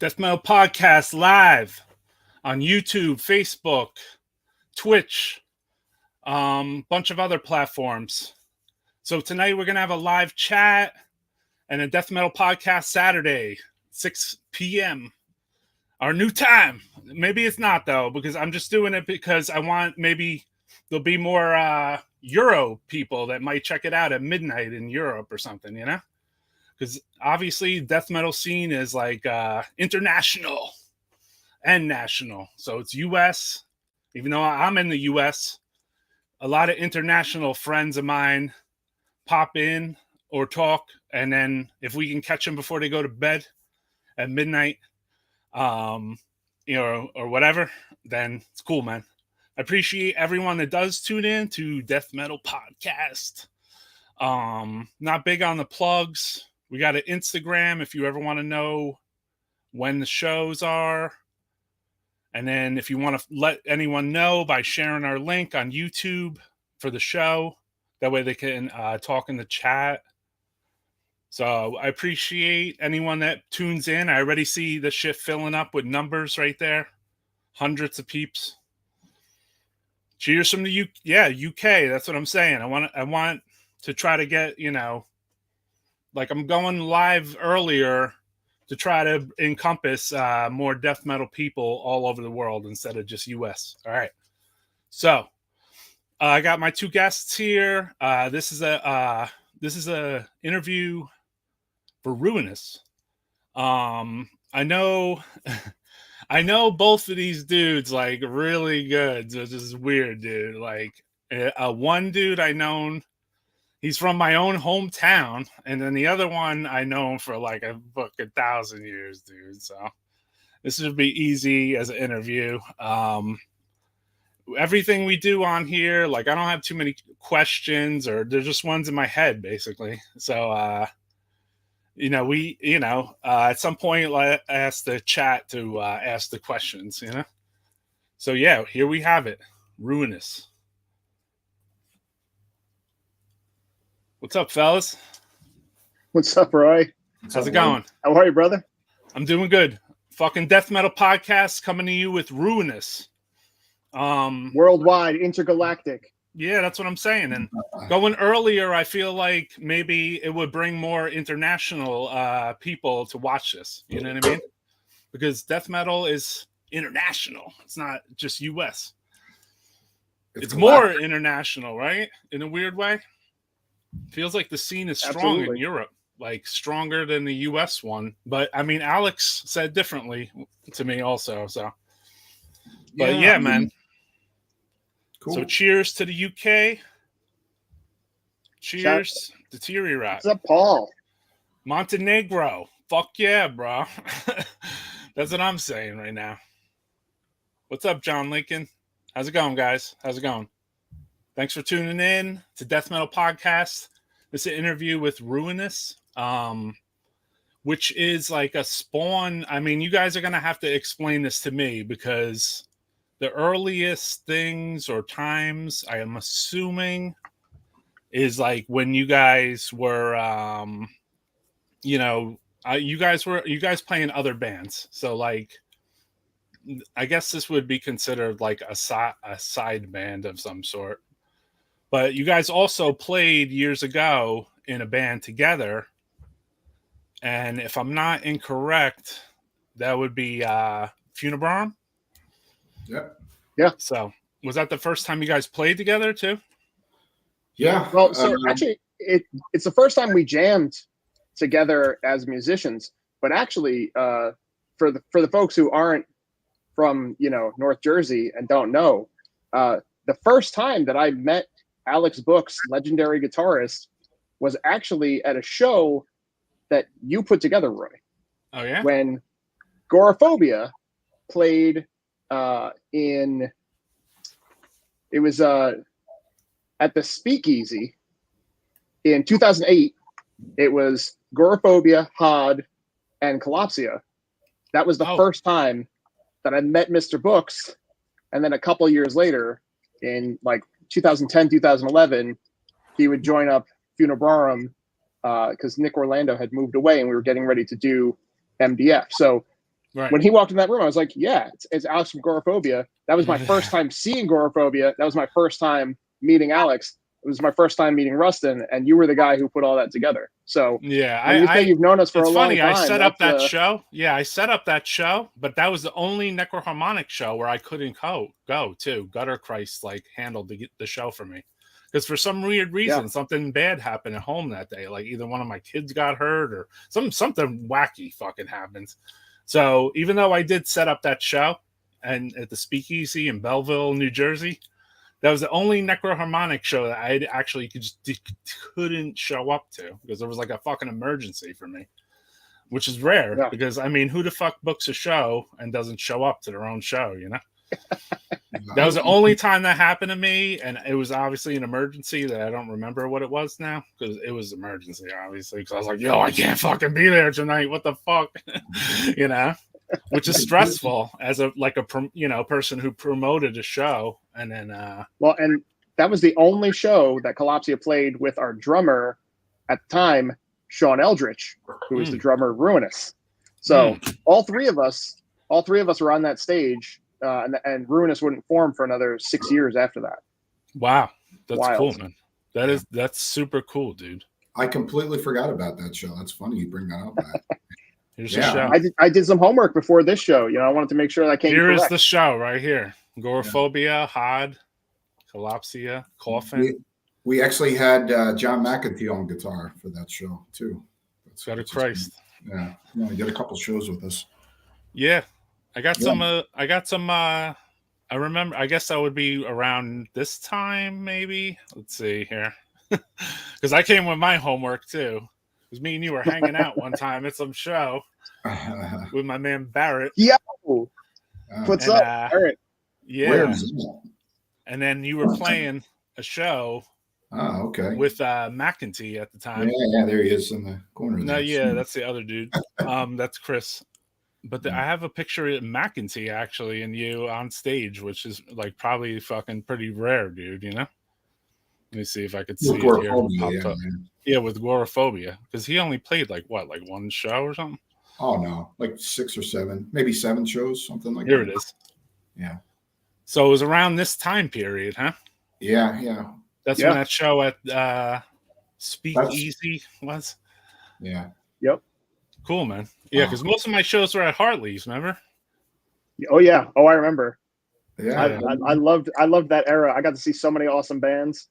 Death Metal Podcast live on YouTube, Facebook, Twitch, bunch of other platforms. So tonight we're going to have a live chat and a Death Metal Podcast Saturday, 6 p.m. Our new time. Maybe it's not, though, because I'm just doing it because I want maybe there'll be more Euro people that might check it out at midnight in Europe or something, you know? Because obviously death metal scene is like international and national. So it's U.S. Even though I'm in the U.S., a lot of international friends of mine pop in or talk. And then if we can catch them before they go to bed at midnight, or whatever, then it's cool, man. I appreciate everyone that does tune in to Death Metal Podcast. Not big on the plugs. We got an Instagram if you ever want to know when the shows are. And then if you want to let anyone know by sharing our link on YouTube for the show, that way they can talk in the chat. So I appreciate anyone that tunes in. I already see the shit filling up with numbers right there. Hundreds of peeps. Cheers from the UK. That's what I'm saying. I want to try to get, like I'm going live earlier to try to encompass more death metal people all over the world instead of just US. All right. So I got my two guests here. This is a interview for Ruinous. I know both of these dudes like really good. So this is weird, dude. Like one dude I known. He's from my own hometown, and then the other one I know him for like a 1,000 years, dude. So this should be easy as an interview. Everything we do on here, like I don't have too many questions, or they're just ones in my head, basically. So, at some point, I ask the chat to ask the questions, So yeah, here we have it, Ruinous. What's up, fellas? What's up, Roy? How's it going? How are you, brother? I'm doing good. Fucking Death Metal Podcast coming to you with Ruinous. Worldwide, intergalactic. Yeah, that's what I'm saying. And going earlier, I feel like maybe it would bring more international people to watch this. You know what I mean? Because death metal is international. It's not just US. It's more international, right? In a weird way. Feels like the scene is strong in Europe, like stronger than the US one. But I mean, Alex said differently to me also. So, but yeah, man. Cool. So cheers to the UK. Cheers to Teary Rock. What's up, Paul? Montenegro. Fuck yeah, bro. That's what I'm saying right now. What's up, John Lincoln? How's it going, guys? How's it going? Thanks for tuning in to Death Metal Podcast. This is an interview with Ruinous, which is like a spawn. I mean, you guys are going to have to explain this to me because the earliest things or times, I am assuming, is like when you guys were, you guys playing other bands. So like, I guess this would be considered like a side band of some sort. But you guys also played years ago in a band together. And if I'm not incorrect, that would be Funebrarum. Yep. Yeah. So was that the first time you guys played together too? Yeah. Well, so actually, it's the first time we jammed together as musicians. But actually, for the folks who aren't from North Jersey and don't know, the first time that I met Alex Bouks, legendary guitarist, was actually at a show that you put together, Roy. Oh yeah. When Goraphobia played it was at the Speakeasy in 2008. It was Goraphobia, Hod, and Kalopsia. That was the first time that I met Mr. Bouks, and then a couple years later, in like 2010, 2011, he would join up Funebrarum because Nick Orlando had moved away and we were getting ready to do MDF. So Right. When he walked in that room, I was like, yeah, it's Alex from Goraphobia. That was my first time seeing Goraphobia. That was my first time meeting Alex. It was my first time meeting Rustin, and you were the guy who put all that together. So yeah, when you say you've known us for a it's long funny. time, I set up that show. Yeah, I set up that show, but that was the only Necroharmonic show where I couldn't go to. Gutter Christ like handled the show for me. Because for some weird reason, something bad happened at home that day. Like either one of my kids got hurt or something wacky fucking happened. So even though I did set up that show and at the Speakeasy in Belleville, New Jersey, that was the only Necroharmonic show that I actually couldn't show up to because there was like a fucking emergency for me, which is rare because I mean, who the fuck books a show and doesn't show up to their own show, you know? That was the only time that happened to me, and it was obviously an emergency that I don't remember what it was now because it was emergency, obviously. Because I was like, "Yo, I can't fucking be there tonight. What the fuck," you know? Which is stressful as a person who promoted a show, and then well, and that was the only show that Kalopsia played with our drummer at the time, Sean Eldridge, who was the drummer of Ruinous. So all three of us were on that stage. And Ruinous wouldn't form for another 6 years after that. Wow, that's Wild. cool, man. That's super cool, dude. I completely forgot about that show. That's funny you bring that up, Matt. Here's the show. I did some homework before this show. You know, I wanted to make sure that I came correct. Here is the show right here. Goraphobia, Hod, Kalopsia, Coffin. We actually had John McEntee on guitar for that show too. Gutter Christ. Yeah, he did a couple shows with us. Yeah. I got some. I remember. I guess that would be around this time, maybe. Let's see here, because I came with my homework too. Because me and you were hanging out one time at some show with my man Barrett. Yeah. What's up, Barrett? Yeah. And then you were playing a show. Oh, okay. With McEntee at the time. Yeah, there he is in the corner. No, that's the other dude. That's Chris. But I have a picture of McEntee actually and you on stage, which is like probably fucking pretty rare, dude, you know? Let me see if I could see it here. Yeah, with Goraphobia. Because he only played like one show or something? Oh no, like 6 or 7, maybe 7 shows, something like that. Here it is. Yeah. So it was around this time period, huh? Yeah. That's when that show at Speakeasy was? Yeah. Yep. Cool, man. Yeah, because most of my shows were at Hartley's, remember? Oh yeah. Oh, I remember. Yeah. I loved that era. I got to see so many awesome bands.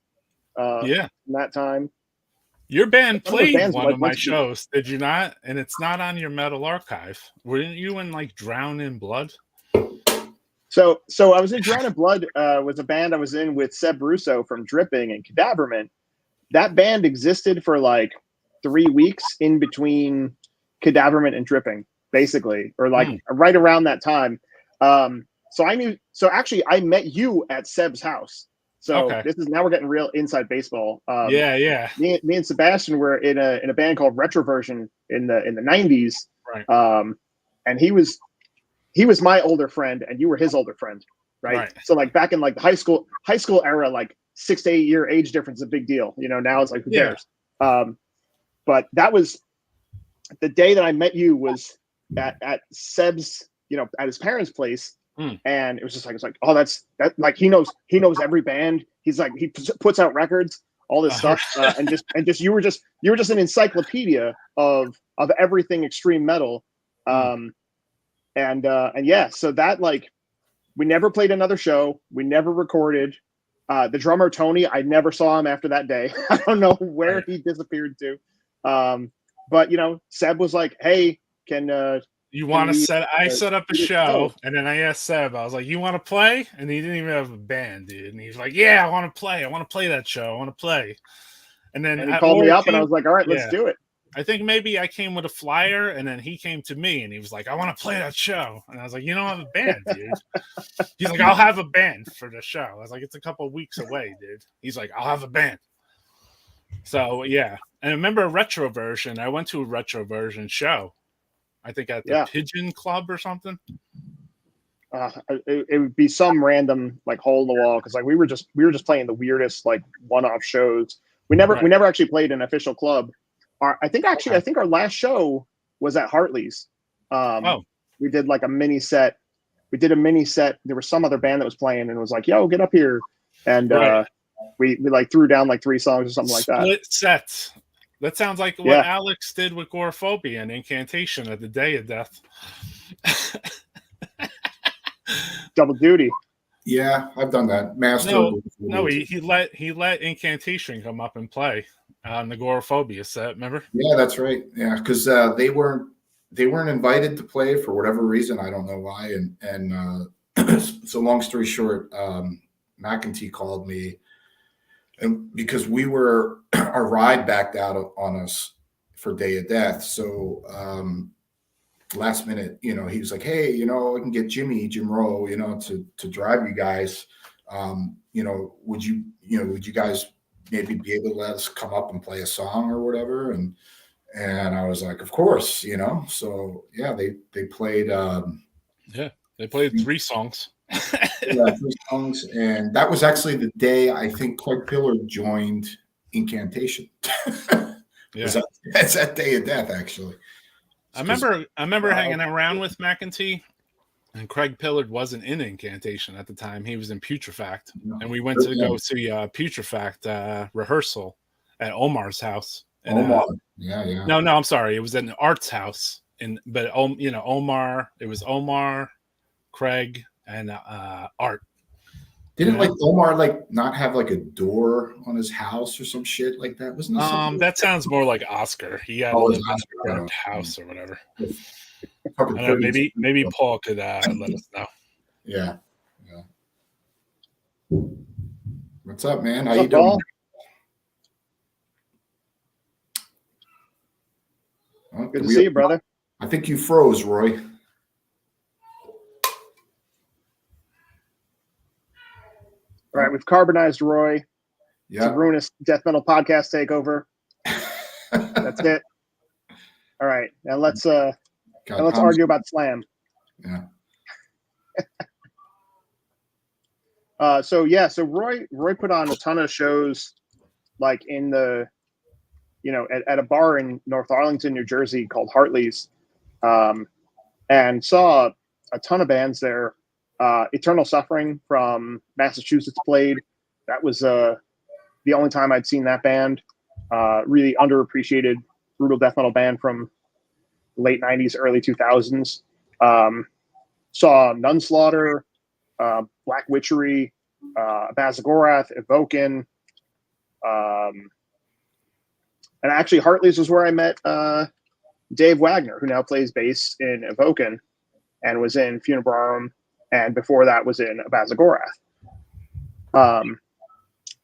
In that time. Your band played one of my shows, did you not? And it's not on your metal archive. Weren't you in like Drown in Blood? So I was in Drown in Blood was a band I was in with Seb Russo from Dripping and Cadaverment. That band existed for like 3 weeks in between Cadaverment and Dripping, basically, or like right around that time. So actually I met you at Seb's house. So this is now we're getting real inside baseball. Yeah. Me and Sebastian were in a band called Retroversion in the 90s. Right. And he was my older friend and you were his older friend. Right. So like back in like the high school era, like 6 to 8 year age difference is a big deal. You know, now it's like who cares? But that was the day that I met you was at Seb's, at his parents' place. And it was just like, oh, that like he knows every band. He's like, he puts out records, all this stuff. And you were just an encyclopedia of everything extreme metal. And yeah, so that like, we never played another show. We never recorded. The drummer, Tony, I never saw him after that day. I don't know where he disappeared to. But Seb was like, hey, can, you want to set? I set up a show, and then I asked Seb. I was like, "You want to play?" And he didn't even have a band, dude. And he's like, "Yeah, I want to play. I want to play that show. I want to play." And then he called me up, and I was like, "All right, let's do it." I think maybe I came with a flyer, and then he came to me, and he was like, "I want to play that show." And I was like, "You don't have a band, dude." He's like, "I'll have a band for the show." I was like, "It's a couple of weeks away, dude." He's like, "I'll have a band." So yeah, and I remember Retroversion. I went to a Retroversion show. I think at the Pigeon Club or something. It would be some random like hole in the wall because like we were just playing the weirdest like one-off shows. We never actually played an official club. I think our last show was at Hartley's. we did like a mini set. We did a mini set. There was some other band that was playing and it was like, yo, get up here. And Right. we like threw down like 3 songs or something like that. Split sets. That sounds like what Alex did with Agoraphobia and Incantation at the Day of Death. Double duty. Yeah, I've done that. Master. No, he let Incantation come up and play on the Agoraphobia set. Remember? Yeah, that's right. Yeah, because they weren't invited to play for whatever reason. I don't know why. And so long story short, McEntee called me, and because our ride backed out on us for Day of Death, so last minute, he was like, hey, I can get Jim Rowe, to drive you guys. Would you guys maybe be able to let us come up and play a song or whatever? And I was like, of course, So yeah, they played. They played 3 songs. 3 songs, and that was actually the day I think Craig Pillard joined Incantation. Yeah, that's that Day of Death actually. I remember hanging around with McEntee, and Craig Pillard wasn't in Incantation at the time. He was in Putrefact, and we went to go see Putrefact rehearsal at Omar's house. And, Omar, yeah. No, I'm sorry. It was in Art's house, but Omar. It was Omar, Craig, and Art. Didn't Omar not have like a door on his house or some shit like that? Wasn't it that sounds more like Oscar. He had a burnt house or whatever. I don't know, maybe Paul could let us know. Yeah. What's up, man? How you doing? Paul? Well, good to see you, brother. I think you froze, Roy. All right, we've carbonized Roy. Yeah. It's a Ruinous death metal podcast takeover. That's it. All right, now let's argue about Slam. Yeah. So Roy put on a ton of shows, like in the, at a bar in North Arlington, New Jersey called Hartley's, and saw a ton of bands there. Eternal Suffering from Massachusetts played. That was the only time I'd seen that band. Really underappreciated brutal death metal band from late 90s, early 2000s. Saw Nunslaughter, Black Witchery, Bazagorath, Evoken. And actually Hartley's was where I met Dave Wagner, who now plays bass in Evoken and was in Funebrarum, and before that was in Bazagorath.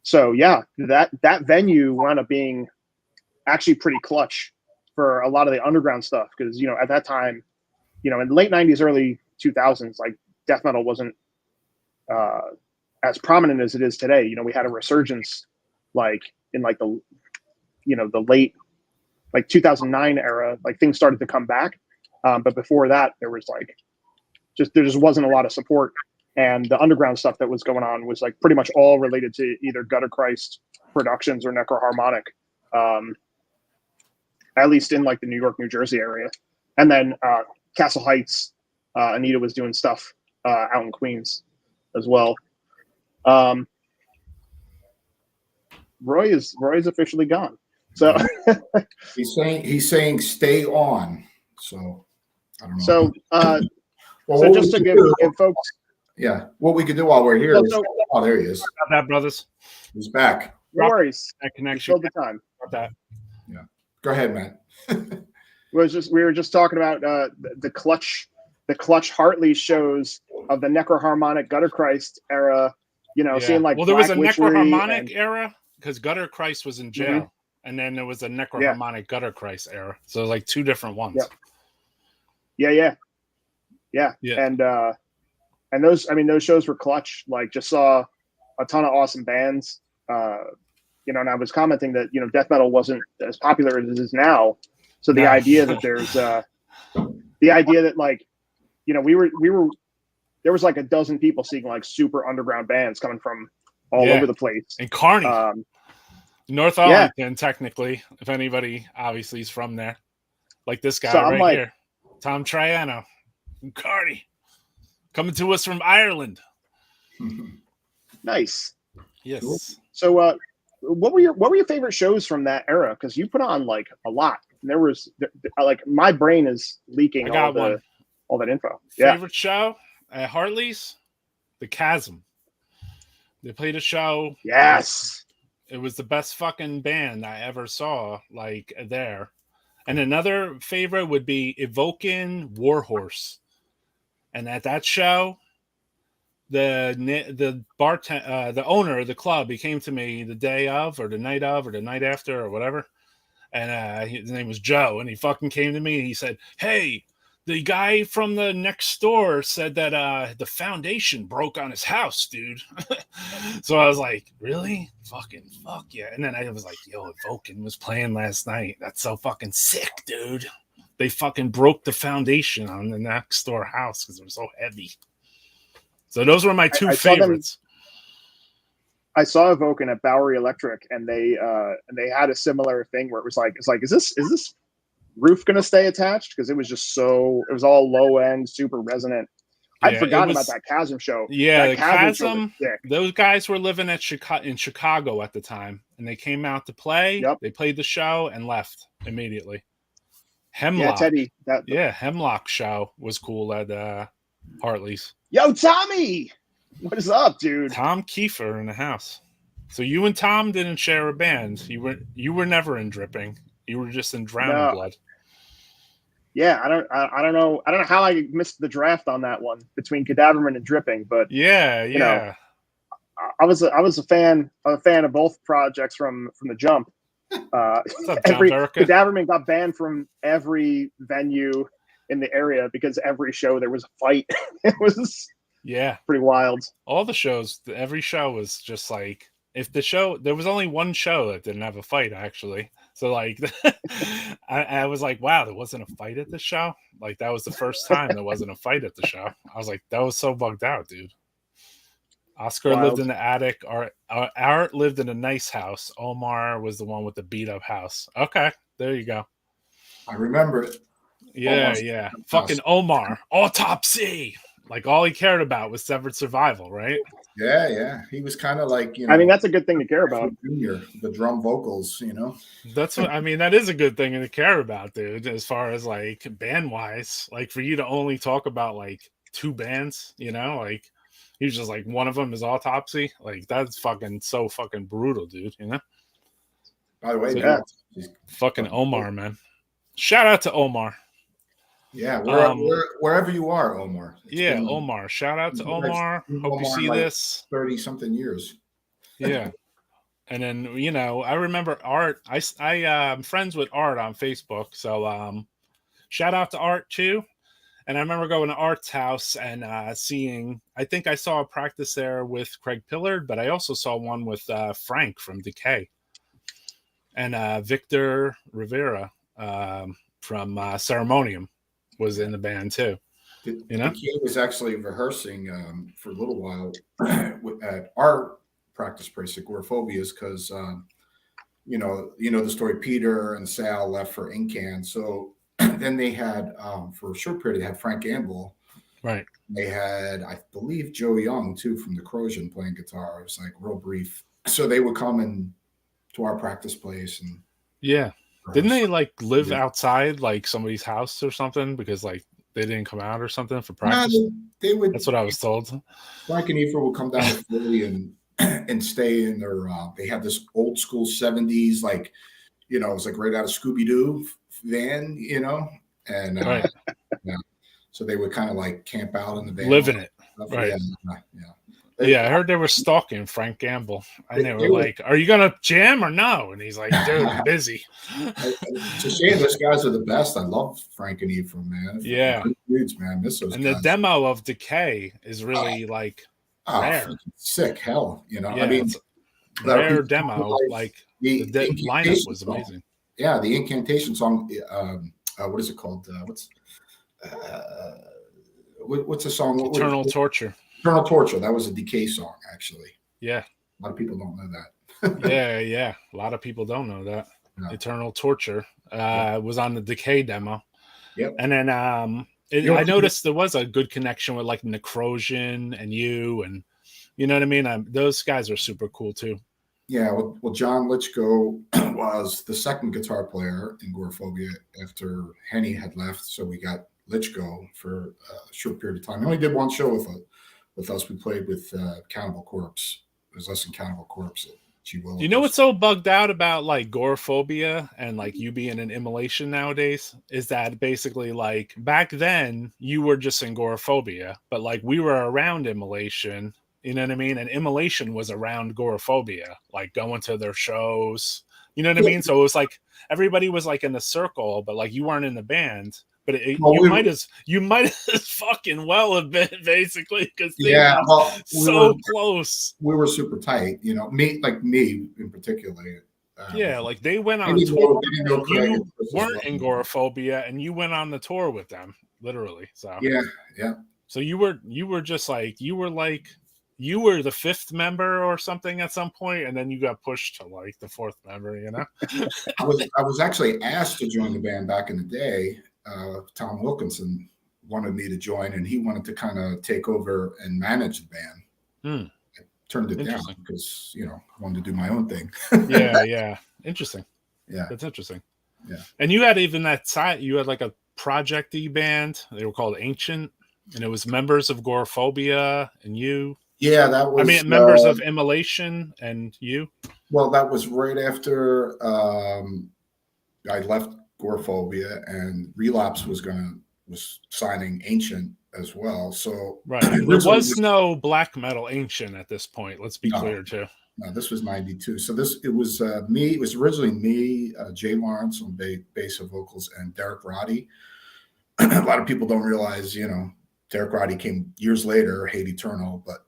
So yeah, that venue wound up being actually pretty clutch for a lot of the underground stuff, because at that time, in the late 90s, early 2000s, like death metal wasn't as prominent as it is today. We had a resurgence like in like the the late 2009 era, like things started to come back, but before that there was there just wasn't a lot of support, and the underground stuff that was going on was like pretty much all related to either Gutter Christ Productions or Necroharmonic, at least in like the New York, New Jersey area. And then Castle Heights, Anita was doing stuff out in Queens as well. Roy is officially gone. So he's saying stay on. So I don't know. So well, so just to give folks, what we could do while we're here is, there he is. Got that, brothers. He's back. No worries. That connection. Filled the time. Got that. Yeah. Go ahead, Matt. We were just talking about the clutch Hartley shows of the Necroharmonic Gutter Christ era. Seeing like there was a Black Witchery Necroharmonic era because Gutter Christ was in jail, and then there was a Necroharmonic Gutter Christ era. So like 2 different ones. Yeah. And those shows were clutch. Like, just saw a ton of awesome bands. And I was commenting that death metal wasn't as popular as it is now. So the idea that there's the idea that we were there was like a dozen people seeing like super underground bands coming from all over the place. And Kearney, North Arlington, technically, if anybody obviously is from there, like this guy here, Tom Triano. Cardi, coming to us from Ireland. Nice. Yes. Cool. So, what were your favorite shows from that era? Because you put on like a lot. And there was like my brain is leaking I got all that info. Favorite show at Hartley's, The Chasm. They played a show. Yes. It was the best fucking band I ever saw, like, there. And another favorite would be Evoking Warhorse. And at that show, the owner of the club, he came to me the day of, or the night of, or the night after, or whatever. And his name was Joe. And he fucking came to me and he said, "Hey, the guy from the next door said that the foundation broke on his house, dude." So I was like, really? Fucking fuck yeah. And then I was like, yo, Evoking was playing last night. That's so fucking sick, dude. They fucking broke the foundation on the next door house because it was so heavy. So those were my two favorites. I saw Evoking at Bowery Electric, and they had a similar thing where it was like, is this roof gonna stay attached? Because it was all low end, super resonant. I'd forgotten about that Chasm show. Yeah, that the Chasm. Those guys were living in Chicago at the time, and they came out to play. Yep. They played the show and left immediately. Hemlock. Yeah, Teddy. Hemlock show was cool at Hartley's. Yo, Tommy, what is up, dude? Tom Kiefer in the house. So you and Tom didn't share a band. You were never in Dripping. You were just in Drowning Blood. Yeah, I don't know how I missed the draft on that one between Cadaverman and Dripping, but you know, I was a fan of both projects from the jump. What's up, Cadaverman got banned from every venue in the area because every show there was a fight. It was pretty wild. All the shows, every show was just like, there was only one show that didn't have a fight, actually. So like, I was like, wow, there wasn't a fight at the show. Like, that was the first time there wasn't a fight at the show. I was like, that was so bugged out, dude. Oscar lived in the attic. Art lived in a nice house. Omar was the one with the beat up house. Okay, there you go. I remember it. Yeah. Fucking Omar. Autopsy. Like, all he cared about was Severed Survival, right? Yeah. He was kind of like, I mean, that's a good thing to care about. Junior, the drum vocals, That's what I mean. That is a good thing to care about, dude. As far as like band wise, like for you to only talk about like two bands, like he was just like, one of them is Autopsy. Like, that's fucking so fucking brutal, dude. By the way, fucking Omar, man. Shout out to Omar. Yeah, wherever you are, Omar. Omar. Shout out to Omar. Hope you see this. 30-something years. Yeah. And then, I remember Art. I'm friends with Art on Facebook. So shout out to Art too. And I remember going to Art's house and seeing, I think I saw a practice there with Craig Pillard, but I also saw one with Frank from Decay. And Victor Rivera from Ceremonium was in the band too. Decay was actually rehearsing for a little while at our practice place at Agoraphobias because the story, Peter and Sal left for Incan. So then they had for a short period they had Frank Gamble. Right. They had, I believe, Joe Young too from the Corrosion playing guitar. It was like real brief. So they would come in to our practice place and didn't they like live outside like somebody's house or something because like they didn't come out or something for practice? No, they would. That's what I was told. Frank and Aoife would come down to Philly and stay in their. They had this old school 70s, like, it was like right out of Scooby-Doo van, and so they would kind of like camp out in the van, live in it, right? Yeah, I heard they were stalking Frank Gamble. And they were like, "Are you gonna jam or no?" And he's like, "Dude, I'm busy." It's a shame. Those guys are the best. I love Frank and Eve man. Yeah, good dudes, man. Miss those. And guys. The demo of Decay is really rare. Sick hell, Yeah, I mean, rare demo. Like the lineup was amazing. Yeah, the Incantation song. What is it called? What's the song? Eternal Torture. Eternal Torture. That was a Decay song, actually. Yeah. A lot of people don't know that. yeah. A lot of people don't know that. No. Eternal Torture was on the Decay demo. Yep. And then I noticed there was a good connection with like Necrosian and you, and you know what I mean. Those guys are super cool too. Yeah, well, John Litchko was the second guitar player in Gorephobia after Henny had left, so we got Litchko for a short period of time. He only did one show with us. We played with Cannibal Corpse. It was us and Cannibal Corpse at G. Willow. You know what's so bugged out about like Gorephobia and like you being in Immolation nowadays is that basically like back then you were just in Gorephobia, but like we were around Immolation. You know what I mean? And Immolation was around Gorephobia, like going to their shows. You know what I mean? So it was like everybody was like in a circle, but like you weren't in the band. But you might as fucking well have been basically because they were so close. We were super tight, you know. Me in particular. Yeah, like they went on tour. You weren't in Gorephobia, and you went on the tour with them, literally. So yeah. So you were just like you were the fifth member or something at some point, and then you got pushed to like the fourth member, you know? I was actually asked to join the band back in the day. Tom Wilkinson wanted me to join, and he wanted to kind of take over and manage the band. I turned it down because, you know, I wanted to do my own thing. Yeah. Interesting. Yeah. That's interesting. Yeah. And you had even that side, you had like a project-y band. They were called Ancient, and it was members of Gorephobia and you. Yeah, that was. I mean, members of Immolation and you. Well, that was right after I left Gorephobia, and Relapse was signing Ancient as well. So right, there was no black metal Ancient at this point. Let's be clear too. No, this was '92. So it was me. It was originally me, Jay Lawrence on bass and vocals, and Derek Roddy. A lot of people don't realize, you know, Derek Roddy came years later, Hate Eternal, but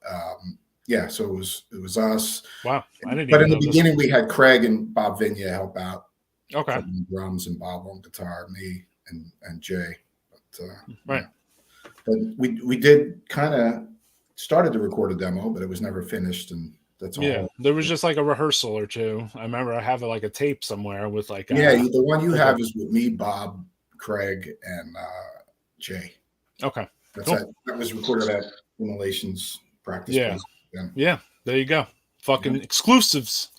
yeah, so it was us. Wow, I didn't. But in the beginning, we had Craig and Bob Vinya help out. Okay. Drums and Bob on guitar, me and Jay. But, right. Yeah. But we did kind of started to record a demo, but it was never finished, and that's all. Yeah, there was just like a rehearsal or two. I remember I have like a tape somewhere with like. The one you have is with me, Bob, Craig, and Jay. Okay. That's cool. That was recorded at Immolation's practice. Yeah. Yeah. There you go. Fucking exclusives.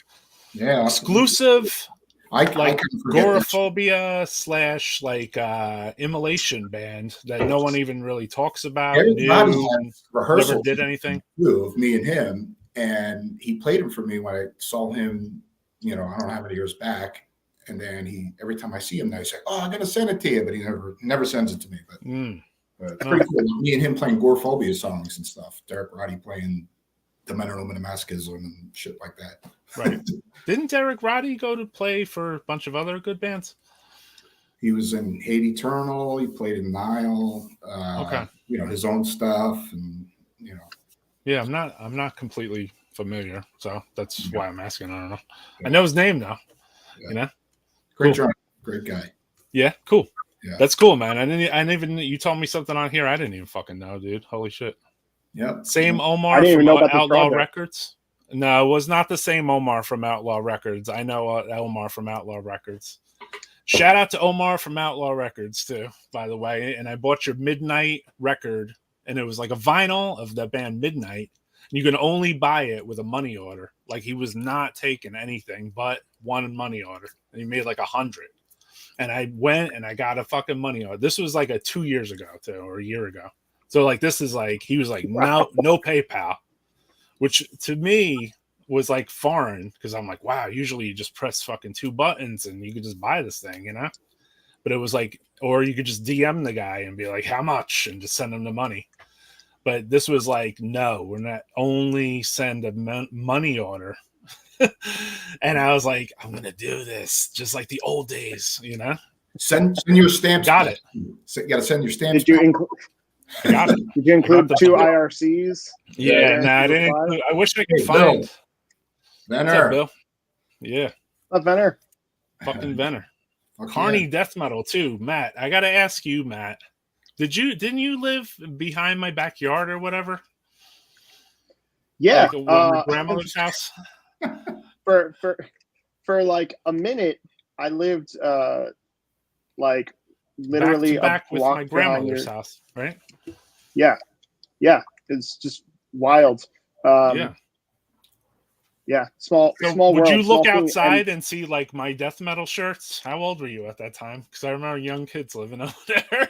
Yeah. Exclusive. I Gorephobia / like Immolation band that no one even really talks about. Rehearsal never did anything. Of me and him, and he played him for me when I saw him. You know, I don't know how many years back. And then every time I see him now, he's like, "Oh, I'm gonna send it to you," but he never sends it to me. But it's pretty cool. Me and him playing Gorephobia songs and stuff. Derek Roddy playing Dementorum and Masochism and shit like that. Right. Didn't Derek Roddy go to play for a bunch of other good bands? He was in Hate Eternal. He played in Nile. Okay. You know, his own stuff, and you know. Yeah, I'm not completely familiar, so that's why I'm asking. I don't know. Yeah. I know his name now. Yeah. You know. Great drummer, great guy. Yeah, cool. Yeah. That's cool, man. I didn't even. You told me something on here I didn't even fucking know, dude. Holy shit. Yep. Same Omar from Outlaw Records. No, it was not the same Omar from Outlaw Records. I know Omar from Outlaw Records. Shout out to Omar from Outlaw Records too, by the way. And I bought your Midnight record, and it was like a vinyl of the band Midnight. And you can only buy it with a money order. Like he was not taking anything but one money order, and he made like 100. And I went and I got a fucking money order. This was like 2 years ago too, or a year ago. So like this is like he was like no PayPal, which to me was like foreign because I'm like, wow, usually you just press fucking 2 buttons and you could just buy this thing, you know? But it was like, or you could just DM the guy and be like, how much? And just send him the money. But this was like, no, we're not only send a money order. And I was like, I'm going to do this just like the old days, you know? Send your stamps. Got it. You got to send your stamps. Did you include? Got it. Did you include 2 IRCs? Yeah, no, I didn't. I wish I could find. Venner. Bill? Yeah. Venner. Fucking Venner. Carney death metal too, Matt. I gotta ask you, Matt. Didn't you live behind my backyard or Yeah. Like your grandmother's house? For like a minute, I lived like literally back a with block my behind grandmother's house, right? Yeah, it's just wild. Yeah. Yeah, So small would world. you look Small thing, outside and see like my death metal shirts? How old were you at that time? Because I remember young kids living over there.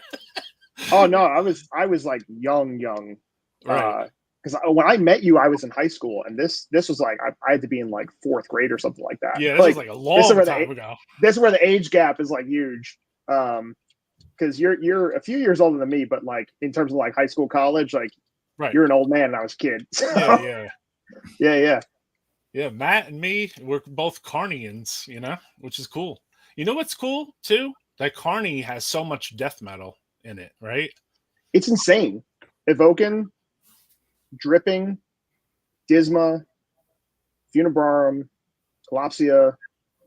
oh no, I was like young, Right. because when I met you, I was in high school, and this was like I had to be in like fourth grade or something like that. Yeah, this was Like like a this is long where time ago. this is where the age gap is like huge. Because you're a few years older than me, but like in terms of like high school, college, like Right. you're an old man and I was a kid. So, Yeah. yeah. Matt and me, we're both Carnians, which is cool. You know what's cool too? That Carney has so much death metal in it, right? It's insane. Evoken, Dripping, Disma, Funebrarum, Kalopsia,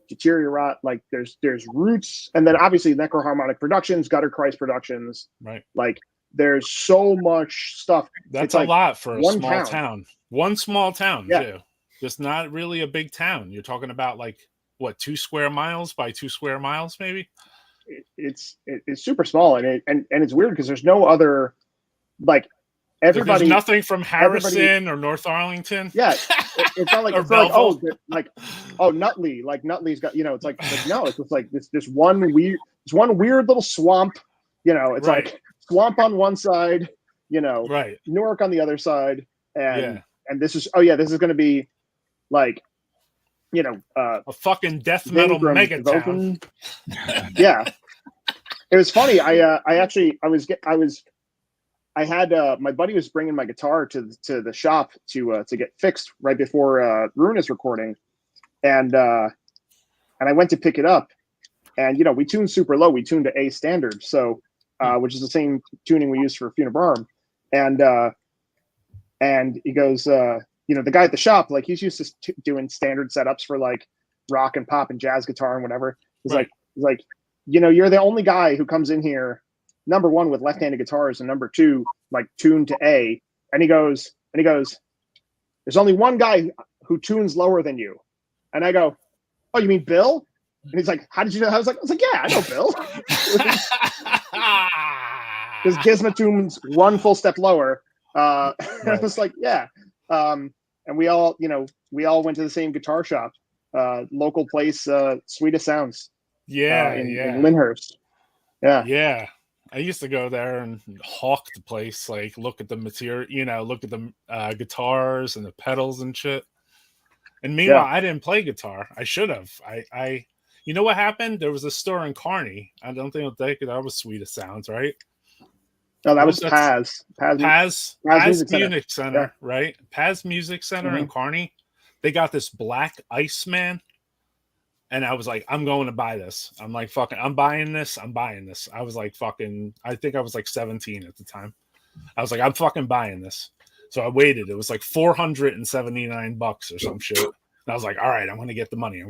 Deteriorate. Like there's Roots, and then obviously Necroharmonic Productions, Gutter Christ Productions. Right. Like there's so much stuff. That's it's a like lot for a one small town. town. One small town, Yeah. too. Just not really a big town. You're talking about like what, 2 square miles by 2 square miles, maybe? It's super small, and it's weird because there's no other like everybody. There's nothing from Harrison or North Arlington. Yeah, it's not like Or it's not like Belleville. Nutley's got it's like no, it's just like this one weird little swamp. It's Right. like swamp on one side, Right. Newark on the other side, and Yeah. and this is going to be like A fucking death metal Ingram, mega town. Yeah, it was funny. I had my buddy was bringing my guitar to the shop to get fixed right before Ruinous recording, and I went to pick it up, and we tuned super low. We tuned to A standard, so which is the same tuning we use for Funebrarum, and he goes, the guy at the shop, like he's used to doing standard setups for like rock and pop and jazz guitar and whatever. He's like, you're the only guy who comes in here, number one, with left-handed guitars, and number two, like tuned to A. And he goes, there's only one guy who tunes lower than you. And I go, oh, you mean Bill? And he's like, how did you know? I was like, yeah, I know Bill. Because Gizmo tunes one full step lower. Right. I was like, yeah. And we all went to the same guitar shop, local place, Sweetest Sounds. In Lyndhurst. Yeah. I used to go there and hawk the place, like look at the material, look at the guitars and the pedals and shit. And meanwhile, I didn't play guitar. I should have. You know what happened? There was a store in Kearney. I don't think that was Sweetest Sounds, right? No, that was Paz. Paz Music Center, right? Paz Music Center in Kearney. They got this black Iceman. And I was like, I'm going to buy this. I'm like, fucking, I'm buying this. I was like, fucking, I think I was like 17 at the time. I was like, I'm fucking buying this. So I waited. It was like $479 or some shit. And I was like, all right, I'm going to get the money.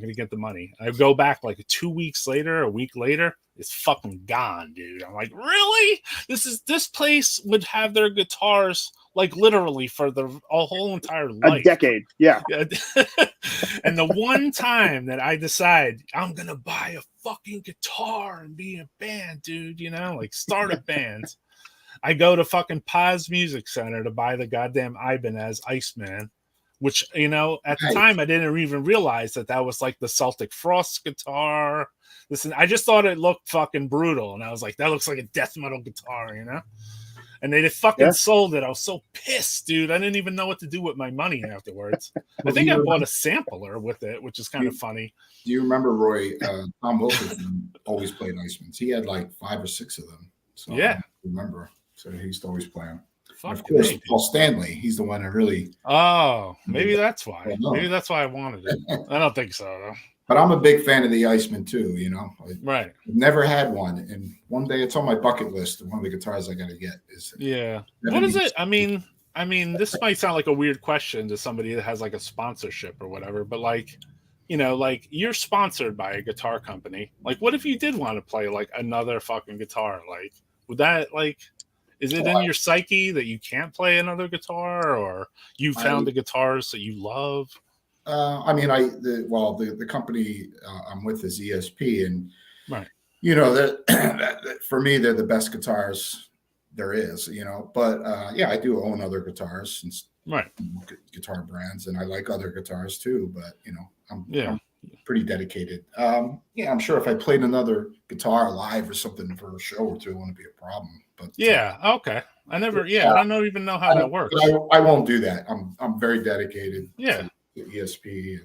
I go back like 2 weeks later, a week later, it's fucking gone, dude. I'm like, really? This place would have their guitars like literally for a whole entire life. A decade, yeah. And the one time that I decide I'm going to buy a fucking guitar and be a band, dude, like start a band. I go to fucking Paz Music Center to buy the goddamn Ibanez Iceman, which, at the time I didn't even realize that was like the Celtic Frost guitar. Listen, I just thought it looked fucking brutal. And I was like, that looks like a death metal guitar, And they fucking sold it. I was so pissed, dude. I didn't even know what to do with my money afterwards. I think I bought a sampler with it, which is kind of funny. Do you remember, Roy? Tom Wilson always played Icemans. He had like 5 or 6 of them. So I remember. So he used to always play them. Of course, Paul Stanley. He's the one that really. Oh, maybe that's why. Maybe that's why I wanted it. I don't think so, though. But I'm a big fan of the Iceman too, Right. I've never had one, and one day it's on my bucket list. One of the guitars I got to get is. Yeah. What is it? I mean, this might sound like a weird question to somebody that has like a sponsorship or whatever, but like, like you're sponsored by a guitar company. Like, what if you did want to play like another fucking guitar? Like, would that like? Is it in your psyche that you can't play another guitar, or you found the guitars that you love? The company I'm with is ESP, and you know, that for me, they're the best guitars there is, you know, but yeah, I do own other guitars and Right. guitar brands, and I like other guitars too, but you know, Yeah. I'm pretty dedicated. Yeah, I'm sure if I played another guitar live or something for a show or two, it wouldn't be a problem. But Yeah. Okay. I don't even know how that works. I won't do that. I'm very dedicated Yeah. to ESP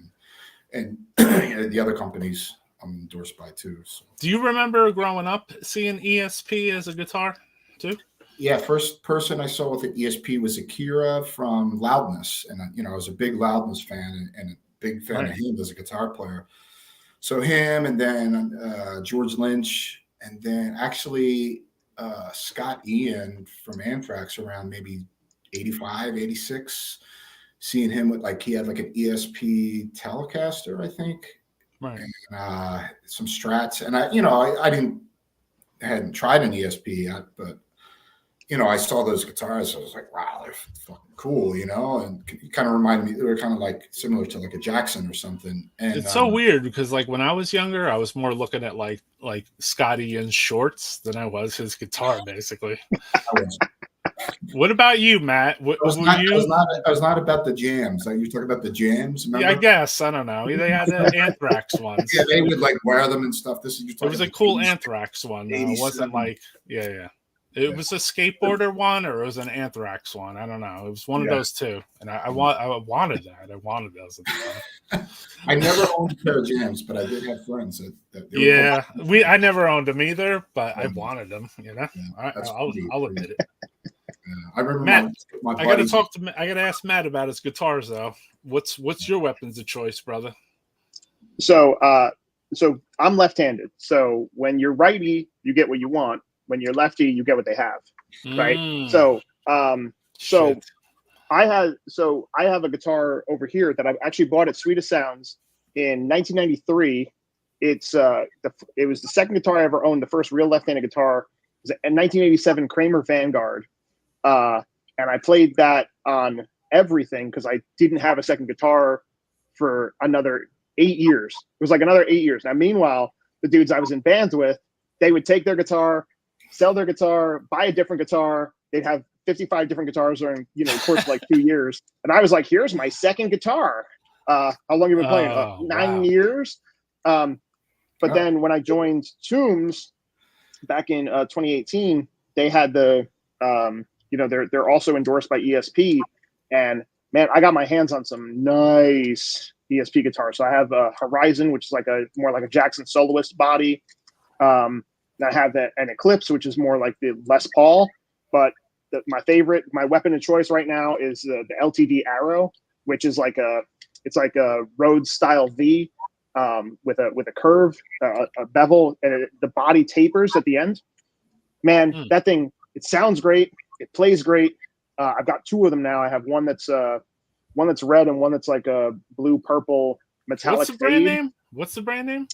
and you know, the other companies I'm endorsed by too. So. Do you remember growing up seeing ESP as a guitar too? Yeah, first person I saw with the ESP was Akira from Loudness, and you know I was a big Loudness fan and a big fan of him as a guitar player. So him, and then George Lynch, and then actually Scott Ian from Anthrax around maybe 85, 86. Seeing him with he had like an ESP Telecaster, I think, Right. And some Strats, and I hadn't tried an ESP yet, but you know, I saw those guitars. So I was like, wow, they're fucking cool, you know? And it kind of reminded me, they were kind of like similar to like a Jackson or something. And it's so weird because like when I was younger, I was more looking at like Scotty in shorts than I was his guitar, basically. What about you, Matt? I was not about the jams. Like, you talking about the jams? Remember? Yeah, I guess. I don't know. They had the Anthrax ones. Yeah, they would like wear them and stuff. It was a cool Anthrax one. It wasn't like, yeah. It was a skateboarder one, or it was an Anthrax one. I don't know. It was one of those two, and I wanted that. I wanted those at the time. I never owned a pair of jams, but I did have friends that I never owned them either, but I wanted them. You know, I'll admit it. I remember Matt. My I gotta ask Matt about his guitars though. What's your weapons of choice, brother? So I'm left-handed. So when you're righty, you get what you want. When you're lefty, you get what they have, right? So I have a guitar over here that I actually bought at Sweetest Sounds in 1993. It was the second guitar I ever owned. The first real left-handed guitar was a 1987 Kramer Vanguard, and I played that on everything because I didn't have a second guitar for another 8 years. It was like another 8 years. Now, meanwhile, the dudes I was in bands with, they would take their guitar, sell their guitar, buy a different guitar. They'd have 55 different guitars during, the course of like 2 years. And I was like, here's my second guitar. How long have you been playing? 9 years. But then when I joined Tombs back in 2018, they had they're also endorsed by ESP. And man, I got my hands on some nice ESP guitars. So I have a Horizon, which is more like a Jackson soloist body. I have an Eclipse, which is more like the Les Paul, but my weapon of choice right now is the LTD Arrow, which is like a Rhodes style V with a curve, a bevel, and the body tapers at the end. Man, that thing, it sounds great. It plays great. I've got two of them now. I have one that's red and one that's like a blue purple metallic. What's the brand name?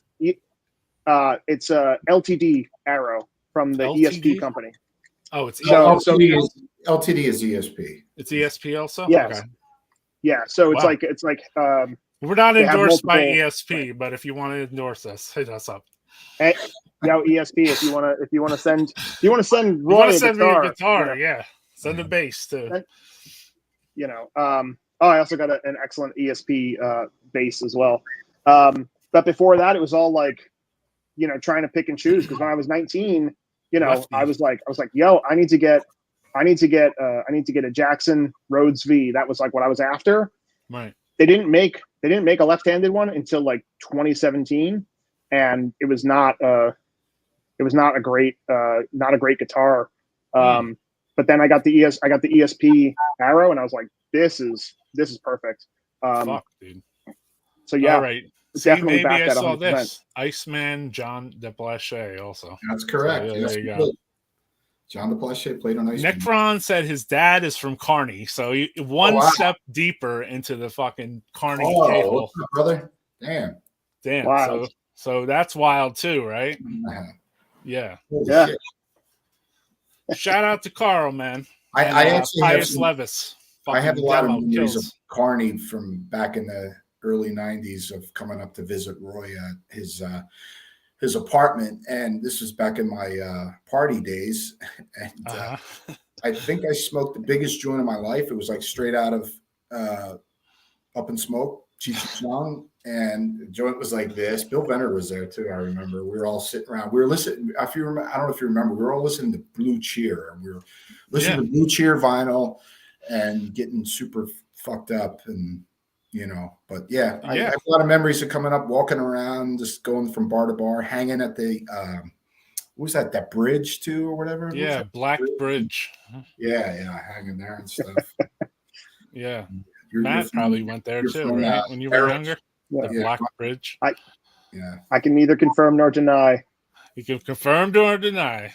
It's LTD Arrow from the LTD? ESP company. Oh, it's LTD is ESP. It's ESP also. Yes. Okay. Yeah. So it's like we're not endorsed by ESP, but if you want to endorse us, hit us up. Hey, ESP, if you want to send Roy a guitar, send a bass too. I also got an excellent ESP bass as well. But before that, it was all like, trying to pick and choose, because when I was 19, I was like, yo, I need to get a Jackson Rhodes V. That was like what I was after. Right. They didn't make a left-handed one until like 2017, and it was not a great guitar. But then I got the ESP Arrow, and I was like, this is perfect. Fuck, dude. So yeah. All right. Definitely maybe back I that saw 100%. this. Iceman John DePlache also. That's correct. So, there you go. John DePlache played on Iceman. Necron said his dad is from Kearney, so one step deeper into the fucking Kearney cable. What's up, brother? Damn. Wild. So that's wild too, right? Yeah. Yeah. Shout out to Carl, man. I actually Pius Levis. I have a lot of memories of Kearney from back in the early 90s of coming up to visit Roy at his his apartment, and this was back in my party days. And I think I smoked the biggest joint of my life. It was like straight out of Up in Smoke, Cheech and Chong, and the joint was like this. Bill Venner was there too. I remember we were all sitting around. We were listening. If you remember, I don't know if you remember. We were all listening to Blue Cheer, and we were listening to Blue Cheer vinyl and getting super fucked up, and But yeah, I have a lot of memories of coming up, walking around, just going from bar to bar, hanging at the what was that? That bridge too, or whatever. Yeah, Black Bridge. Yeah, hanging there and stuff. Yeah. Matt probably went there too, right? When you were younger? The Black Bridge. I can neither confirm nor deny. You can confirm or deny.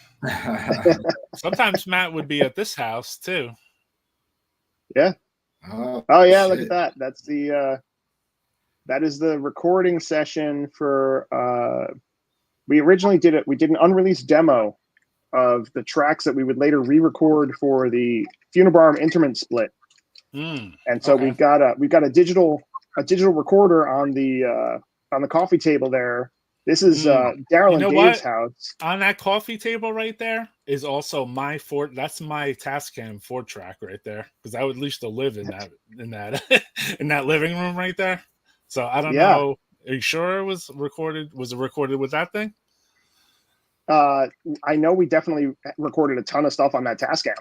Sometimes Matt would be at this house too. Yeah. Oh yeah, shit. Look at that. That's that is the recording session for we originally did an unreleased demo of the tracks that we would later re-record for the Funebrarum Interment split. And so we got a digital recorder on the coffee table there. This is Daryl and Dave's house. On that coffee table right there is also my that's my Tascam 4-track right there, because I would at least live in that in that living room right there. So I don't know. Are you sure it was recorded? Was it recorded with that thing? I know we definitely recorded a ton of stuff on that Tascam.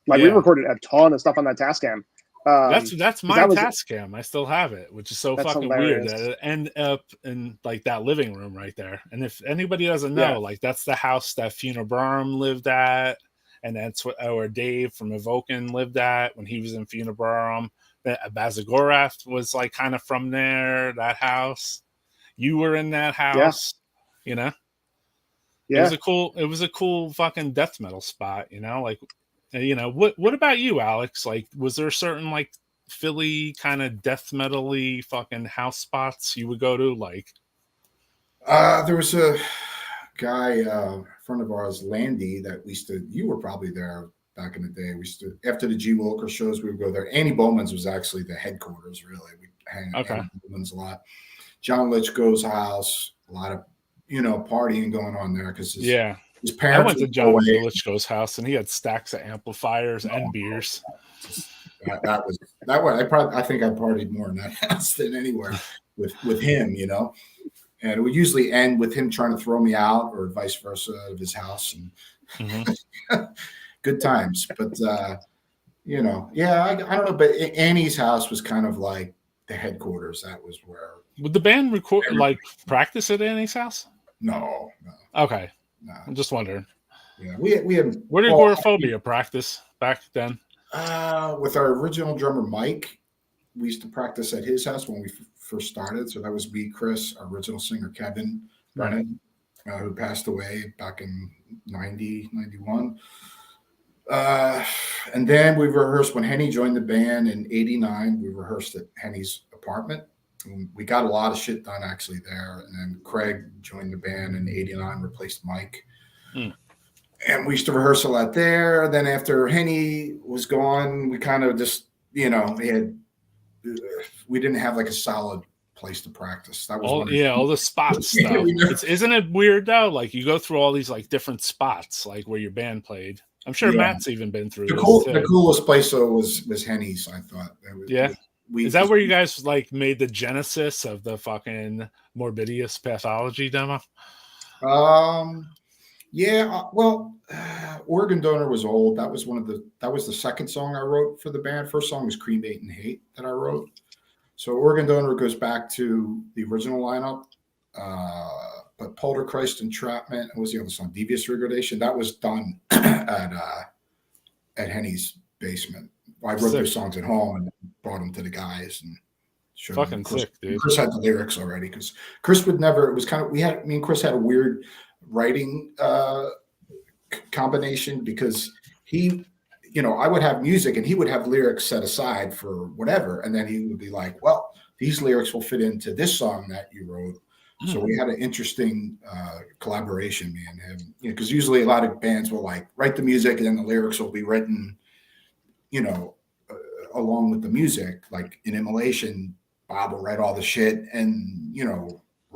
We recorded a ton of stuff on that Tascam. That's my Tascam. I still have it, which is so fucking hilarious. Weird that it ended up in like that living room right there. And if anybody doesn't know, like that's the house that Funebrarum lived at, and that's where Dave from Evoken lived at when he was in Funebrarum. Bazagorath was like kind of from there. That house, you were in that house. Yeah. It was a cool fucking death metal spot. What about you, Alex? Like, was there certain like Philly kind of death metal-y fucking house spots you would go to? Like, there was a guy, friend of ours, Landy, that you were probably there back in the day. After the G. Wilker shows, we would go there. Annie Bowman's was actually the headquarters, really. We hang out at Annie Bowman's a lot. John Litchko's house, a lot of, partying going on there because his parents. I went to John Litchko's house and he had stacks of amplifiers and beers. That was I think I partied more in that house than anywhere with him, and it would usually end with him trying to throw me out or vice versa out of his house, and good times. But I don't know. But Annie's house was kind of like the headquarters. That was where. Would the band practice at Annie's house? No. Okay. No. I'm just wondering. Yeah, we had. Where did Agoraphobia practice back then? With our original drummer Mike, we used to practice at his house when we first started. So that was me, Chris, our original singer Kevin Brennan, who passed away back in 90, 91. And then we rehearsed when Henny joined the band in 89. We rehearsed at Henny's apartment. And we got a lot of shit done actually there. And then Craig joined the band in 89, replaced Mike. And we used to rehearse a lot there. Then after Henny was gone, we kind of just, we didn't have like a solid place to practice. That was all the spot stuff. Isn't it weird though? Like you go through all these like different spots, like where your band played. I'm sure Matt's even been through the coolest place though was Henny's, I thought. Is that where you guys like made the genesis of the fucking Mederious pathology demo? Organ Donor was old. That was the second song I wrote for the band. First song was Cremate and Hate that I wrote. So Organ Donor goes back to the original lineup. But Poltergeist Entrapment, what was the other song? Devious Regradation. That was done at Henny's basement. I wrote those songs at home and brought them to the guys and showed fucking them. Sick, dude. Chris had the lyrics already because Chris would never. It was kind of me and Chris had a weird writing combination because he, I would have music and he would have lyrics set aside for whatever, and then he would be like, "Well, these lyrics will fit into this song that you wrote." So we had an interesting collaboration, me and him, because usually a lot of bands will like write the music and then the lyrics will be written, along with the music. Like in Immolation, Bob will write all the shit and,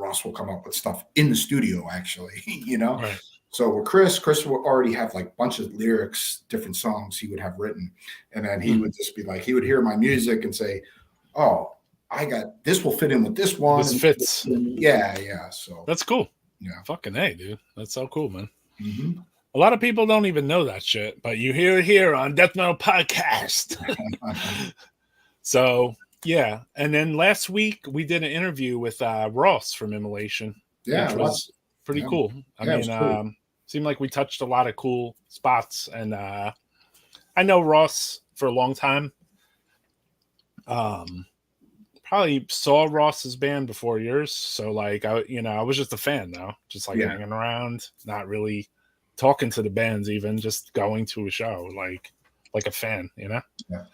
Ross will come up with stuff in the studio, actually, you know? Right. So with Chris will already have like a bunch of lyrics, different songs he would have written. And then he would just be like, he would hear my music and say, oh, I got, this will fit in with this one. This fits. Yeah. So that's cool. Yeah. Fucking A, dude. That's so cool, man. Mm-hmm. A lot of people don't even know that shit, but you hear it here on Death Metal Podcast. So, yeah. And then last week we did an interview with Ross from Immolation, which was pretty cool. I mean, seemed like we touched a lot of cool spots. And I know Ross for a long time. Probably saw Ross's band before yours. So, like, I was just a fan, though. Just, like, hanging around, not really talking to the bands, even just going to a show like a fan, you know? Yeah.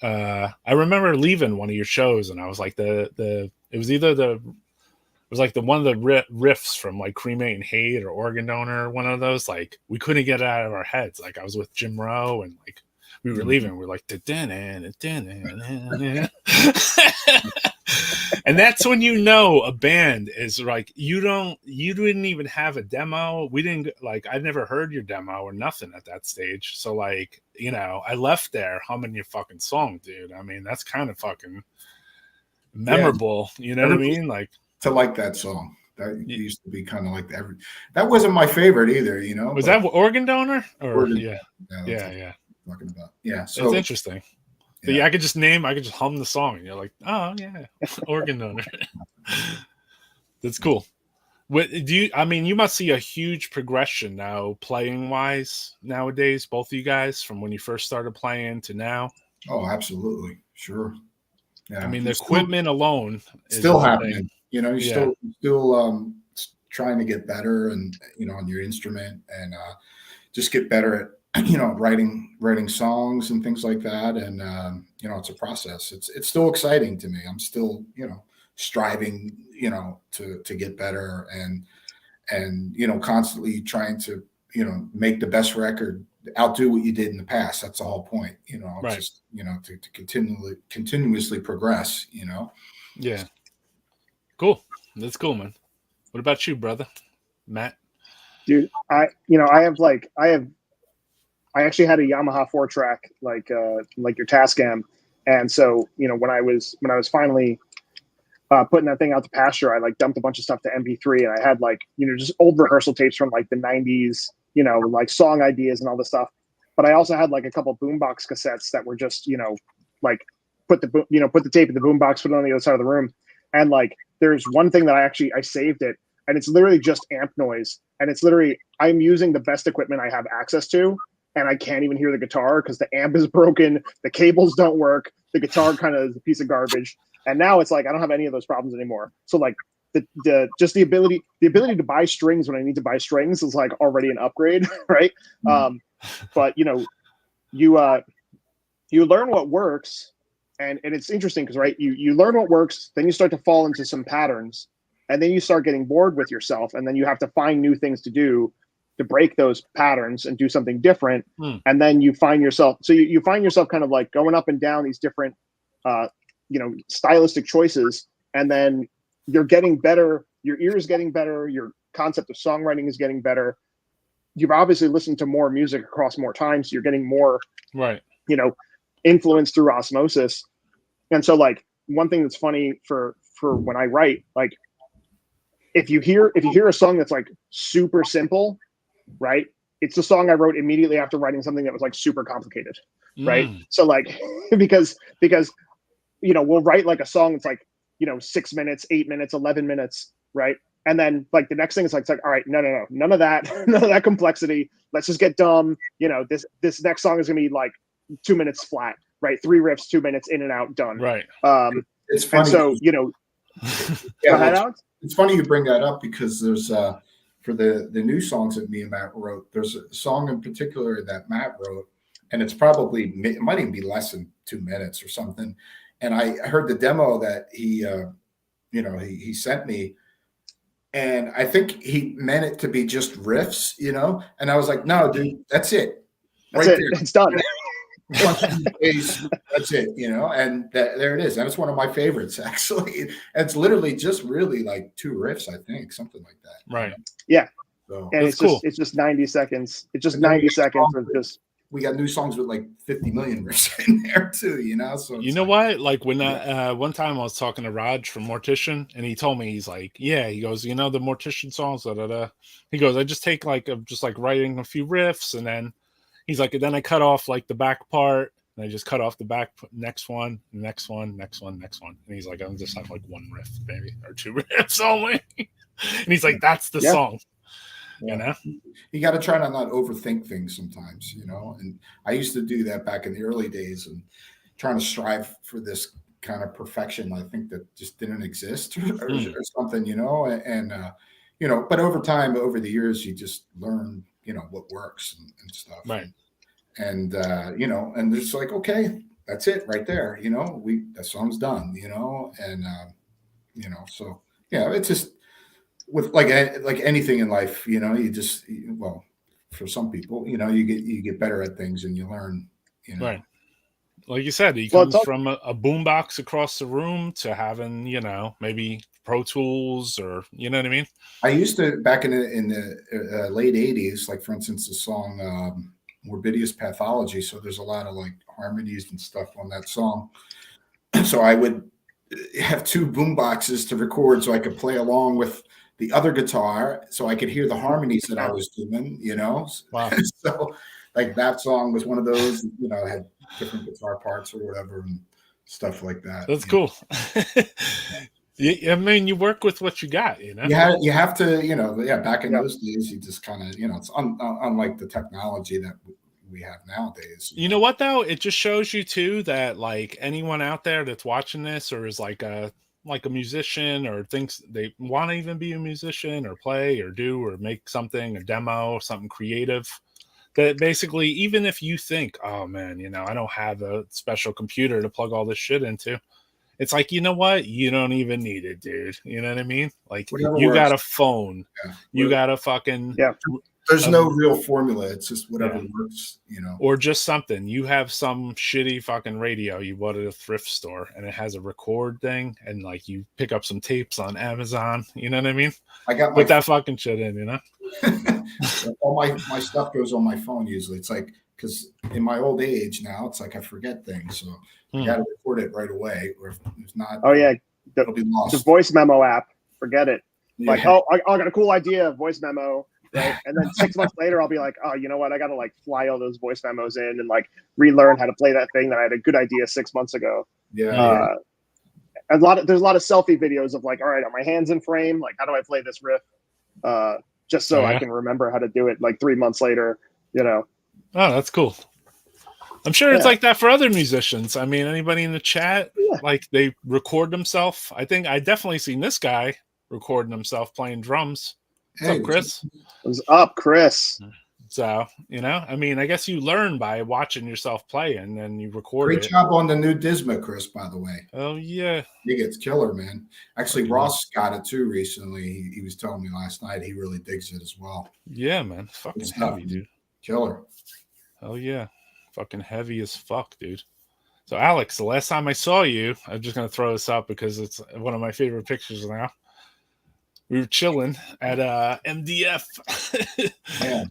I remember leaving one of your shows and I was like it was like one of the riffs from like Cremate and Hate or Organ Donor, one of those, like we couldn't get it out of our heads. Like I was with Jim Rowe and like we were leaving, we're like and that's when you know a band is like you didn't even have a demo. We didn't I'd never heard your demo or nothing at that stage. So like, you know, I left there humming your fucking song, dude. I mean, that's kind of fucking memorable. You know what I mean? Like to like that song. That used to be kind of like that wasn't my favorite either, you know. Was that Organ Donor? Or yeah. Talking about. Yeah. So it's interesting. So I could just hum the song and you're like, oh yeah, Organ Donor. That's cool. You must see a huge progression now playing wise nowadays, both of you guys, from when you first started playing to now? Oh, absolutely. Sure. Yeah. I mean, the equipment alone is still happening. You know, you're still trying to get better and, you know, on your instrument and just get better at, you know, writing songs and things like that. And, you know, it's a process. It's still exciting to me. I'm still, you know, striving, you know, to get better and, you know, constantly trying to, you know, make the best record, outdo what you did in the past. That's the whole point, you know, just, you know, to continuously progress, you know? Yeah. Cool. That's cool, man. What about you, brother? Matt? Dude, I actually had a Yamaha 4-track, like your Tascam, and so you know when I was finally putting that thing out to pasture, I like dumped a bunch of stuff to MP3, and I had like just old rehearsal tapes from like the '90s, you know, like song ideas and all this stuff. But I also had like a couple boombox cassettes that were just like put the tape in the boombox, put it on the other side of the room, and like there's one thing that I saved it, and it's literally just amp noise, and it's literally I'm using the best equipment I have access to. And I can't even hear the guitar because the amp is broken, the cables don't work, the guitar kind of is a piece of garbage. And now it's like I don't have any of those problems anymore. So like the ability to buy strings when I need to buy strings is like already an upgrade, right? But you know, you learn what works, and it's interesting because you learn what works, then you start to fall into some patterns, and then you start getting bored with yourself, and then you have to find new things to do to break those patterns and do something different. And then you find yourself, you find yourself kind of like going up and down these different, stylistic choices. And then you're getting better. Your ear is getting better. Your concept of songwriting is getting better. You've obviously listened to more music across more times. So you're getting more, influence through osmosis. And so like one thing that's funny for when I write, like if you hear a song that's like super simple, right? It's the song I wrote immediately after writing something that was like super complicated, right? So like, because, we'll write like a song that's like, 6 minutes, 8 minutes, 11 minutes, right? And then like the next thing is like, all right, no, none of that complexity. Let's just get dumb. This next song is gonna be like 2 minutes flat, right? 3 riffs, 2 minutes in and out, done. Right. It's funny. And so, it's funny you bring that up because there's for the new songs that me and Matt wrote, there's a song in particular that Matt wrote, and it might even be less than 2 minutes or something. And I heard the demo that he sent me, and I think he meant it to be just riffs, and I was like, no, dude, that's it. That's it. It's done. punch in the face. That's it, and there it is. And it's one of my favorites, actually. And it's literally just really like 2 riffs, I think, something like that. Right. Yeah. So And it's cool. It's just 90 seconds. It's just 90 seconds of just. We got new songs with like 50 million riffs in there too, So You know what? Like when one time I was talking to Raj from Mortician, and he told me, he's like, yeah, he goes, the Mortician songs, da, da, da. He goes, I just take just like writing a few riffs, and then he's like, and then I cut off like the back part, and I just cut off the back next one, next one. And he's like, I'm just have like 1 riff, maybe, or 2 riffs only. And he's like, that's the song. Yeah. You got to try to not overthink things sometimes, and I used to do that back in the early days and trying to strive for this kind of perfection. I think that just didn't exist or something, and but over time, over the years, you just learn, what works and stuff. Right. And, and it's like, okay, that's it right there. That song's done, and, so yeah, it's just, with like anything in life, you just, for some people, you get better at things and you learn, Right. Like you said, he comes from a boombox across the room to having, maybe Pro Tools, or you know what I mean. I used to, back in the late 80s, like for instance, the song Mederious Pathology. So there's a lot of like harmonies and stuff on that song. So I would have 2 boomboxes to record so I could play along with the other guitar, so I could hear the harmonies that I was doing, Wow. So like that song was one of those, had different guitar parts or whatever and stuff like that. That's cool. I mean, you work with what you got, You have to, back in those days, you just kind of, it's unlike the technology that we have nowadays. You know what, though? It just shows you, too, that, like, anyone out there that's watching this or is like a musician or thinks they want to even be a musician or play or do or make something, a demo, something creative, that basically, even if you think, oh man, I don't have a special computer to plug all this shit into, it's like, you know what? You don't even need it, dude. You know what I mean? Like, you got a phone. Yeah. You got a fucking... Yeah. There's no real formula. It's just whatever works, Or just something. You have some shitty fucking radio you bought at a thrift store, and it has a record thing, and like you pick up some tapes on Amazon. You know what I mean? I got put that fucking shit in. All my stuff goes on my phone usually. It's like, because in my old age now, it's like I forget things, so I got to record it right away, or if not, it'll be lost. The voice memo app, forget it. Yeah. Like, I got a cool idea, voice memo. Right. And then 6 months later, I'll be like, oh, you know what? I got to like fly all those voice memos in and like relearn how to play that thing that I had a good idea 6 months ago. Yeah. There's a lot of selfie videos of like, all right, are my hands in frame? Like, how do I play this riff? Just so I can remember how to do it like 3 months later, Oh, that's cool. I'm sure it's like that for other musicians. I mean, anybody in the chat, like they record themselves. I think I definitely seen this guy recording himself playing drums. What's up, Chris? What's up, Chris? So, I mean, I guess you learn by watching yourself play and then you record Great job on the new Disma, Chris, by the way. Oh, yeah. He gets killer, man. Actually, Ross got it too recently. He was telling me last night he really digs it as well. Yeah, man. Fucking heavy, dude. Killer. Oh, yeah. Fucking heavy as fuck, dude. So, Alex, the last time I saw you, I'm just going to throw this up because it's one of my favorite pictures now. We were chilling at MDF. Man,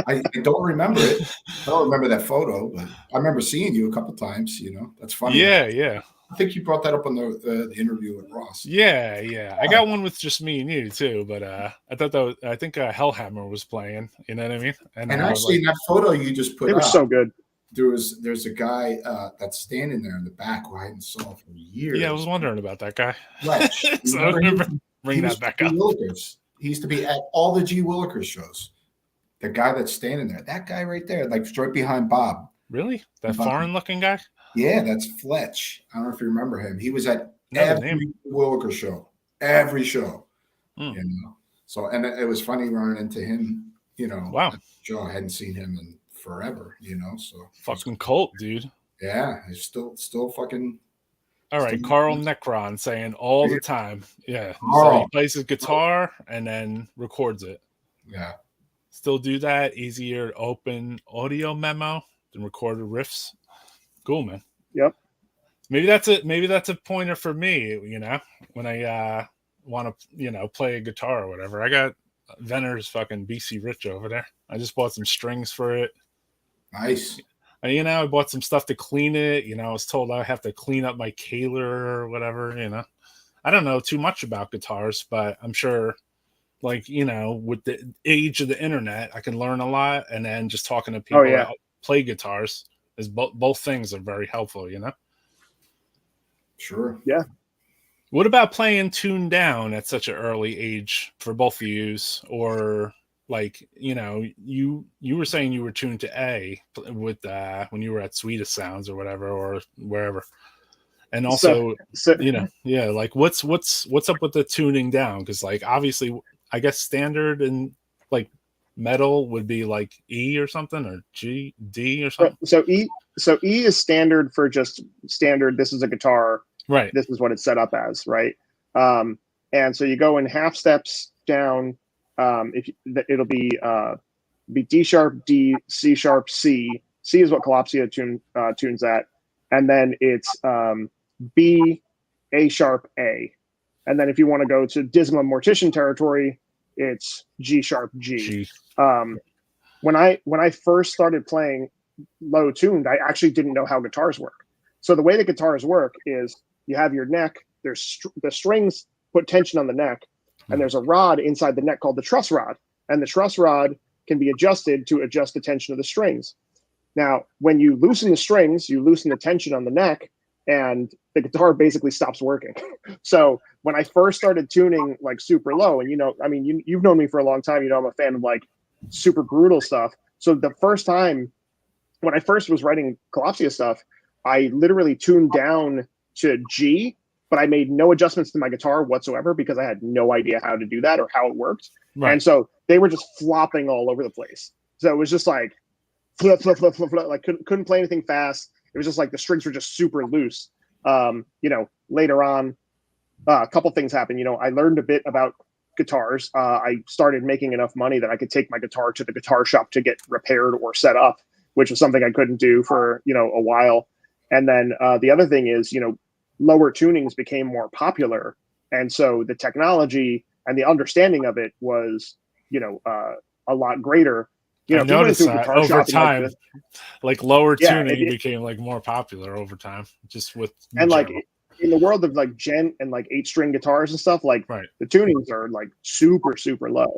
I don't remember it. I don't remember that photo, but I remember seeing you a couple times. That's funny. Yeah. I think you brought that up on the interview with Ross. Yeah. I got one with just me and you too, but I thought I think Hellhammer was playing. You know what I mean? And actually, in that photo you just put, it was so good. There's a guy that's standing there in the back who I hadn't saw for years. Yeah, I was wondering about that guy. Fletch. So I remember bring that back up. He used to be at all the G. Willikers shows. The guy that's standing there, that guy right there, like right behind Bob. Really? That foreign-looking guy? Yeah, that's Fletch. I don't know if you remember him. He was at every Williker show, every show. So, and it was funny running into him. Wow. Joe, I hadn't seen him in forever. So fucking cult, dude. Yeah, he's still fucking. All right, Carl Necron saying all the time. Yeah, so he plays his guitar and then records it. Yeah. Still do that. Easier to open audio memo than record riffs. Cool, man. Yep. Maybe that's a pointer for me, when I want to, play a guitar or whatever. I got Venner's fucking BC Rich over there. I just bought some strings for it. Nice. And, I bought some stuff to clean it. I was told I have to clean up my Kaler or whatever, I don't know too much about guitars, but I'm sure, with the age of the internet, I can learn a lot. And then just talking to people that play guitars is both things are very helpful, Sure. Yeah. What about playing tuned down at such an early age for both of yous? Or you were saying you were tuned to A with when you were at Sweetest Sounds or whatever, or wherever. And also, what's up with the tuning down? Because obviously, I guess standard and metal would be E or something, or G, D or something. So E is standard for just standard. This is a guitar. Right. This is what it's set up as, right? And so you go in half steps down. It'll be D sharp, D, C sharp, C. C is what Kalopsia tunes at, and then it's B, A sharp, A, and then if you want to go to Dismal Mortician territory, it's G sharp, G. When I first started playing low tuned, I actually didn't know how guitars work. So the way that guitars work is you have your neck. There's the strings put tension on the neck, and there's a rod inside the neck called the truss rod, and the truss rod can be adjusted to adjust the tension of the strings. Now, when you loosen the strings, you loosen the tension on the neck, and the guitar basically stops working. So when I first started tuning super low, and you've known me for a long time, I'm a fan of super brutal stuff. So the first time when I first was writing Kalopsia stuff, I literally tuned down to G, but I made no adjustments to my guitar whatsoever because I had no idea how to do that or how it worked. Right. And so they were just flopping all over the place. So it was just flip, flip, flip, flip, flip. Couldn't play anything fast. It was just the strings were just super loose. Later on, a couple things happened. I learned a bit about guitars. I started making enough money that I could take my guitar to the guitar shop to get repaired or set up, which was something I couldn't do for, a while. And then the other thing is, lower tunings became more popular. And so the technology and the understanding of it was, a lot greater. I noticed that over time, lower tuning became more popular over time, just with and in the world of gent and 8-string guitars and stuff, the tunings are super, super low.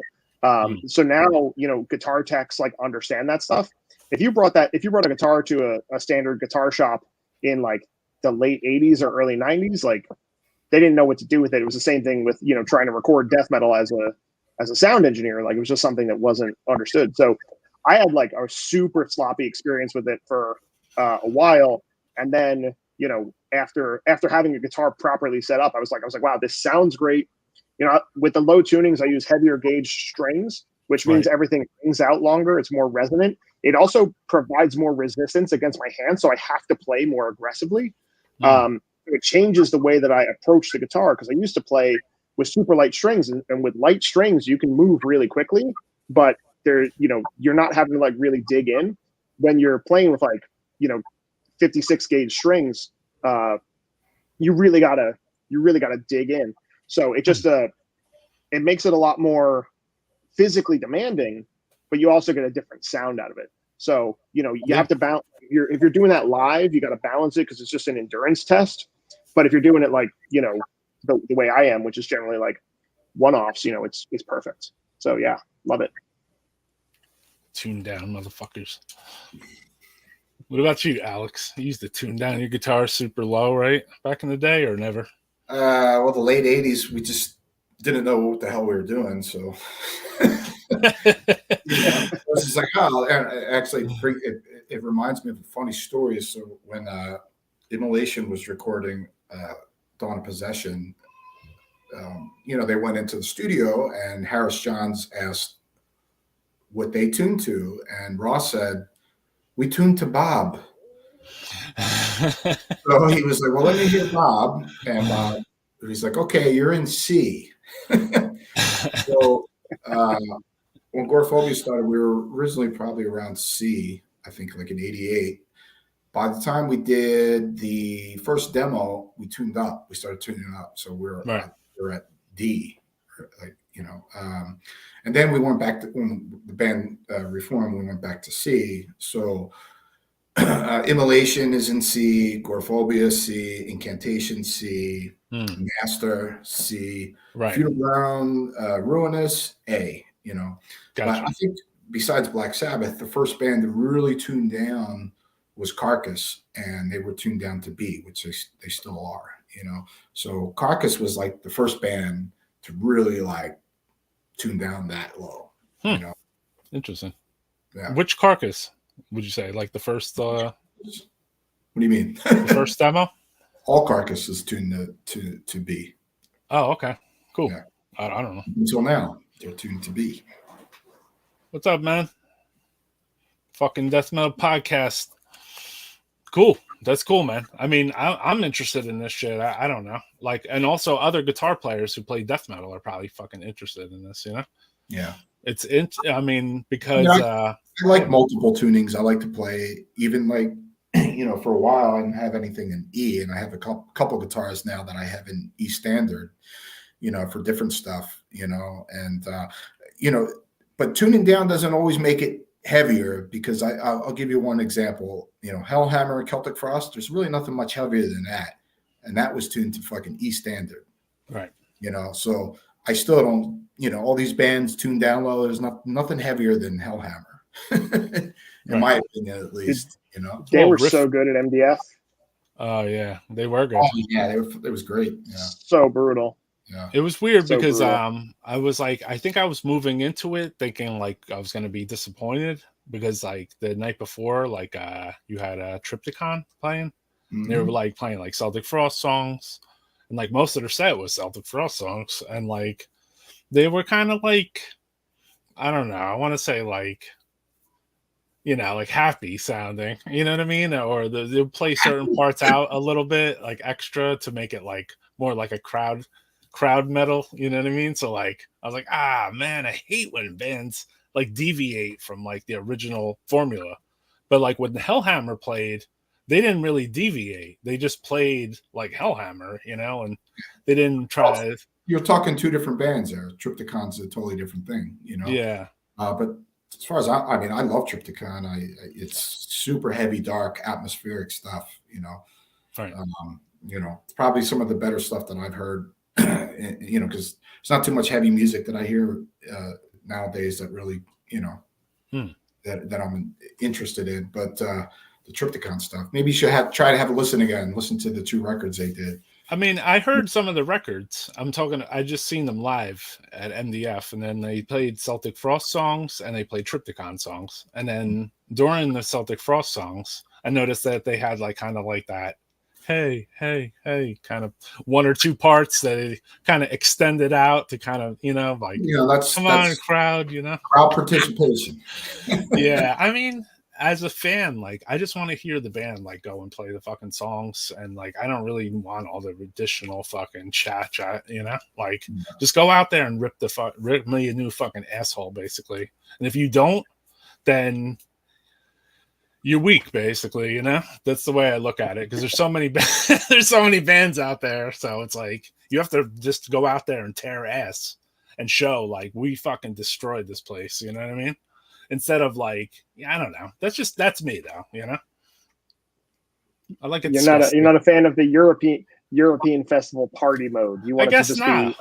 So now, guitar techs understand that stuff. If you brought a guitar to a standard guitar shop in the late 80s or early 90s, they didn't know what to do with it. It was the same thing with, trying to record death metal as a sound engineer. It was just something that wasn't understood. So I had a super sloppy experience with it for a while. And then, after having a guitar properly set up, I was like, wow, this sounds great. With the low tunings, I use heavier gauge strings, which means everything rings out longer. It's more resonant. It also provides more resistance against my hand, so I have to play more aggressively. It changes the way that I approach the guitar, because I used to play with super light strings, and with light strings, you can move really quickly, but you're not having to really dig in. When you're playing with 56 gauge strings, you really gotta dig in. So it just it makes it a lot more physically demanding, but you also get a different sound out of it. So you have to balance. If you're doing that live, you got to balance it because it's just an endurance test. But if you're doing it the way I am, which is generally one-offs, it's perfect. So yeah, love it. Tune down, motherfuckers. What about you, Alex? You used to tune down your guitar super low, right? Back in the day, or never? Well, the late 80s, we just didn't know what the hell we were doing. So it was just actually, it reminds me of a funny story. So when Immolation was recording Dawn of Possession, they went into the studio and Harris Johns asked what they tuned to. And Ross said, "We tuned to Bob." So he was like, "Well, let me hear Bob." And Bob, he's like, "Okay, you're in C." So when Gorephobia started, we were originally probably around C, I think in 88. by the time we did the first demo, we tuned up. We started tuning up, so we're at D, like and then we went back to when the band reformed. We went back to C. So Immolation is in C, Agoraphobia C, Incantation C, Master C, Funebrarum, Ruinous A. Gotcha. But I think besides Black Sabbath, the first band that really tuned down was Carcass, and they were tuned down to B, which they still are. So Carcass was like the first band to really like tune down that low. Interesting. Yeah. Which Carcass would you say? Like the first? What do you mean? The first demo? All Carcass is tuned to B. Oh, okay, cool. Yeah. I don't know. Until now, they're tuned to B. What's up, man? Fucking Death Metal Podcast. Cool. That's cool, man. I mean, I'm interested in this shit. I don't know. Like, and also other guitar players who play death metal are probably fucking interested in this, Yeah. I mean, because I like multiple tunings. I like to play even like, for a while I didn't have anything in E, and I have a couple guitars now that I have in E standard, for different stuff, and but tuning down doesn't always make it heavier, because I'll give you one example. Hellhammer and Celtic Frost, there's really nothing much heavier than that, and that was tuned to fucking E standard, right? So I still don't, all these bands tuned down low. There's nothing heavier than Hellhammer, in my opinion, at least. They were so good at MDF. Oh yeah, they were good. Oh yeah, it was great. Yeah, so brutal. Yeah, it was weird because I was like, I think I was moving into it thinking like I was going to be disappointed, because like the night before, like you had a Triptychon playing. Mm-hmm. They were like playing like Celtic Frost songs, and like most of their set was Celtic Frost songs, and like they were kind of like, I don't know, I want to say like, like happy sounding, you know what I mean? Or they'll play certain parts out a little bit like extra to make it like more like a crowd metal, you know what I mean? So like I was like, man, I hate when bands like deviate from like the original formula. But like when the Hellhammer played, they didn't really deviate. They just played like Hellhammer, and they didn't try to... You're talking two different bands there. Triptychon's a totally different thing, Yeah. But as far as I mean, I love Triptychon. It's super heavy, dark, atmospheric stuff, Right. It's probably some of the better stuff that I've heard, because it's not too much heavy music that I hear nowadays that really, that I'm interested in. But the Triptychon stuff, maybe you should try to have a listen to the 2 records they did. I mean, I heard some of the records. I just seen them live at MDF, and then they played Celtic Frost songs and they played Triptychon songs. And then during the Celtic Frost songs, I noticed that they had like kind of like that, hey, kind of 1 or 2 parts that it kind of extended out to kind of, like, that's on, crowd, crowd participation. Yeah, I mean, as a fan, like I just want to hear the band like go and play the fucking songs, and like I don't really want all the additional fucking chat, like just go out there and rip me a new fucking asshole, basically. And if you don't, then you're weak, basically. That's the way I look at it, because there's so many bands out there, so it's like you have to just go out there and tear ass and show like we fucking destroyed this place. You know what I mean? Instead of like, I don't know. That's me though, I like it. You're not a fan of the European festival party mode. You want it to just be no.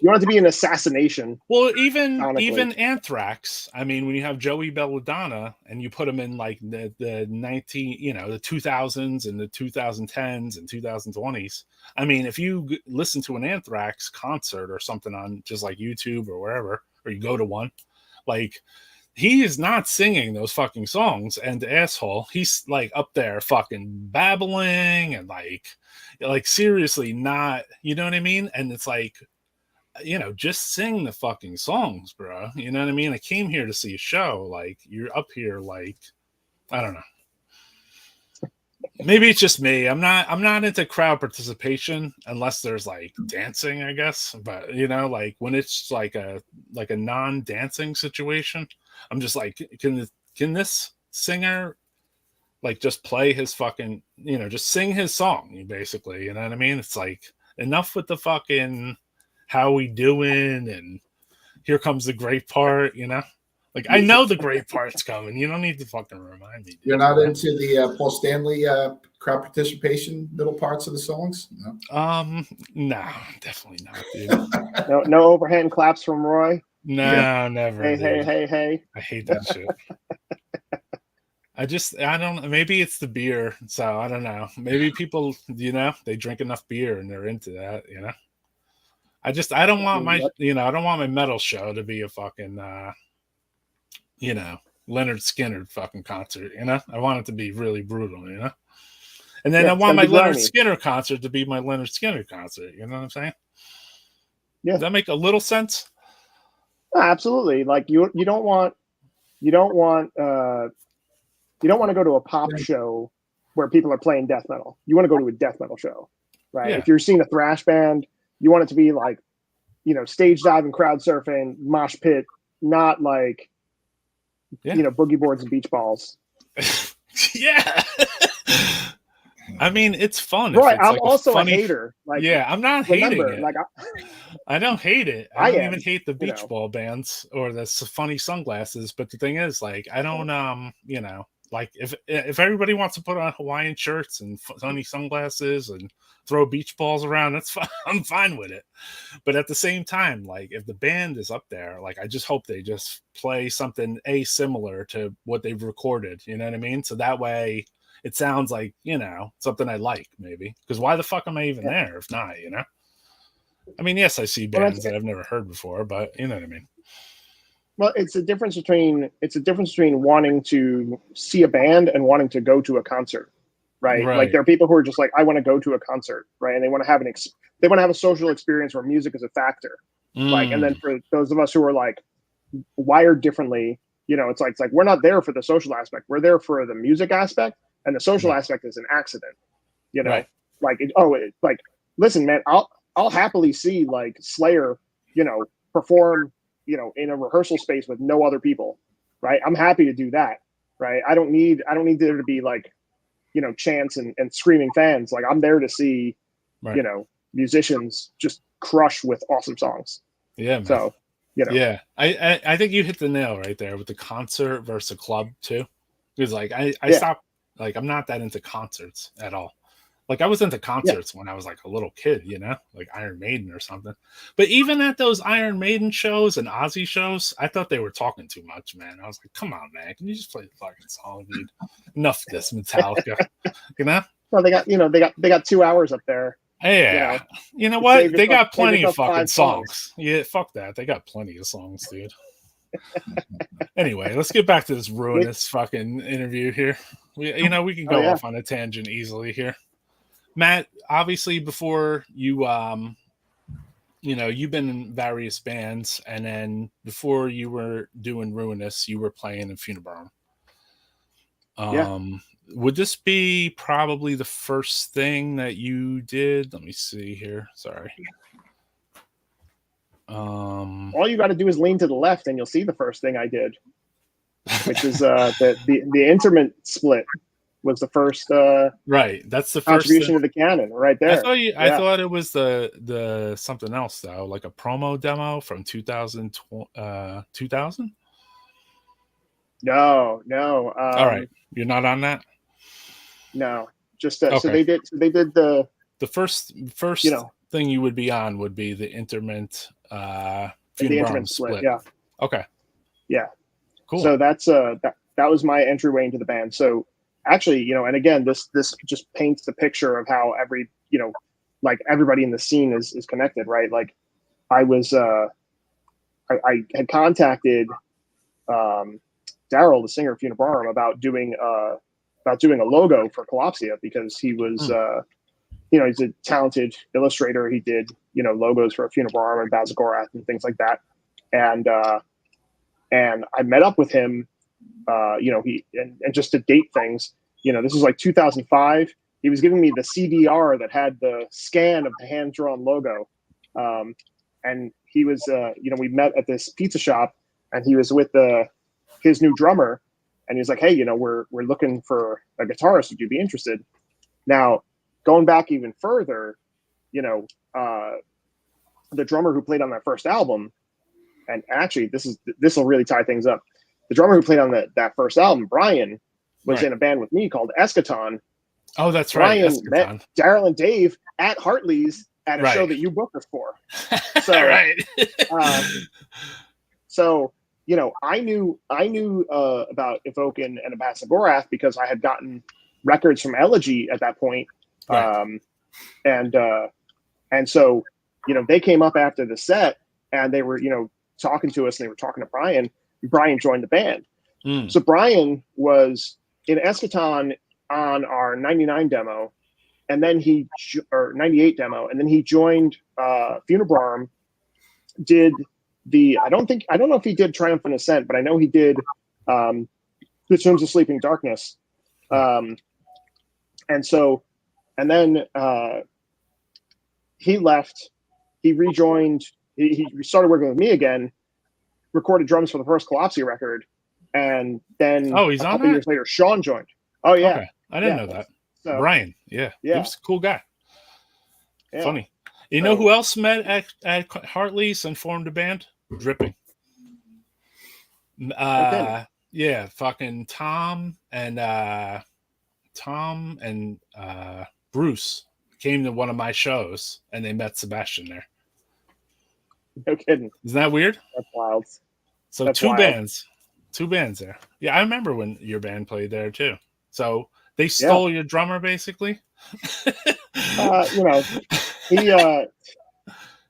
You want it to be an assassination. Well, even Anthrax. I mean, when you have Joey Belladonna and you put him in like the 2000s and the 2010s and 2020s. I mean, if you listen to an Anthrax concert or something on just like YouTube or wherever, or you go to one, like, he is not singing those fucking songs, and the asshole, he's like up there fucking babbling and like seriously not, you know what I mean? And it's like, just sing the fucking songs, bro. You know what I mean? I came here to see a show. Like, you're up here, like, I don't know. Maybe it's just me. I'm not into crowd participation unless there's like dancing, I guess. But like when it's like a non-dancing situation, I'm just like, can this singer like just play his fucking, just sing his song, basically. You know what I mean? It's like, enough with the fucking how we doing and here comes the great part, Like, I know the great part's coming. You don't need to fucking remind me. Dude. You're not into the Paul Stanley crowd participation middle parts of the songs? No. No, definitely not, dude. No overhand claps from Roy. No, never. Hey. I hate that shit. I don't, maybe it's the beer. So I don't know. Maybe people, they drink enough beer and they're into that, I don't want my, I don't want my metal show to be a fucking, Leonard Skinner fucking concert, I want it to be really brutal, and then I want my Leonard Skinner concert to be my Leonard Skinner concert. You know what I'm saying? Yeah. Does that make a little sense? Absolutely. Like you don't want to go to a pop show where people are playing death metal. You want to go to a death metal show, right? Yeah. If you're seeing a thrash band, you want it to be like, stage diving, crowd surfing, mosh pit, not like, boogie boards and beach balls. Yeah. I mean, it's fun. Right. I'm like also a hater. Like, I'm not hating it. Like, I don't hate it. I don't even hate the beach know. ball bands or the funny sunglasses. But the thing is, like, I don't, like if everybody wants to put on Hawaiian shirts and funny sunglasses and throw beach balls around, that's fine. I'm fine with it. But at the same time, like, if the band is up there, like, I just hope they just play something similar to what they've recorded. You know what I mean? So that way it sounds like, something I like, maybe. Because why the fuck am I even there if not, I mean, yes, I see bands that I've never heard before, but you know what I mean? Well, it's a difference between wanting to see a band and wanting to go to a concert, right? Like, there are people who are just like, I want to go to a concert, right? And they want to have a social experience where music is a factor. Like, and then for those of us who are like wired differently, it's like we're not there for the social aspect. We're there for the music aspect, and the social aspect is an accident. Right. Like, like, listen, man, I'll happily see like Slayer, perform, in a rehearsal space with no other people, right? I'm happy to do that, right? I don't need there to be like, chants and screaming fans. Like, I'm there to see, musicians just crush with awesome songs. Yeah, man. So, yeah, I think you hit the nail right there with the concert versus a club too, because like I stopped, like, I'm not that into concerts at all. Like, I was into concerts when I was like a little kid, like Iron Maiden or something. But even at those Iron Maiden shows and Ozzy shows, I thought they were talking too much, man. I was like, come on, man, can you just play the fucking song, dude? Enough of this Metallica, Well, they got 2 hours up there. Yeah, you know what? They got plenty of fucking songs. Yeah, fuck that. They got plenty of songs, dude. Anyway, let's get back to this Ruinous fucking interview here. We can go off on a tangent easily here. Matt, obviously before you, you've been in various bands, and then before you were doing Ruinous, you were playing in Funebrarum. Would this be probably the first thing that you did? Let me see here. Sorry. All you got to do is lean to the left, and you'll see the first thing I did, which is the instrument split. Was the first right? That's the contribution to the canon right there. I thought it was the something else though, like a promo demo from 2000. No. All right, you're not on that. No, just okay. So they did the first thing you would be on would be the interment split. Yeah. Okay. Yeah. Cool. So that's that was my entryway into the band. So actually, and again, this just paints the picture of how like everybody in the scene is connected, right? Like, I was I had contacted Daryl, the singer of Funebrarum, about doing a logo for Kalopsia, because he was he's a talented illustrator. He did logos for Funebrarum and Bazagorath and things like that, and I met up with him. He and just to date things, this was like 2005. He was giving me the CDR that had the scan of the hand-drawn logo. And he was, we met at this pizza shop, and he was with his new drummer. and he's like, hey, we're looking for a guitarist. Would you be interested? Now, going back even further, the drummer who played on that first album, and actually this will really tie things up. The drummer who played on that first album, Brian, was in a band with me called Eschaton. Oh, that's Brian right. met Daryl and Dave at Hartley's at a show that you booked us for. So, right. So, I knew about Evoken and Abasagorath because I had gotten records from Elegy at that point. Right. And so, they came up after the set and they were, talking to us, and they were talking to Brian. Brian joined the band. So Brian was in Eschaton on our 99 demo, and then or 98 demo, and then he joined Funebrarum, did I don't know if he did Triumphant Ascent, but I know he did The Tombs of Sleeping Darkness. And then he left, he rejoined, he started working with me again, recorded drums for the first Kalopsia record, and then he's a on couple that? years later, Sean joined. Oh yeah. Okay. I didn't know that. So, Brian, yeah, he was a cool guy. Yeah. Funny. You know who else met at Hartley's and formed a band? Dripping. Yeah, fucking Tom and Bruce came to one of my shows, and they met Sebastian there. No kidding. Isn't that weird? That's wild. So That's two wild. bands there. Yeah, I remember when your band played there too. So they stole your drummer, basically. He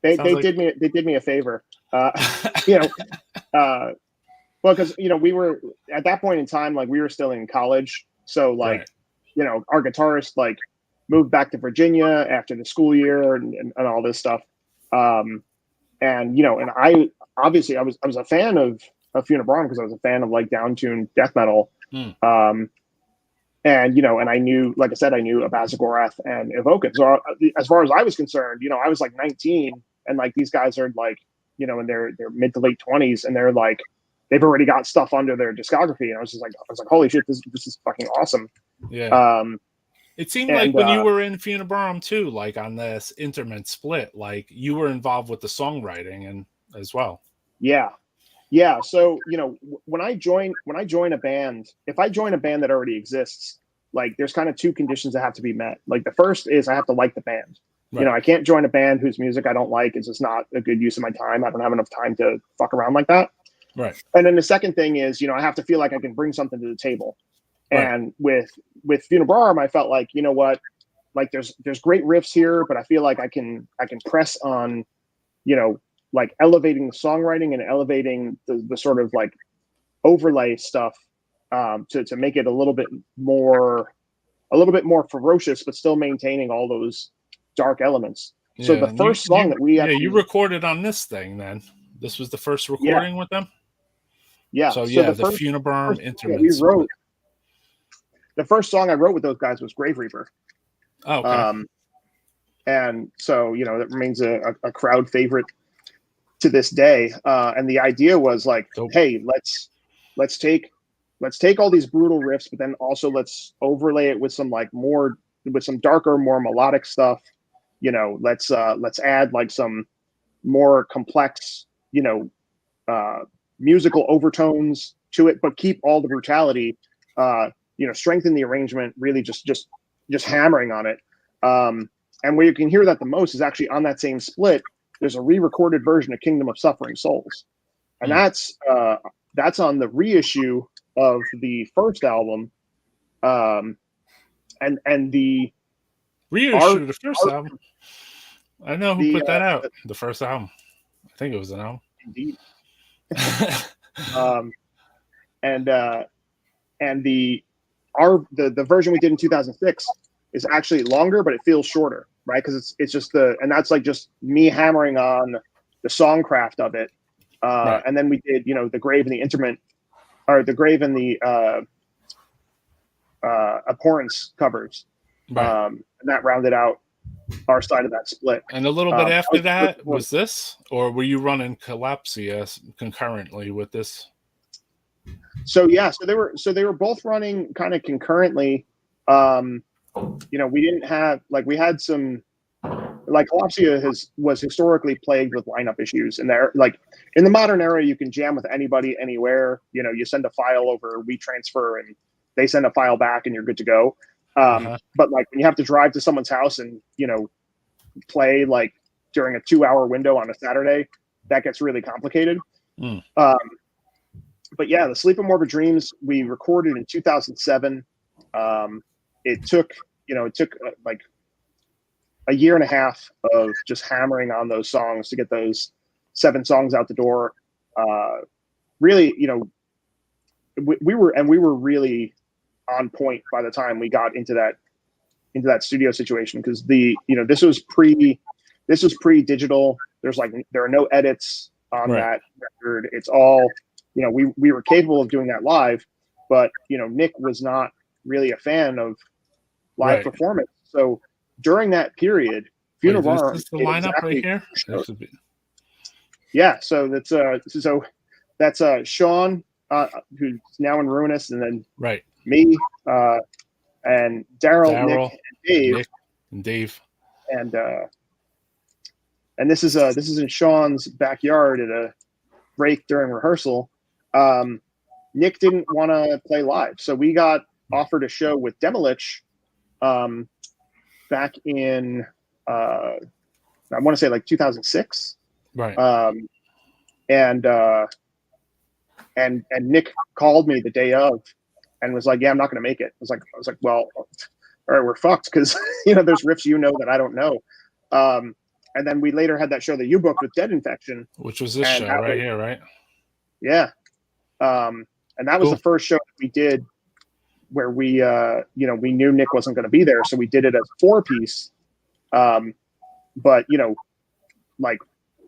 they did me a favor. Well, because we were at that point in time, like we were still in college, so like our guitarist like moved back to Virginia after the school year and all this stuff. And I obviously I was a fan of Funebrarum because I was a fan of like down-tuned death metal. And I knew, like I said, I knew Abasagorath and Evoken. So as far as I was concerned, I was like 19, and like these guys are like, in their mid to late 20s, and they're like, they've already got stuff under their discography. And I was like, holy shit, this is fucking awesome. Yeah. It seemed like when you were in Funebrarum too, like on this Interment split, like you were involved with the songwriting and as well. Yeah. So, when I join a band, if I join a band that already exists, like there's kind of two conditions that have to be met. Like the first is I have to like the band. Right. I can't join a band whose music I don't like. It's just not a good use of my time. I don't have enough time to fuck around like that. Right. And then the second thing is, I have to feel like I can bring something to the table. Right. And with Funebrarum, I felt like, what, like there's great riffs here, but I feel like I can press on, like elevating the songwriting and elevating the sort of like overlay stuff to make it a little bit more ferocious, but still maintaining all those dark elements. Yeah, so the first song that we you recorded on this thing, then this was the first recording with them. Yeah. So the Funebrarum Interment. We wrote the first song I wrote with those guys was Grave Reaper. Oh, okay. And so that remains a crowd favorite to this day. And the idea was like, hey, let's take all these brutal riffs, but then also let's overlay it with some darker, more melodic stuff. Let's add like some more complex, musical overtones to it, but keep all the brutality. Strengthen the arrangement, really just hammering on it. And where you can hear that the most is actually on that same split. There's a re-recorded version of Kingdom of Suffering Souls, and that's on the reissue of the first album. And the reissue of the first album. I know who put that out. The first album. I think it was an album. Indeed. And the version we did in 2006 is actually longer, but it feels shorter, right? Because it's just and that's like just me hammering on the songcraft of it. Right. And then we did, the Grave and the Interment, or the Grave and the Abhorrence covers. Right. And that rounded out our side of that split. And a little bit after that was this, or were you running Kalopsia concurrently with this? So they were both running kind of concurrently. We didn't have we had some Kalopsia was historically plagued with lineup issues, and there in the modern era you can jam with anybody anywhere. You send a file over WeTransfer and they send a file back and you're good to go. But when you have to drive to someone's house and play during a 2-hour window on a Saturday, that gets really complicated. But yeah, the Sleep and Morbid Dreams we recorded in 2007. It took a year and a half of just hammering on those songs to get those 7 songs out the door. Really, we were really on point by the time we got into that studio situation, because this was pre-digital. There are no edits on that record. It's all we were capable of doing that live, but Nick was not really a fan of live performance. So during that period, Funebrarum is the lineup right here. Yeah, so that's Sean, who's now in Ruinous, and then me, and Daryl, Nick, and Dave, and this is in Sean's backyard at a break during rehearsal. Nick didn't want to play live, so we got offered a show with Demolich back in I want to say 2006, and Nick called me the day of and was like, "Yeah, I'm not going to make it." I was like, "Well, all right, we're fucked," because there's riffs that I don't know. And then we later had that show that you booked with Dead Infection, which was this show right here, right? Yeah, and that was the first show that we did where we we knew Nick wasn't going to be there, so we did it as a 4-piece. But the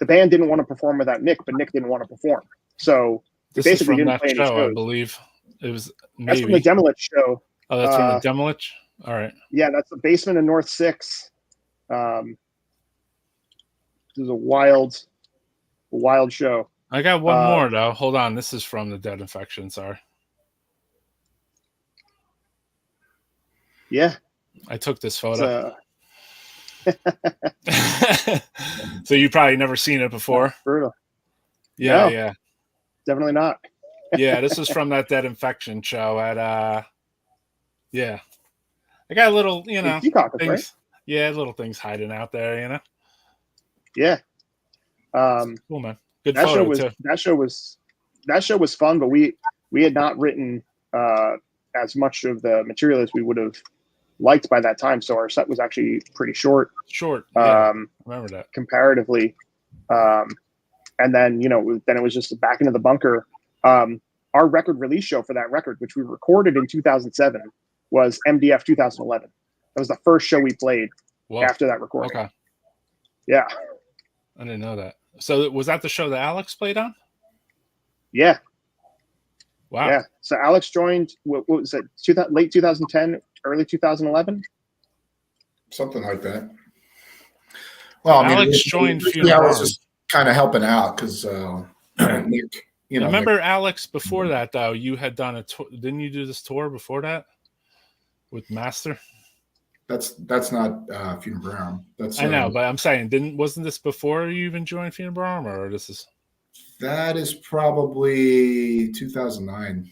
band didn't want to perform without Nick, but Nick didn't want to perform, so this basically is from didn't play that any show, shows. I believe it was. That's from the Demolich show. Oh, that's from the Demolich. All right. Yeah, that's the basement in North 6. This is a wild show. I got one more though. Hold on, this is from the Dead Infection. Sorry. Yeah, I took this photo. So you probably never seen it before. Brutal. Yeah, no, yeah, definitely not. Yeah, this is from that Dead Infection show at yeah. I got a little, things, right? Yeah, little things hiding out there, Yeah. Cool, man. Good photo too. That show was fun, but we had not written as much of the material as we would have liked by that time, so our set was actually pretty short. Yeah, remember that comparatively. And then then it was just back into the bunker. Our record release show for that record, which we recorded in 2007, was MDF 2011. That was the first show we played after that recording. Okay. Yeah. I didn't know that. So was that the show that Alex played on? Yeah. Wow. Yeah. So Alex joined, what was it, late 2010, early 2011? Something like that. Well, Alex joined Funebrarum. I was just kind of helping out because Nick, remember Alex before that though, you had done a tour. Didn't you do this tour before that with Master? That's not Funebrarum. That's I know, but I'm saying, wasn't this before you even joined Funebrarum, or this is? That is probably 2009.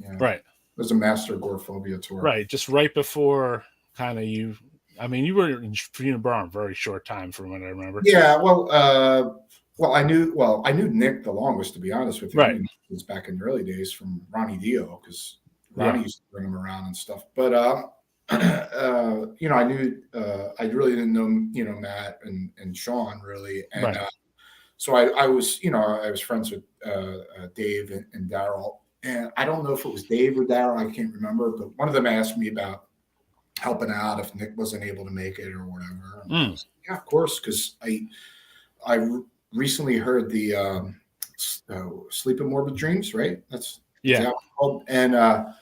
Yeah. Right. It was a Master Agoraphobia tour. Right, just right before kind of you. I mean, you were in Funebrarum very short time from what I remember. Yeah, I knew Nick the longest, to be honest with you. Right. I mean, it was back in the early days from Ronnie Dio, because Ronnie used to bring him around and stuff. But I knew I really didn't know Matt and Sean really, and so I was friends with Dave and Daryl, and I don't know if it was Dave or Daryl, I can't remember, but one of them asked me about helping out if Nick wasn't able to make it or whatever. And I was like, yeah, of course, because I recently heard the Sleep and Morbid Dreams, right? That's called. And I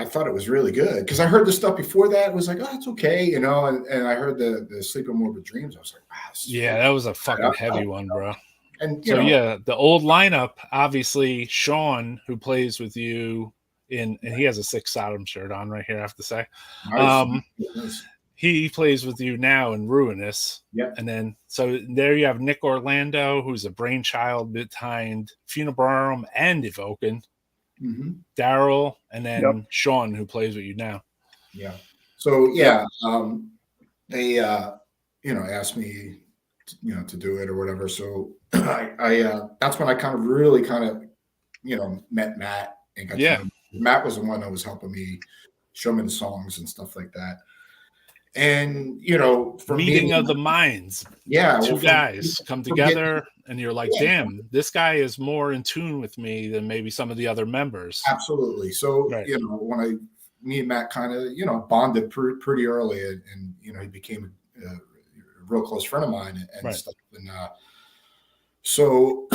thought it was really good because I heard the stuff before that. It was like, oh, it's okay, and I heard the Sleep and Morbid Dreams. I was like, wow. Yeah, that was a fucking heavy one, bro. And So yeah, the old lineup, obviously Sean, who plays with you and he has a Six Sodom shirt on right here, I have to say. nice. He plays with you now in Ruinous. Yeah. And then so there you have Nick Orlando, who's a brainchild behind Funebrarum and Evoken. Mm-hmm. Daryl, and then Sean, who plays with you now. Yeah. So they asked me to do it or whatever. So I that's when I really met Matt and got to know him. Matt was the one that was helping me show me the songs and stuff like that. And for meeting of the minds. Yeah. Two guys come together and you're like, damn, this guy is more in tune with me than maybe some of the other members. Absolutely. So, when me and Matt kind of, bonded pretty early and he became a real close friend of mine and stuff. And so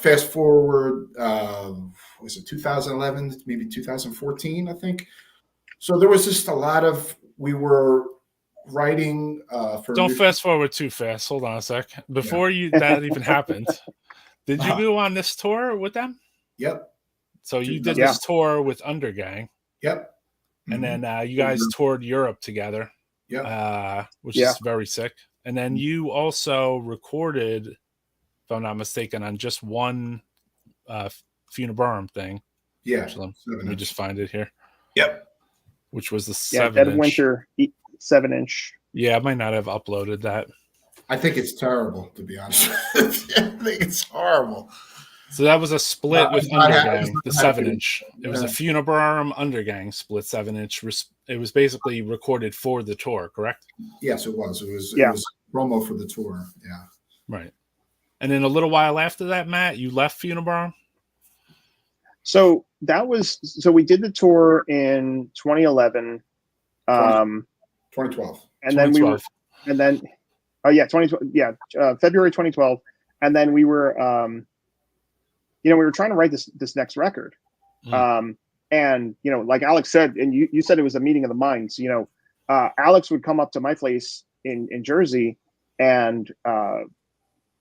fast forward, was it 2011, maybe 2014, I think. So there was just a lot of, we were writing for. Don't fast forward too fast. Hold on a sec. Before that even happened, did you go on this tour with them? Yep. So you did this tour with Undergang. Yep. And then you guys toured Europe together. Yep. Which is very sick. And then you also recorded, if I'm not mistaken, on just one Funebrarum thing. Yeah. Let me just find it here. Yep. Which was the 7-inch. Dead of Winter 7-inch. Yeah, I might not have uploaded that. I think it's terrible, to be honest. I think it's horrible. So that was a split with Undergang, the 7-inch. It was a Funebrarum Undergang split 7-inch. It was basically recorded for the tour, correct? Yes, it was. It was promo for the tour. Yeah. Right. And then a little while after that, Matt, you left Funebrarum? So we did the tour in 2011. 2012. And then 2012. February 2012. And then we were, we were trying to write this next record. And, like Alex said, and you said it was a meeting of the minds, Alex would come up to my place in Jersey and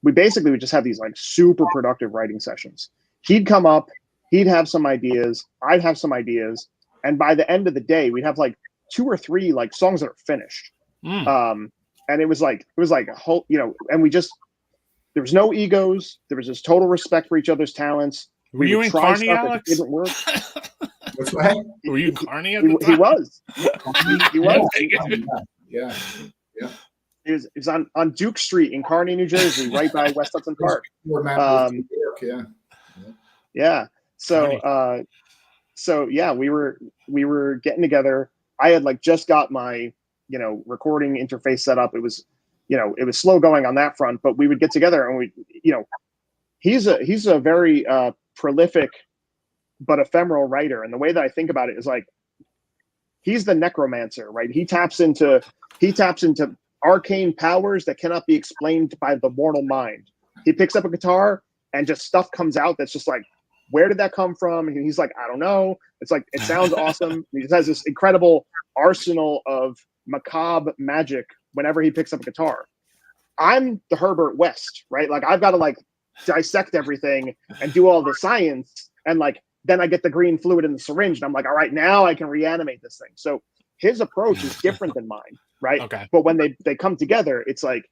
we basically would just have these like super productive writing sessions. He'd come up, he'd have some ideas, I'd have some ideas. And by the end of the day, we'd have like 2 or 3 like songs that are finished. And it was like a whole, and there was no egos. There was just total respect for each other's talents. Were you in Carney, Alex? Didn't work. What's that? Were you in Carney at the time? He was. He was. Yeah. It was on Duke Street in Kearney, New Jersey, right by West Hudson Park. Yeah. So we were getting together. I had like just got my recording interface set up. It was slow going on that front, but we would get together and he's a very prolific but ephemeral writer. And the way that I think about it is like he's the necromancer, right? He taps into arcane powers that cannot be explained by the mortal mind. He picks up a guitar and just stuff comes out that's just like, where did that come from? And he's like, I don't know. It's like, it sounds awesome. He just has this incredible arsenal of macabre magic whenever he picks up a guitar. I'm the Herbert West, right? Like I've got to like dissect everything and do all the science. And like, then I get the green fluid in the syringe and I'm like, all right, now I can reanimate this thing. So his approach is different than mine. Right. Okay. But when they come together, it's like,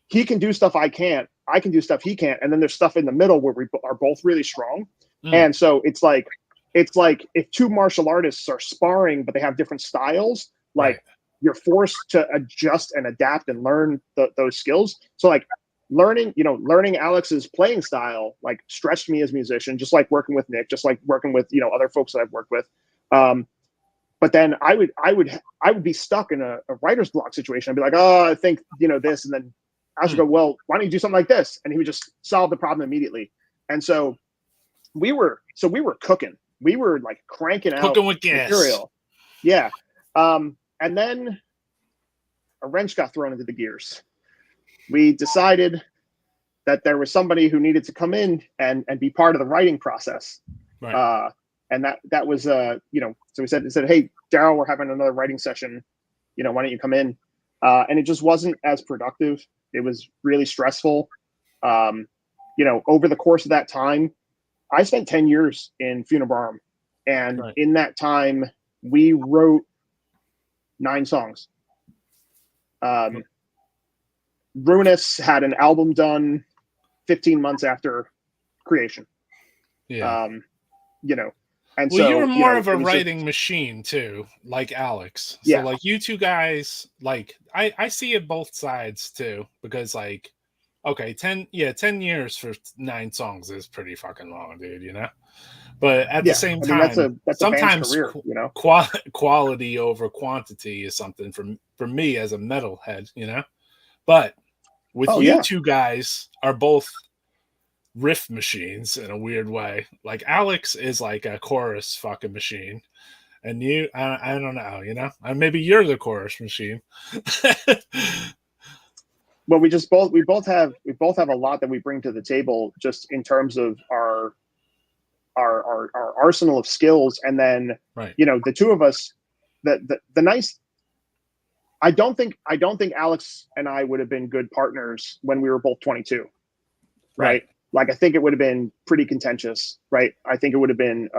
he can do stuff I can't, I can do stuff he can't. And then there's stuff in the middle where we are both really strong. And so it's like if 2 martial artists are sparring, but they have different styles, like you're forced to adjust and adapt and learn those skills. So like learning Alex's playing style, like stretched me as a musician, just like working with Nick, just like working with, other folks that I've worked with. But then I would be stuck in a writer's block situation. I'd be like, oh, I think, this. And then I would go, well, why don't you do something like this? And he would just solve the problem immediately. And so we were cooking. We were like cranking out with gas. Material. Yeah. And then a wrench got thrown into the gears. We decided that there was somebody who needed to come in and be part of the writing process. Right. And that was, so we said, hey, Daryl, we're having another writing session. Why don't you come in? And it just wasn't as productive. It was really stressful. over the course of that time, I spent 10 years in Funebrarum. And Right. in that time, we wrote 9 songs. Ruinous had an album done 15 months after creation. Yeah. And Well, so you're more of a it was writing machine too, like Alex. Yeah. So like you two guys, like I see it both sides too, because like, okay, 10 years for 9 songs is pretty fucking long, dude, But at the same time, that's a band's sometimes career, quality over quantity is something for me as a metalhead, But with you two guys are both riff machines in a weird way. Like Alex is like a chorus fucking machine, and you, I don't know, maybe you're the chorus machine. Well, we both have a lot that we bring to the table, just in terms of our arsenal of skills, and then right. The two of us, the nice. I don't think Alex and I would have been good partners when we were both 22, right? Like, I think it would have been pretty contentious, right? I think it would have been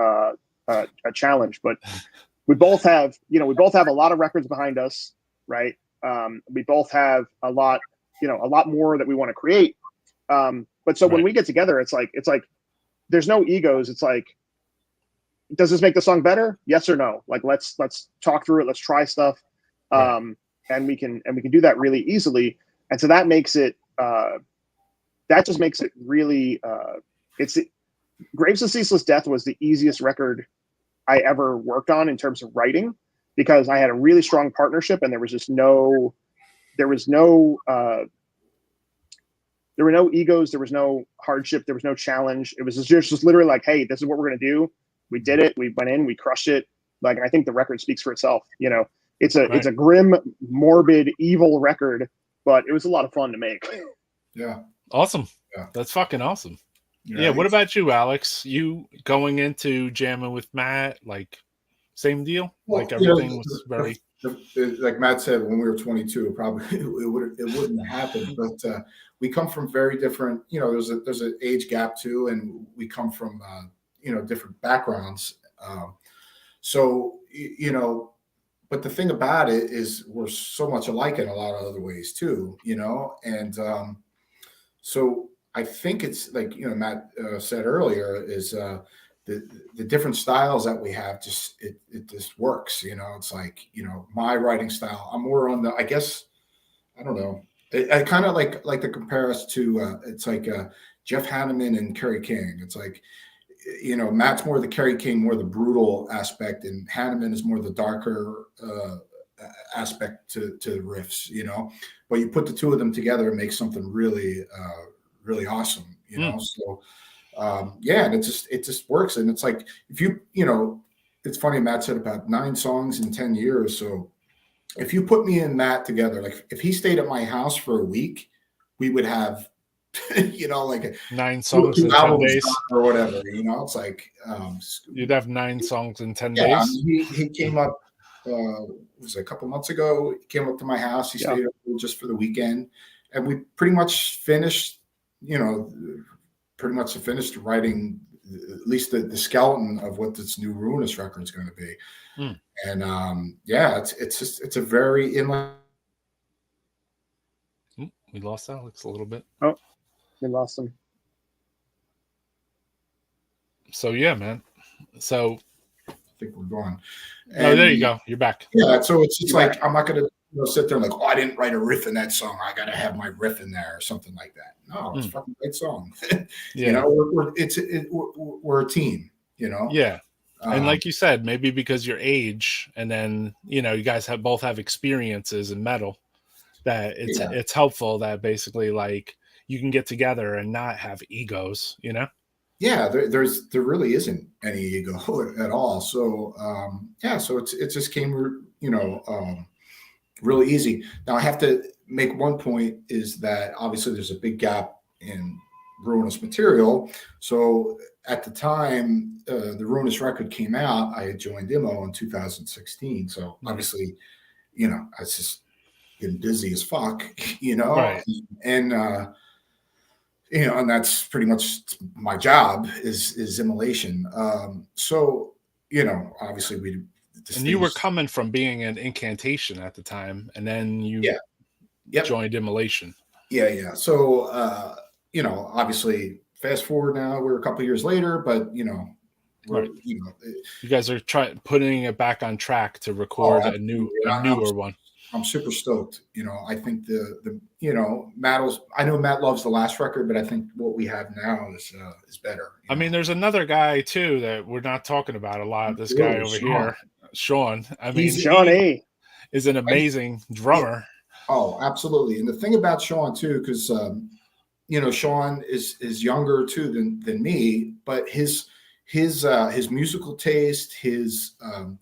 a challenge, but we both have a lot of records behind us, right? We both have a lot more that we want to create. But so when we get together, it's like there's no egos. It's like, does this make the song better? Yes or no? Like, let's talk through it. Let's try stuff. And we can do that really easily. And so that makes it, that just makes it really, Graves of Ceaseless Death was the easiest record I ever worked on in terms of writing, because I had a really strong partnership, and there were no egos, there was no hardship, there was no challenge. It was just literally like, hey, this is what we're going to do. We did it. We went in, we crushed it. Like, I think the record speaks for itself. It's a grim, morbid, evil record, but it was a lot of fun to make. Yeah. Awesome. Yeah. That's fucking awesome. Yeah. What about you, Alex? You going into jamming with Matt, like, same deal? Well, like everything was very, like Matt said, when we were 22, probably it wouldn't have happened. But we come from very different, there's an age gap too, and we come from different backgrounds. But the thing about it is we're so much alike in a lot of other ways too, and so I think it's like, Matt said earlier, is the different styles that we have, just it just works. It's like, my writing style, I'm more on the, I guess, I don't know, I kind of like to compare us to it's like Jeff Hanneman and Kerry King. It's like, Matt's more the Kerry King, more the brutal aspect, and Hanneman is more the darker aspect to the riffs, but you put the two of them together and make something really really awesome, so and it just works. And it's like, if it's funny, Matt said about 9 songs in 10 years. So if you put me and Matt together, like if he stayed at my house for a week, we would have like 9 songs in 10 days or whatever. It's like you'd have 9 songs in 10 days. I mean, he came up it was a couple months ago. He came up to my house. He stayed up just for the weekend, and we pretty much finished writing at least the skeleton of what this new Ruinous record is going to be. And it's a very we lost Alex a little bit. Oh, we lost him. So yeah, man. So I think we're gone. There you go. You're back. Yeah. So it's just like, I'm not going to sit there and like, I didn't write a riff in that song, I got to have my riff in there or something like that. No, it's a fucking great song. We're a team. Yeah. And like you said, maybe because your age, and then you guys both have experiences in metal, that it's helpful that basically like you can get together and not have egos. Yeah, there really isn't any ego at all. So so it just came really easy. Now I have to make one point, is that obviously there's a big gap in Ruinous material. So at the time the Ruinous record came out, I had joined Immo in 2016. So obviously, I was just getting busy as fuck, Right. And and that's pretty much my job is immolation. So, obviously and you were coming from being an incantation at the time, and then you joined Immolation. Yeah. So, obviously fast forward now, we're a couple years later, but Right. You guys are putting it back on track to record a newer one. I'm super stoked. I think the I know Matt loves the last record, but I think what we have now is better. I mean, there's another guy too that we're not talking about a lot. This guy over here, Sean. I mean, Sean A. is an amazing drummer. Oh, absolutely. And the thing about Sean too, because Sean is younger too than me, but his musical taste, his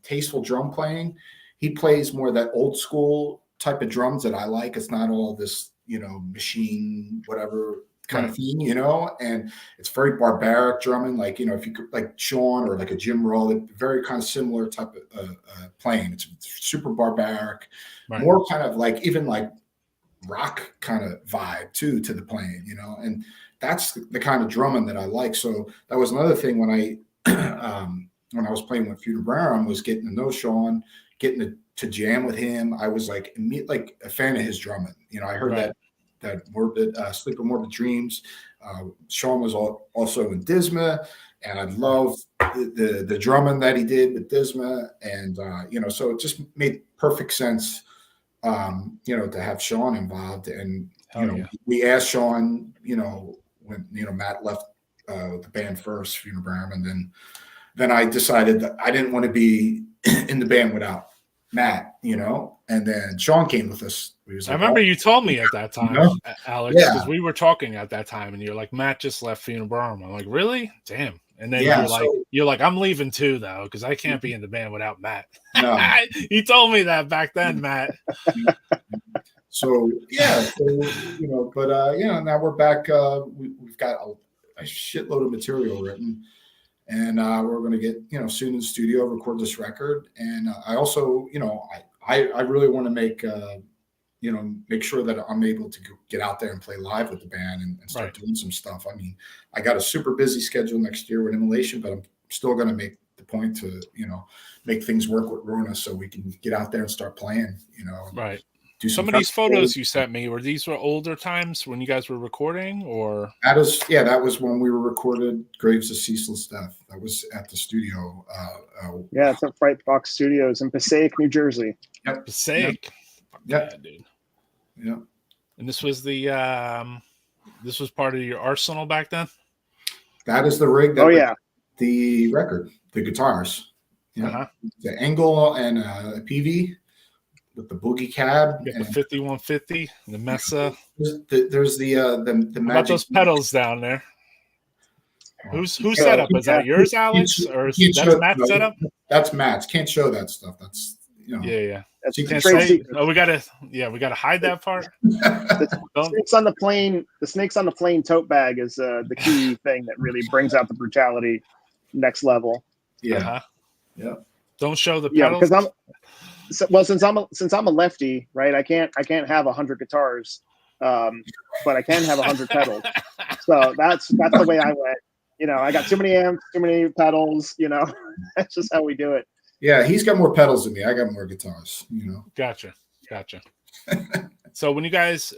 tasteful drum playing, he plays more of that old school type of drums that I like. It's not all this, machine, whatever kind of thing, and it's very barbaric drumming. Like, if you could, like Sean or like a Jim Roll, very kind of similar type of playing. It's super barbaric, more kind of like even like rock kind of vibe too to the playing, and that's the kind of drumming that I like. So that was another thing when I was playing with Funebrarum, was getting to know Sean, getting to jam with him. I was like a fan of his drumming. I heard that Morbid Sleep of Morbid Dreams. Sean was also in Disma, and I love the drumming that he did with Disma, and so it just made perfect sense. To have Sean involved, and we asked Sean, when Matt left the band first, Funebrarum, and then I decided that I didn't want to be in the band without Matt, and then Sean came with us. I remember you told me at that time, Alex, because we were talking at that time, and you're like, Matt just left Funebrarum. I'm like, really? Damn. And then you're like, I'm leaving too, though, because I can't be in the band without Matt. No. You told me that back then, Matt. So but now we're back. We've got a shitload of material written, and we're going to get soon in the studio, record this record. And I also I really want to make sure that I'm able to get out there and play live with the band and start doing some stuff. I mean, I got a super busy schedule next year with Immolation, but I'm still going to make the point to make things work with Ruinous so we can get out there and start playing. Right. Some of these photos you sent me, were older times when you guys were recording, or? That was when we were recorded Graves of Ceaseless Death. That was at the studio. It's at Fright Box Studios in Passaic, New Jersey. Yep. Passaic. Yep. Yeah, dude. Yeah. And this was this was part of your arsenal back then? That is the rig. The record, the guitars. Yeah. The Engel and PV. With the boogie cab, the 5150, the Mesa. There's the magic. How about those pedals down there? Whose setup is that? Yours, Alex, or that's Matt's setup? That's Matt's. Can't show that stuff. That's Yeah. That's you can't say. Oh, we gotta hide that part. The snakes on the plane. The snakes on the plane tote bag is the key thing that really brings out the brutality next level. Yeah. Yeah. Don't show the pedals. Because since I'm a lefty, right? I can't have 100 guitars, but I can have 100 pedals. So that's the way I went. I got too many amps, too many pedals. That's just how we do it. Yeah, he's got more pedals than me. I got more guitars. Gotcha. So when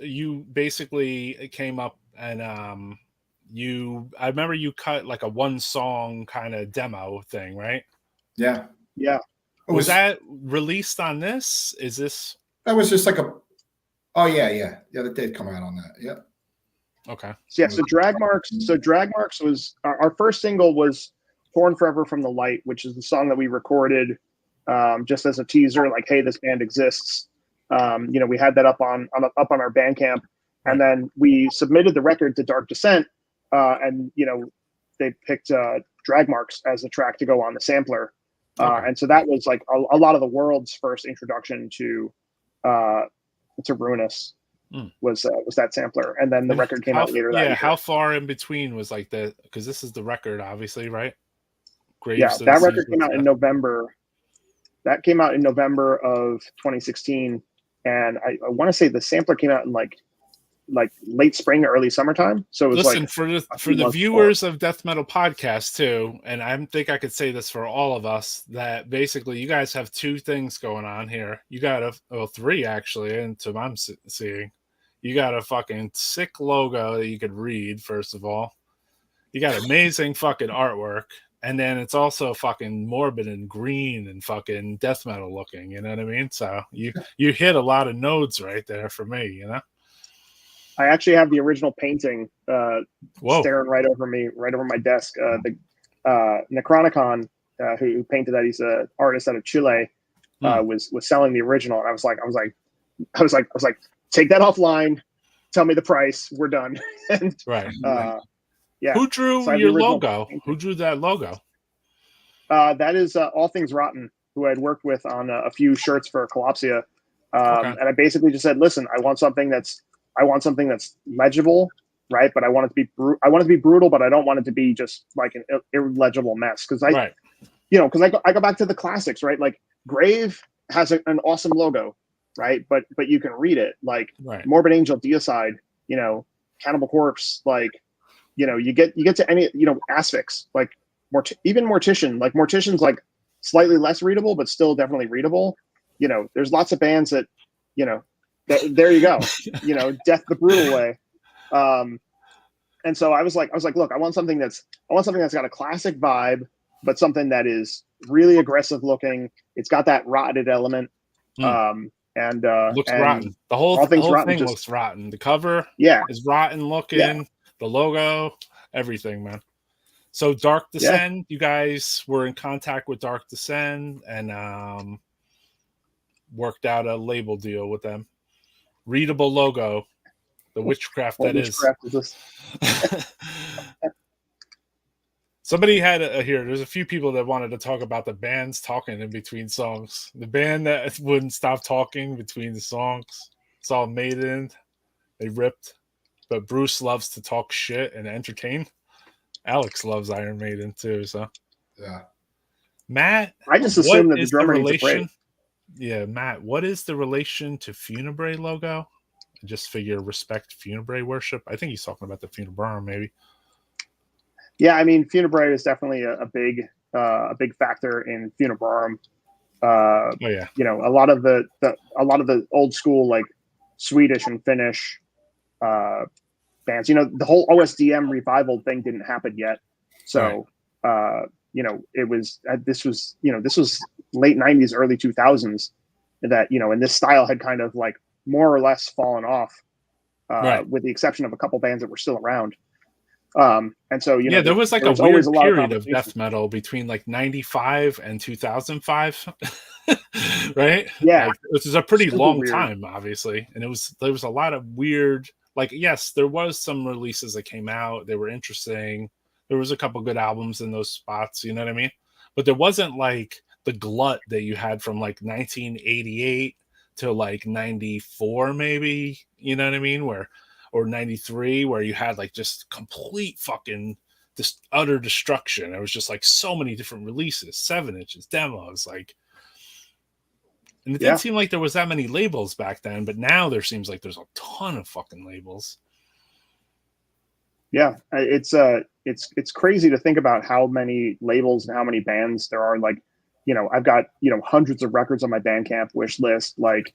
you basically came up and I remember you cut like a 1-song kind of demo thing, right? Yeah. Was that released on this? Is this? That was just like that did come out on that. Yeah. Okay. So Drag Marks. So Drag Marks was our first single was "Torn Forever from the Light," which is the song that we recorded just as a teaser, like, hey, this band exists. We had that up on our Bandcamp, and then we submitted the record to Dark Descent, and they picked Drag Marks as the track to go on the sampler. And so that was like a lot of the world's first introduction to Ruinous was that sampler, and then the record came out later. That year. How far in between was like because this is the record, obviously, right? Graves that record came out in November. That came out in November of 2016, and I want to say the sampler came out in like like late spring, early summertime. So it was Listen, like for the viewers of Death Metal Podcast too, and I think I could say this for all of us, that basically you guys have two things going on here. You got three actually, and to I'm seeing, you got a fucking sick logo that you could read. First of all, you got amazing fucking artwork, and then it's also fucking morbid and green and fucking death metal looking. You know what I mean? So you hit a lot of nodes right there for me. You know. I actually have the original painting staring right over me, right over my desk. The Necronicon, who painted that, he's an artist out of Chile, was selling the original, and I was like, take that offline, tell me the price, we're done. And right. Yeah. Who drew your logo? Painting. Who drew that logo? That is All Things Rotten, who I'd worked with on a few shirts for Kalopsia. And I basically just said, listen, I want something that's legible, right? But I want it to be brutal, but I don't want it to be just like an illegible mess. Because I go back to the classics, right? Like Grave has an awesome logo, right? But you can read it, like Morbid Angel, Deicide, Cannibal Corpse, like you get to any Asphyx, like even Mortician, like Mortician's like slightly less readable, but still definitely readable. There's lots of bands that there you go. Death the brutal way. And so I was like, look, I want something that's got a classic vibe, but something that is really aggressive looking. It's got that rotted element. Looks rotten. The whole thing looks rotten. The cover is rotten looking. Yeah. The logo, everything, man. So Dark Descend, you guys were in contact with Dark Descend and worked out a label deal with them. Readable logo, the witchcraft that witchcraft is this? Somebody had here. There's a few people that wanted to talk about the bands talking in between songs. The band that wouldn't stop talking between the songs. It's all Maiden. They ripped, but Bruce loves to talk shit and entertain. Alex loves Iron Maiden too. So yeah, Matt, I just assume that the drummer needs a break. Yeah, Matt, what is the relation to Funebrarum logo? I just figure respect Funebrarum worship. I think he's talking about the Funebrarum, maybe. Yeah, I mean, Funebrarum is definitely a big factor in Funebrarum. A lot of the old school like Swedish and Finnish bands. The whole OSDM revival thing didn't happen yet, so it was this was late 90s, early 2000s that, and this style had kind of like more or less fallen off, with the exception of a couple bands that were still around. And so, there was like a weird period of death metal between like 95 and 2005, right? Yeah. Which is a pretty long time, obviously. And there was a lot of weird, like, yes, there was some releases that came out. They were interesting. There was a couple good albums in those spots, you know what I mean? But there wasn't like the glut that you had from like 1988 to like 94, maybe, you know what I mean? Or 93, where you had like just complete fucking just utter destruction. There was just like so many different releases, 7-inches, demos, like, and it didn't seem like there was that many labels back then, but now there seems like there's a ton of fucking labels. Yeah, it's crazy to think about how many labels and how many bands there are. Like, I've got, hundreds of records on my Bandcamp wish list, like,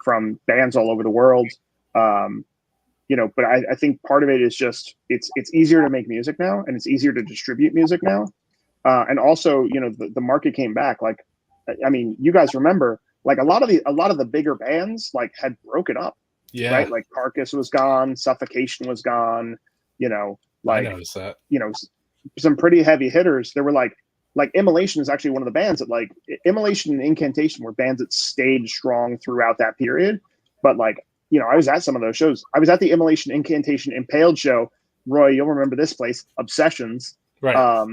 from bands all over the world. But I think part of it is just it's easier to make music now, and it's easier to distribute music now. And also, the market came back. Like, I mean, you guys remember, like a lot of the bigger bands like had broken up. Yeah. Right. Like Carcass was gone, Suffocation was gone. Like, I noticed that. Some pretty heavy hitters. There were like Immolation is actually one of the bands that, like, Immolation and Incantation were bands that stayed strong throughout that period. But like, I was at some of those shows. I was at the Immolation, Incantation, Impaled show. Roy, you'll remember this place, Obsessions. Right.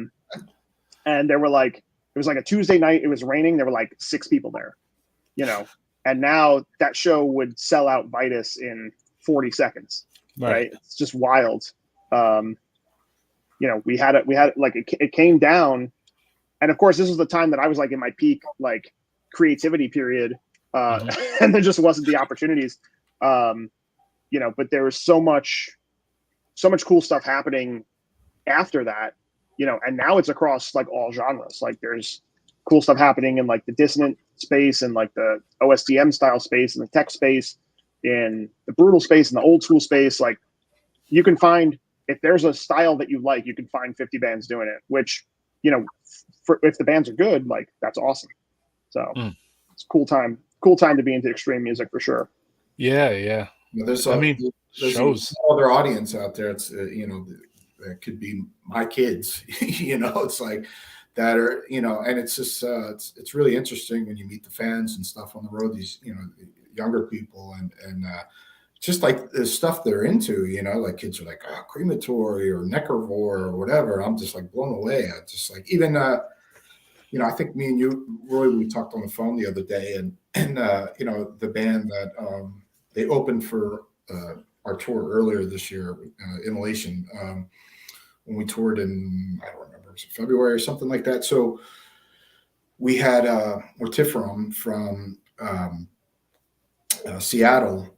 And there were like, it was like a Tuesday night. It was raining. There were like 6 people there, and now that show would sell out Vitus in 40 seconds. Right. It's just wild. We had like, it came down. And of course, this was the time that I was like in my peak, like, creativity period. And there just wasn't the opportunities. but there was so much cool stuff happening after that, and now it's across like all genres. Like there's cool stuff happening in like the dissonant space and like the OSTM style space and the tech space, in the brutal space and the old school space. Like you can find, if there's a style that you like, you can find 50 bands doing it, which, if the bands are good, like that's awesome. So it's a cool time to be into extreme music for sure. Yeah. There's shows other audience out there. It's, that could be my kids, it's like that, or, and it's just, it's really interesting when you meet the fans and stuff on the road, these, younger people and just like the stuff they're into, like kids are like, oh, crematory or necrovore or whatever. I'm just like blown away. I just like, even, I think me and you, Roy, we talked on the phone the other day, and the band that they opened for our tour earlier this year, Immolation, when we toured in, I don't remember, was it February or something like that. So we had Mortiferum from Seattle.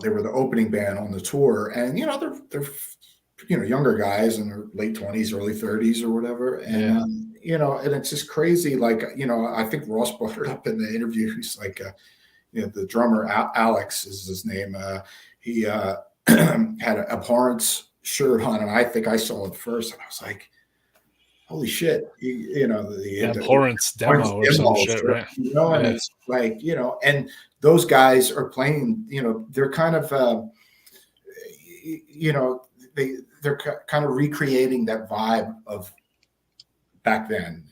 They were the opening band on the tour, and they're younger guys in their late 20s, early 30s or whatever, and and it's just crazy. Like I think Ross brought it up in the interview. He's like, the drummer Alex is his name. He had an Abhorrence shirt on, and I think I saw it first, and I was like, holy shit, the Abhorrence demo or some shit, right? And it's like, and those guys are playing, they're kind of, they're kind of recreating that vibe of back then,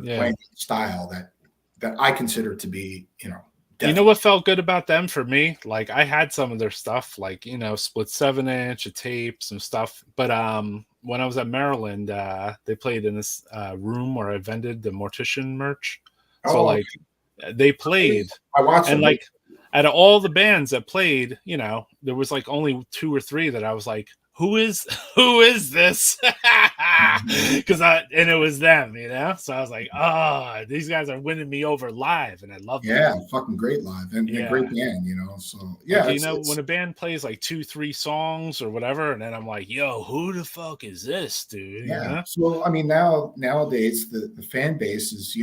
playing style that I consider to be, You know what felt good about them for me? Like I had some of their stuff, like, split 7-inch, a tape, some stuff. But when I was at Maryland, they played in this room where I vended the Mortician merch. So they played. I watched and them. Like out of all the bands that played, there was like only 2 or 3 that I was like, who is this? Because and it was them, so I was like, these guys are winning me over live, and I love them. Yeah, fucking great live and great band, so yeah. When a band plays like 2-3 songs or whatever, and then I'm like, yo, who the fuck is this dude? Yeah. So I mean, nowadays the fan base is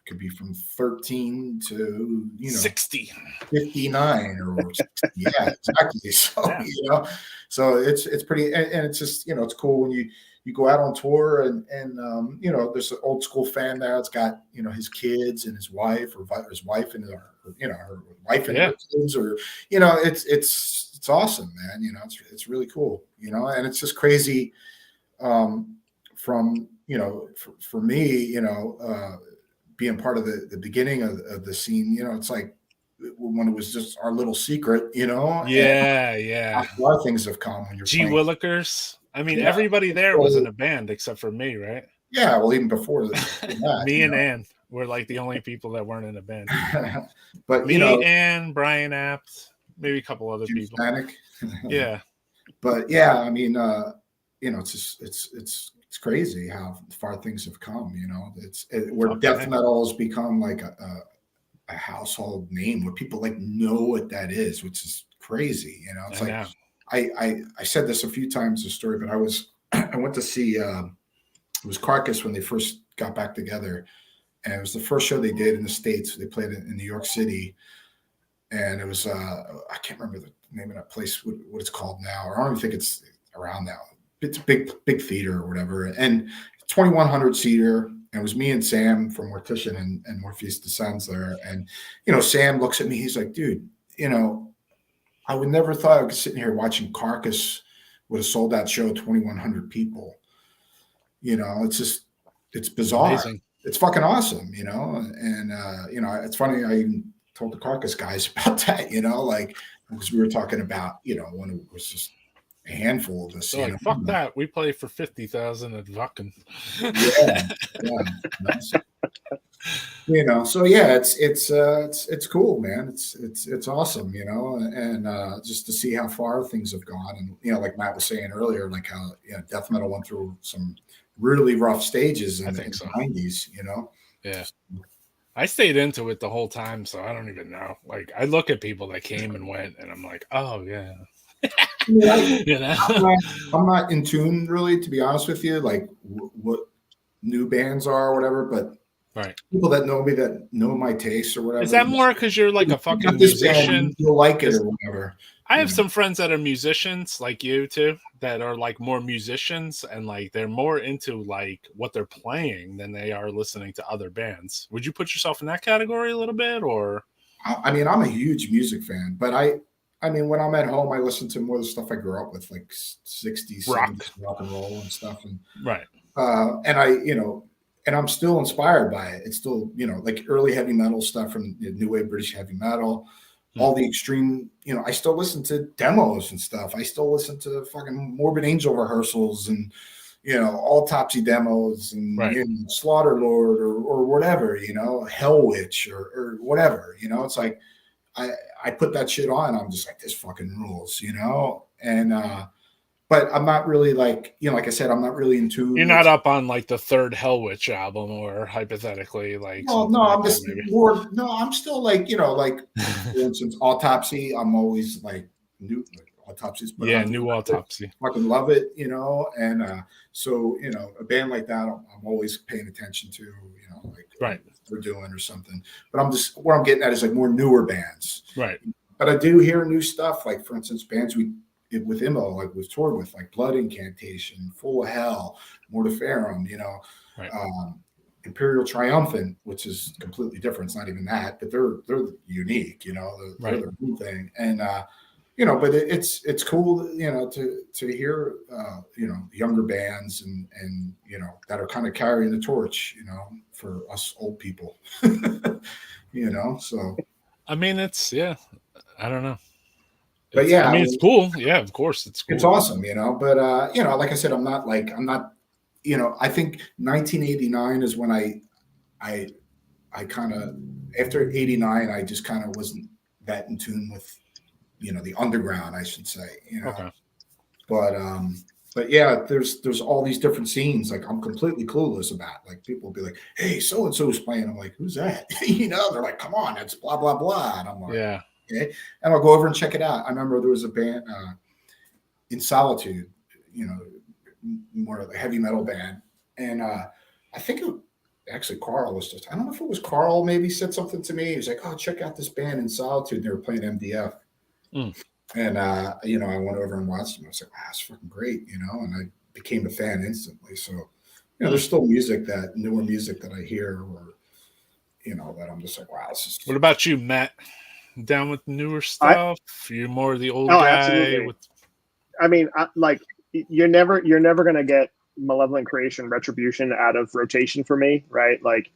could be from 13 to 60, 59 or 60. Yeah, exactly. So so it's pretty, and it's just it's cool when you go out on tour and there's an old school fan there. It's got his kids and his wife, or his wife and her wife and her kids, or it's awesome, man. It's really cool, and it's just crazy. From for me, being part of the beginning of the scene, it's like when it was just our little secret, Yeah. A lot of things have come when you're G. playing. Willikers. I mean, everybody there was in a band except for me, right? Yeah, well, even before that, me and Ann were like the only people that weren't in a band. But Ann, Brian Apt, maybe a couple other people. Panic. Yeah. But yeah, I mean, it's just it's crazy how far things have come. Where death metal has become like a household name, where people like know what that is, which is crazy. It's like I said this a few times, the story, but I went to see it was Carcass when they first got back together, and it was the first show they did in the States. They played it in New York City, and it was I can't remember the name of that place, what it's called now, or I don't even think it's around now. It's a big theater or whatever, and 2,100 seater. And it was me and Sam from Mortician and Morpheus Descends there. And Sam looks at me, he's like, dude, I would never thought I was sitting here watching Carcass with a sold out show of 2,100 people. It's bizarre. Amazing. It's fucking awesome, and it's funny. I even told the Carcass guys about that, because we were talking about, when it was just a handful of us. So fuck that. We play for 50,000 at Wacken. So yeah, it's cool, man. It's awesome, and just to see how far things have gone, and like Matt was saying earlier, like how death metal went through some really rough stages in the 90s, Yeah. I stayed into it the whole time, so I don't even know. Like, I look at people that came and went, and I'm like, oh yeah, you know. I'm not in tune really, to be honest with you, like what new bands are or whatever, but Right. people that know me, that know my tastes or whatever. Is that more because you're like a fucking musician? You'll like it or whatever. I have some friends that are musicians like you too, that are like more musicians, and like they're more into like what they're playing than they are listening to other bands. Would you put yourself in that category a little bit, or? I mean, I'm a huge music fan, but I mean, when I'm at home, I listen to more of the stuff I grew up with, like 60s, Rock. 70s rock and roll and stuff. And Right. and and I'm still inspired by it. It's still, like early heavy metal stuff from the new wave British heavy metal, all the extreme, I still listen to demos and stuff. I still listen to fucking Morbid Angel rehearsals and, Autopsy demos and Right. Slaughter Lord or whatever, Hell Witch or whatever, it's like, I put that shit on. I'm just like, this fucking rules, and, but I'm not really like, like I said, I'm not really into. You're not up on like the third Hell Witch album, or hypothetically, like. No, like I'm just more. No, I'm still like, like for instance, Autopsy. I'm always like new Autopsies. But yeah, new Autopsy. Fucking love it, and so a band like that, I'm always paying attention to, like right. what they're doing or something. But I'm just what I'm getting at is like more newer bands, right? But I do hear new stuff, like for instance, bands with Immo, like we've toured with, like Blood Incantation, Full of Hell, Mortiferum, right. Imperial Triumphant, which is completely different. It's not even that, but they're unique, they're the new thing. And but it's cool, to hear younger bands and that are kind of carrying the torch, for us old people. So I mean, it's I don't know. But yeah, I mean, it's cool. Yeah, of course, it's cool. It's awesome, but like I said, I'm not, I think 1989 is when I kind of, after 89, I just kind of wasn't that in tune with, the underground, I should say, Okay. But yeah, there's all these different scenes, like I'm completely clueless about. Like people will be like, hey, so and so's playing. I'm like, who's that? They're like, come on, it's blah blah blah. And I'm like, yeah. Okay. And I'll go over and check it out. I remember there was a band in Solitude, more of a heavy metal band. And I think actually Carl was I don't know if it was Carl maybe said something to me. He was like, oh, check out this band in Solitude. They were playing MDF. And, I went over and watched them. I was like, wow, that's fucking great, and I became a fan instantly. So, there's still newer music that I hear or, that I'm just like, wow, this is. What about you, Matt? Down with newer stuff? You're more the old guy. Absolutely. I mean, you're never gonna get Malevolent Creation Retribution out of rotation for me, right? Like,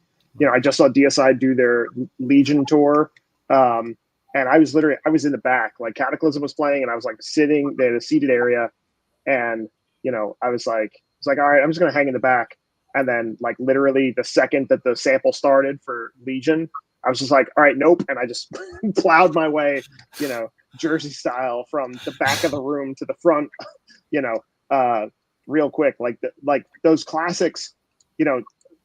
I just saw DSI do their Legion tour, and I was in the back, like Cataclysm was playing, and I was like sitting there in a seated area, and I was like, all right, I'm just gonna hang in the back, and then like literally the second that the sample started for Legion, I was just like, all right, nope. And I just plowed my way, Jersey style from the back of the room to the front, real quick. Like those classics,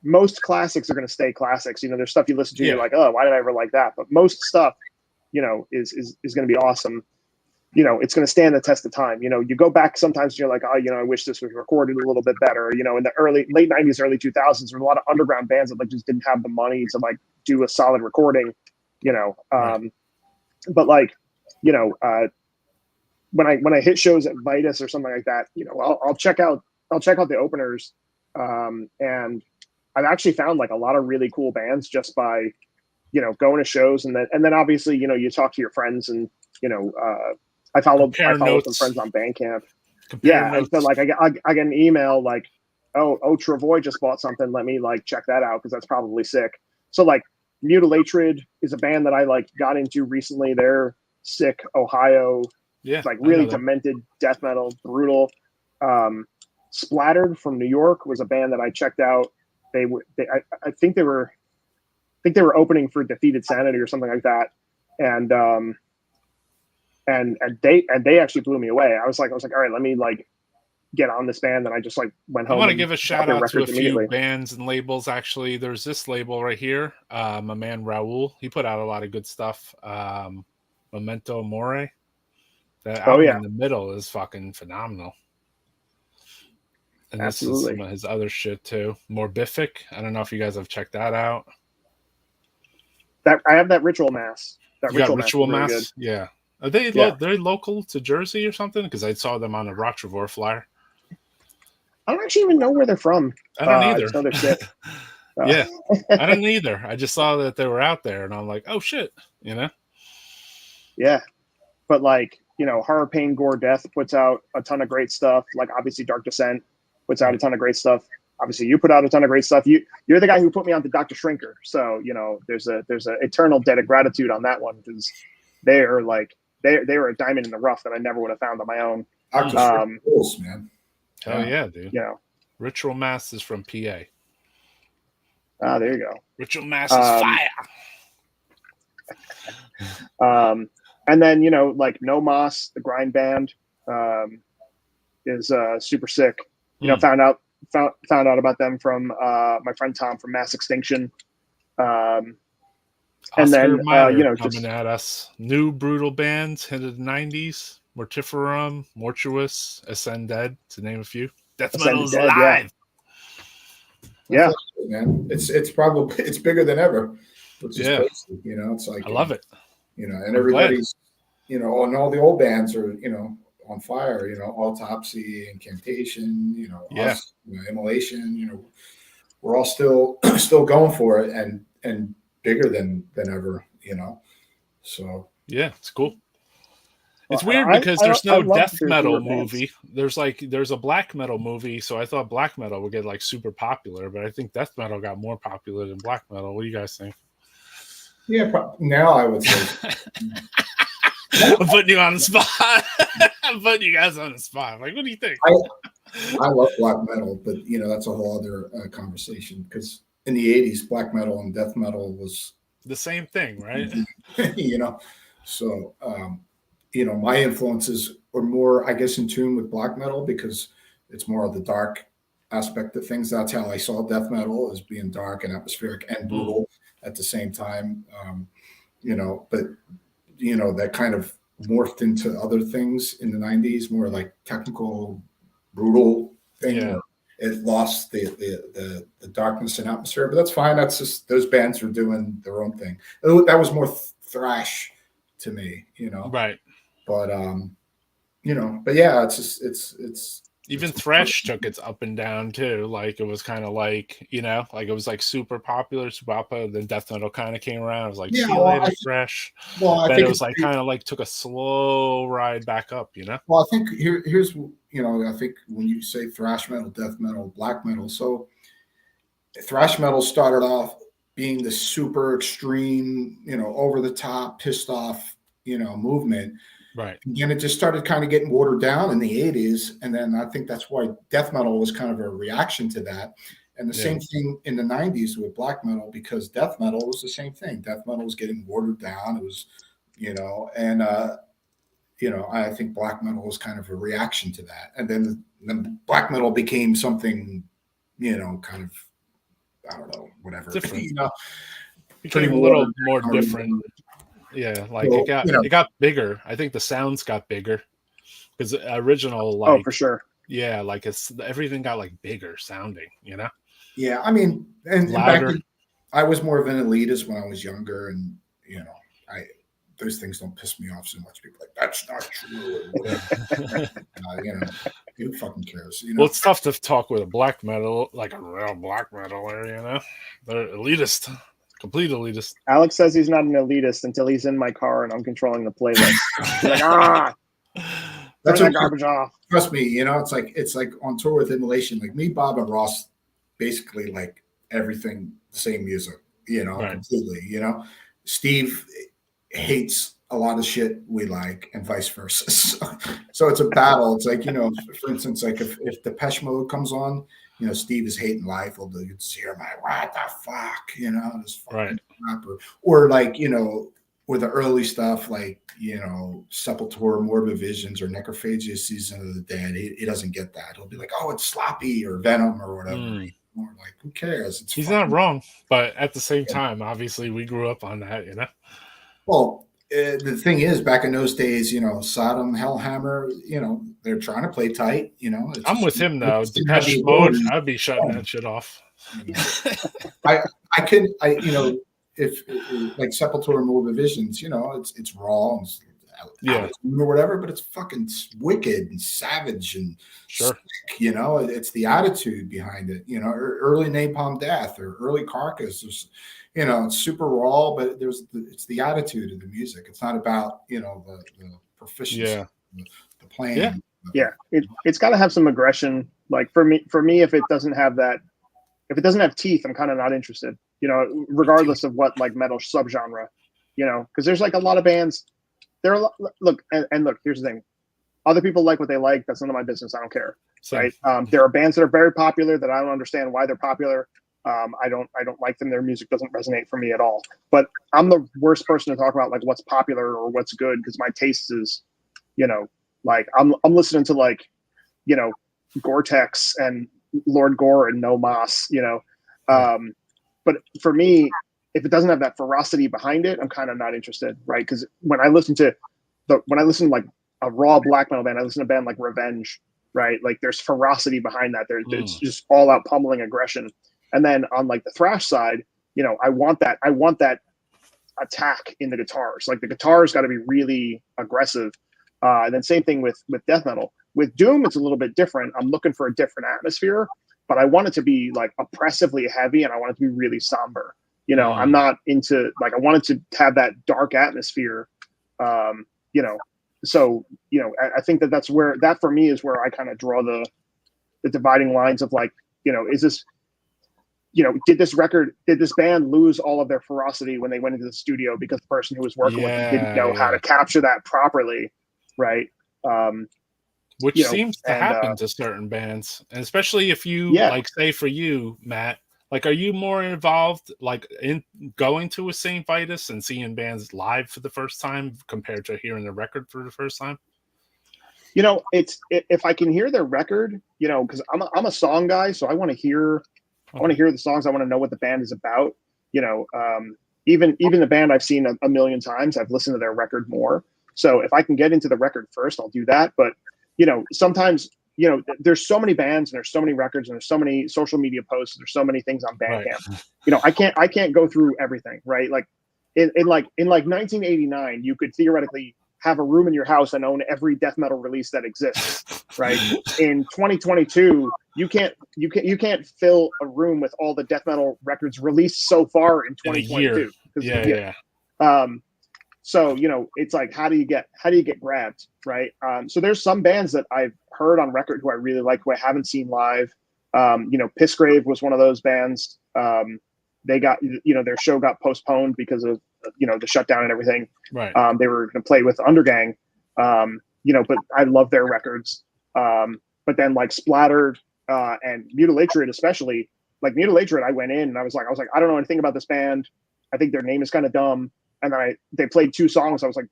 most classics are going to stay classics. There's stuff you listen to, you're like, oh, why did I ever like that? But most stuff, is going to be awesome. It's going to stand the test of time. You go back sometimes, you're like, oh, I wish this was recorded a little bit better. In the late 90s, early 2000s, there was a lot of underground bands that just didn't have the money to do a solid recording. Right. But when I hit shows at Vitus or something like that, I'll check out the openers, and I've actually found a lot of really cool bands just by going to shows, and then obviously you talk to your friends, and I follow some friends on Bandcamp. And so I get an email like, oh Travoy just bought something, let me check that out because that's probably sick. So Mutilatred is a band that I got into recently. They're sick. Ohio. Yeah, it's really demented death metal, brutal. Splattered from New York was a band that I checked out. I think they were opening for Defeated Sanity or something like that, and they actually blew me away. I was like, all right, let me get on this band, and I just like went I home. want to and give a bought shout their out to a records few immediately. bands and labels. Actually, there's this label right here. My man Raul, he put out a lot of good stuff. Memento Mori. That Oh, album yeah. in the middle is fucking phenomenal. And this is Absolutely. some of his other shit too. Morbific. I don't know if you guys have checked that out. That I have that Ritual Mass. That You got Ritual Ritual Mass. Mass? Is really Yeah. Are they Yeah. they're local to Jersey or something? Because I saw them on a Rock Trevor flyer. I don't actually even know where they're from. I don't I either. just know they're sick. Yeah. I don't either. I just saw that they were out there, and I'm like, oh shit, you know? Yeah. But like, you know, Horror, Pain, Gore, Death puts out a ton of great stuff. Like obviously Dark Descent puts out a ton of great stuff. Obviously you put out a ton of great stuff. You're the guy who put me on to Dr. Shrinker. So, you know, there's a eternal debt of gratitude on that one, because they are like they were a diamond in the rough that I never would have found on my own. Dr. Shrinker rules, man. Hell yeah, dude. You know. Ritual Mass is from PA. There you go. Ritual Mass is fire. And then, you know, like No Moss, the grind band, is super sick. You know, found out about them from my friend Tom from Mass Extinction. And then Miner you know, coming just at us. New brutal bands into the 90s. Mortiferum, Mortuous, Ascend Dead, to name a few. Death Ascend Metal is Dead, alive. Yeah. Man, it's probably it's bigger than ever, which is crazy. You know, it's like I love it. You know, and everybody's, you know, and all the old bands are, you know, on fire. You know, Autopsy, Incantation, you know, us, you know, Immolation. You know, we're all still going for it, and bigger than ever. You know, so yeah, it's cool. It's Well, weird because there's no love death there's metal newer bands. movie. There's a black metal movie, so I thought black metal would get like super popular, but I think death metal got more popular than black metal. What do you guys think? Yeah, now I would say. I'm putting you on the spot. I'm putting you guys on the spot. Like, what do you think? I love black metal, but you know that's a whole other conversation, because in the '80s, black metal and death metal was the same thing, right? You know, so you know, my influences are more, I guess, in tune with black metal because it's more of the dark aspect of things. That's how I saw death metal, as being dark and atmospheric and brutal at the same time. You know, but you know, that kind of morphed into other things in the '90s, more like technical, brutal thing. Yeah. It lost the darkness and atmosphere, but that's fine. That's just, those bands are doing their own thing. That was more thrash to me, you know. Right. But you know, but yeah, it's just it's even thrash took its up and down too. Like it was kind of like, you know, like it was like super popular, then death metal kind of came around. It was like, see you later, thrash. Well, I then think it was like kind of like took a slow ride back up, you know. Well, I think here's, you know, I think when you say thrash metal, death metal, black metal, so thrash metal started off being the super extreme, you know, over the top, pissed off, you know, movement. Right. And it just started kind of getting watered down in the 80s. And then I think that's why death metal was kind of a reaction to that. And the same thing in the 90s with black metal, because death metal was the same thing. Death metal was getting watered down. It was, you know, and, you know, I think black metal was kind of a reaction to that. And then black metal became something, you know, kind of, I don't know, whatever. Different. You know, became a little more different. Yeah, like well, it got bigger. I think the sounds got bigger because original, like, oh, for sure. Yeah, like everything got like bigger sounding, you know. Yeah, I mean, and louder. Back then, I was more of an elitist when I was younger, and you know, those things don't piss me off so much. People are like, that's not true. You know, who fucking cares? You know? Well, it's tough to talk with a black metal, like a real black metaler, you know. They're elitist. Complete elitist. Alex says he's not an elitist until he's in my car and I'm controlling the playlist. He's like, that's that garbage off. Trust me, you know, it's like on tour with Immolation, like me, Bob, and Ross, basically like everything the same music, you know, completely. You know, Steve hates a lot of shit we like, and vice versa. So it's a battle. It's like, you know, for instance, like if Depeche Mode comes on, you know, Steve is hating life. He'll just hear my, what the fuck, you know, this fucking rapper. Or like, you know, with the early stuff like, Sepultura, Morbid Visions, or Necrophagia, Season of the Dead, he doesn't get that. He'll be like, oh, it's sloppy, or Venom, or whatever. More like, who cares? He's not wrong, but at the same time, obviously, we grew up on that, Well, the thing is, back in those days, Sodom, Hellhammer, they're trying to play tight. I'm with him though. Depeche Mode, I'd be shutting that shit off. If like Sepultura, Morbid Visions, it's raw and or whatever, but it's fucking wicked and savage and sure. Sick, it's the attitude behind it. Early Napalm Death or early Carcass. It's super raw, but it's the attitude of the music. It's not about the proficiency, the playing. Yeah, it's got to have some aggression. Like for me, if it doesn't have teeth, I'm kind of not interested. Regardless of what like metal subgenre, because there's like a lot of bands. Look, here's the thing. Other people like what they like. That's none of my business. I don't care. Same. Right? There are bands that are very popular that I don't understand why they're popular. I don't like them. Their music doesn't resonate for me at all. But I'm the worst person to talk about like what's popular or what's good because my taste is, like I'm listening to like, Gore-Tex and Lord Gore and No Mas, But for me, if it doesn't have that ferocity behind it, I'm kind of not interested, right? Because when I listen to like a raw black metal band, I listen to a band like Revenge, right? Like there's ferocity behind that. It's just all out pummeling aggression. And then on like the thrash side, I want that attack in the guitars. Like the guitars got to be really aggressive. And then same thing with death metal. With doom, it's a little bit different. I'm looking for a different atmosphere, but I want it to be like oppressively heavy and I want it to be really somber. I'm not into like, I wanted to have that dark atmosphere. So, I think that's where that for me is where I kind of draw the dividing lines of like, is this, did this band lose all of their ferocity when they went into the studio because the person who was working with them didn't know how to capture that properly. Right. Which seems to happen to certain bands, and especially if you like, say for you, Matt, like, are you more involved like in going to a St. Vitus and seeing bands live for the first time compared to hearing the record for the first time? It's if I can hear their record, because I'm a song guy, so I want to hear the songs. I want to know what the band is about. Even the band I've seen a million times, I've listened to their record more. So if I can get into the record first, I'll do that. But sometimes there's so many bands and there's so many records and there's so many social media posts. And there's so many things on Bandcamp. Right. I can't go through everything. Right. Like in 1989, you could theoretically have a room in your house and own every death metal release that exists. Right. In 2022, you can't fill a room with all the death metal records released so far in 2022. So, it's like, how do you get grabbed? Right. So there's some bands that I've heard on record who I really like, who I haven't seen live. Pissgrave was one of those bands. They got, their show got postponed because of, the shutdown and everything. Right. They were going to play with Undergang, but I love their records. But then like Splattered and Mutilatrate, especially like Mutilatrate, I went in and I was like, I don't know anything about this band. I think their name is kind of dumb. And then they played 2 songs. I was like,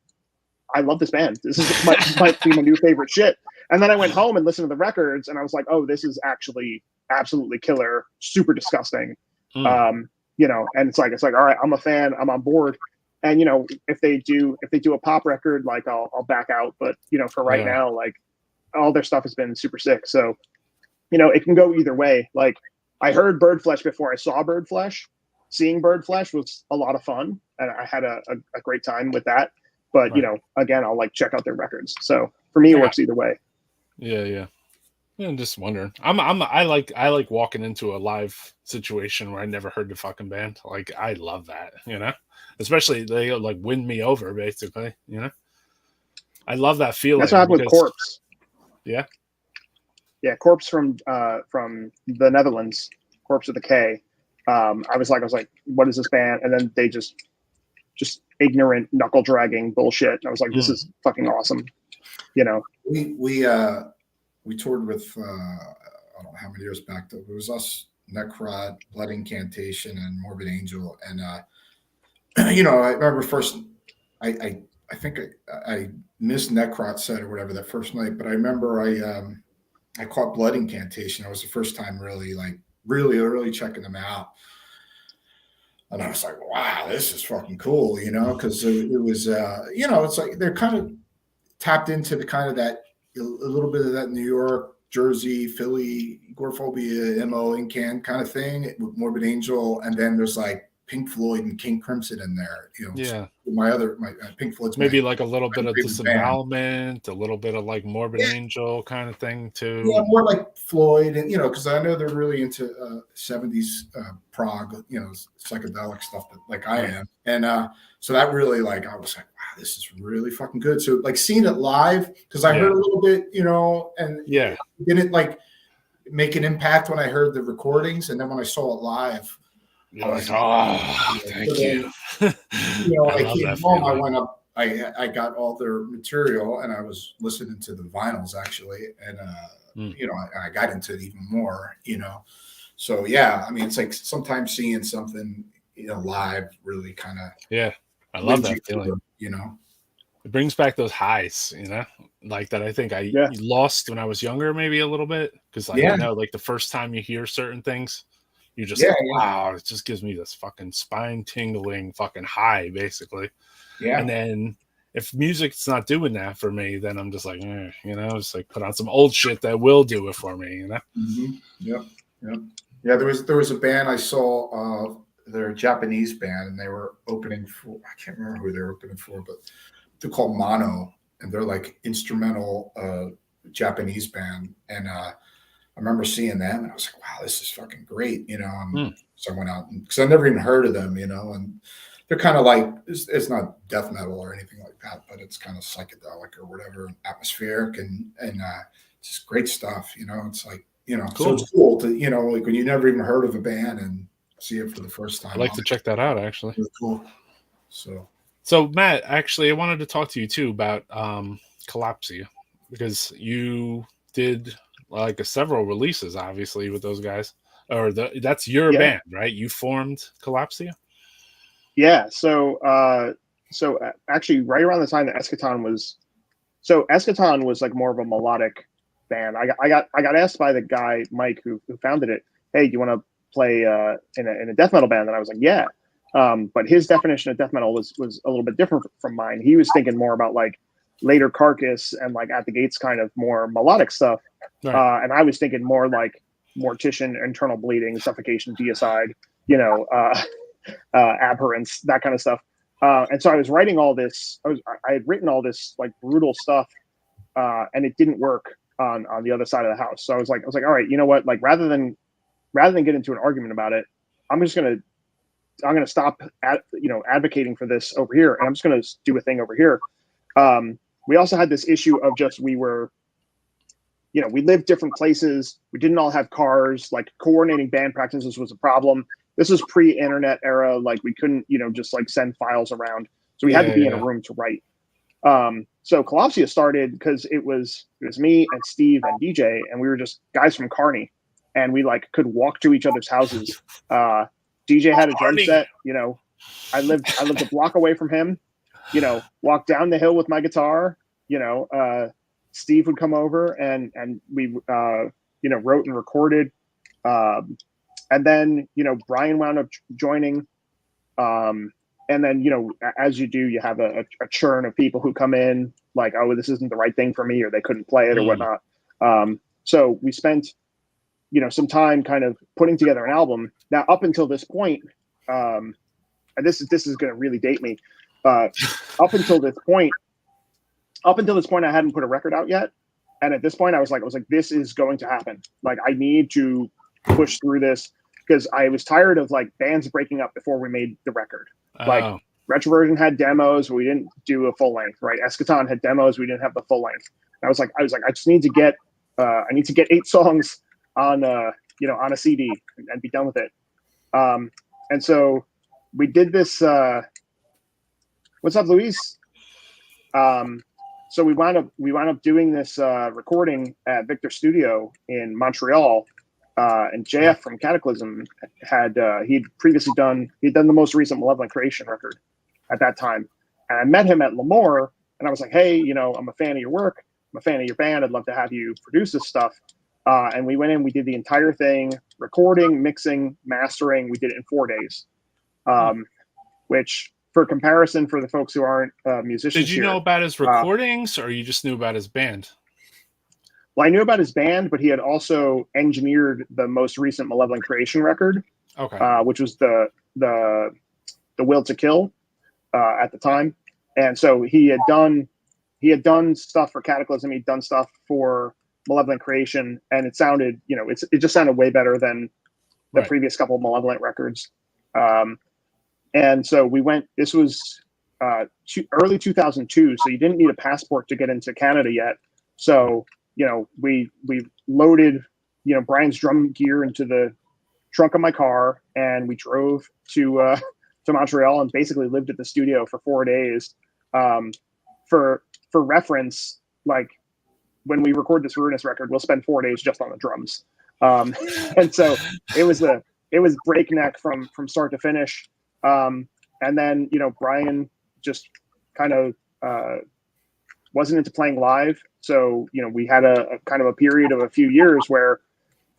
I love this band. This might be my new favorite shit. And then I went home and listened to the records and I was like, oh, this is actually absolutely killer, super disgusting. And it's like, all right, I'm a fan, I'm on board. And, if they do a pop record, like I'll back out. But, for right now, like all their stuff has been super sick. So, it can go either way. Like I heard Birdflesh before I saw Birdflesh. Seeing Birdflesh was a lot of fun. And I had a great time with that. But, again, I'll like check out their records. So for me, it works either way. Yeah. I'm just wondering. I like walking into a live situation where I never heard the fucking band. Like I love that, especially they like win me over basically, I love that feeling. That's what happened with Corpse. Yeah. Corpse from the Netherlands, Corpse with a K. I was like, what is this band? And then they just ignorant knuckle dragging bullshit. And I was like, this is fucking awesome. We toured with I don't know how many years back though. It was us, Necrod, Blood Incantation, and Morbid Angel. And I remember first I think I missed Necrot set or whatever that first night, but I remember I caught Blood Incantation. It was the first time really checking them out. And I was like, wow, this is fucking cool, because it was, it's like they're kind of tapped into the kind of that, a little bit of that New York, Jersey, Philly, Agoraphobia, MO, Incan kind of thing with Morbid Angel. And then there's like Pink Floyd and King Crimson in there, Yeah. My Pink Floyd's maybe like a little bit of favorite Disembowelment, a little bit of like Morbid Angel kind of thing too. Yeah, more like Floyd, and because I know they're really into 70s prog, psychedelic stuff that like I am, and so that really like I was like, wow, this is really fucking good. So like seeing it live, because I heard a little bit, and it didn't like make an impact when I heard the recordings, and then when I saw it live, you're like, oh, thank you. I came home, I went up. I got all their material and I was listening to the vinyls actually. And, I got into it even more, So, yeah, I mean, it's like sometimes seeing something, live really kind of. Yeah, I love that feeling. It brings back those highs, like that I think I lost when I was younger, maybe a little bit. Because, like, like the first time you hear certain things, you're just like, wow, it just gives me this fucking spine tingling fucking high, basically. Yeah. And then if music's not doing that for me, then I'm just like, just like put on some old shit that will do it for me, Mm-hmm. Yep. Yeah, there was a band I saw, they're a Japanese band, and they were opening for, I can't remember who they were opening for, but they're called Mono, and they're like instrumental Japanese band. And I remember seeing them, and I was like, wow, this is fucking great, So I went out, because I never even heard of them, and they're kind of like, it's not death metal or anything like that, but it's kind of psychedelic or whatever, atmospheric, and just great stuff, it's like, cool. So it's cool to, like when you never even heard of a band and see it for the first time. I'd like to check that out, actually. It's cool. So Matt, actually, I wanted to talk to you too about Kalopsia, because you did like several releases, obviously, with those guys. Or that's your band, right? You formed Kalopsia? Yeah. So actually, right around the time that Eschaton was like more of a melodic band. I got asked by the guy Mike who founded it, hey, do you want to play in a death metal band? And I was like, yeah. But his definition of death metal was a little bit different from mine. He was thinking more about like later Carcass and like At the Gates kind of more melodic stuff. Right. And I was thinking more like Mortician, Internal Bleeding, Suffocation, Deicide, Abhorrence, that kind of stuff. And so I was writing all this. I had written all this like brutal stuff, and it didn't work on the other side of the house. So I was like, all right, you know what? Like rather than get into an argument about it, I'm gonna stop advocating for this over here, and I'm just gonna do a thing over here. We also had this issue of just we lived different places. We didn't all have cars. Like coordinating band practices was a problem. This was pre-internet era. Like we couldn't, just like send files around. So we had to be in a room to write. So Kalopsia started because it was me and Steve and DJ, and we were just guys from Kearney, and we like could walk to each other's houses. DJ had a drum set. I lived a block away from him. Walked down the hill with my guitar. Steve would come over and we wrote and recorded. And then, Brian wound up joining. And then, as you do, you have a churn of people who come in like, oh, this isn't the right thing for me, or they couldn't play it or whatnot. So we spent, some time kind of putting together an album. Now, up until this point, and this is going to really date me. Up until this point, I hadn't put a record out yet. And at this point I was like, this is going to happen. Like, I need to push through this, because I was tired of like bands breaking up before we made the record. Like Retroversion had demos, but we didn't do a full length, right? Eschaton had demos, we didn't have the full length. And I was like, I just need to get, 8 songs on, on a CD and be done with it. And so we did this, what's up, Luis? So we wound up doing this recording at Victor Studio in Montreal, and JF from Cataclysm he'd done the most recent Malevolent Creation record at that time, And I met him at Lemoore, and I was like, hey, I'm a fan of your work. I'm a fan of your band. I'd love to have you produce this stuff. And we went in, we did the entire thing, recording, mixing, mastering. We did it in 4 days, which, for comparison, for the folks who aren't musicians, did you know about his recordings, or you just knew about his band? Well, I knew about his band, but he had also engineered the most recent Malevolent Creation record, which was the Will to Kill at the time. And so he had done stuff for Cataclysm. He'd done stuff for Malevolent Creation, and it sounded, it just sounded way better than the previous couple of Malevolent records. And so we went. This was early 2002, so you didn't need a passport to get into Canada yet. So we loaded Brian's drum gear into the trunk of my car, and we drove to Montreal and basically lived at the studio for 4 days. For reference, like, when we record this Ruinous record, we'll spend 4 days just on the drums. And so it was breakneck from start to finish. And then, Brian just kind of wasn't into playing live. So, we had a kind of a period of a few years where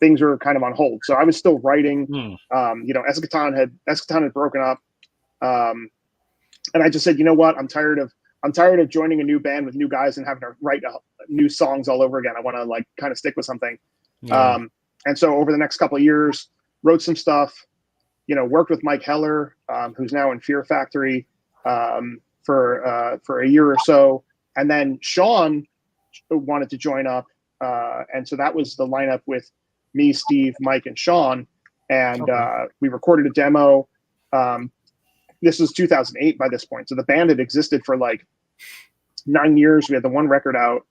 things were kind of on hold. So I was still writing. Eschaton had broken up. And I just said, you know what? I'm tired of joining a new band with new guys and having to write new songs all over again. I want to kind of stick with something. Yeah. And so over the next couple of years, wrote some stuff, worked with Mike Heller, who's now in Fear Factory, for a year or so. And then Sean wanted to join up. And so that was the lineup with me, Steve, Mike, and Sean. And we recorded a demo. This was 2008 by this point. So the band had existed for 9 years. We had the one record out.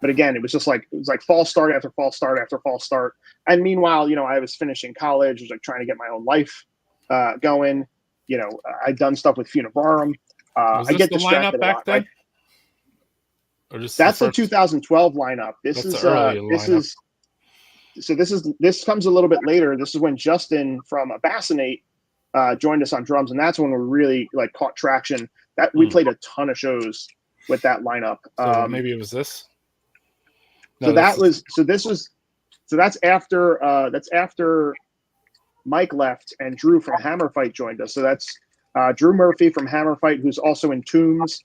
But again, it was like false start after false start after false start. And meanwhile, I was finishing college. I was trying to get my own life going. I'd done stuff with Funebrarum. Was I get the lineup lineup back then? Or just that's the 2012 lineup. This This comes a little bit later. This is when Justin from Abassinate joined us on drums, and that's when we really caught traction. That we played a ton of shows with that lineup. So maybe it was this. No, that's after Mike left and Drew from Hammer Fight joined us. So that's Drew Murphy from Hammer Fight, who's also in Tombs.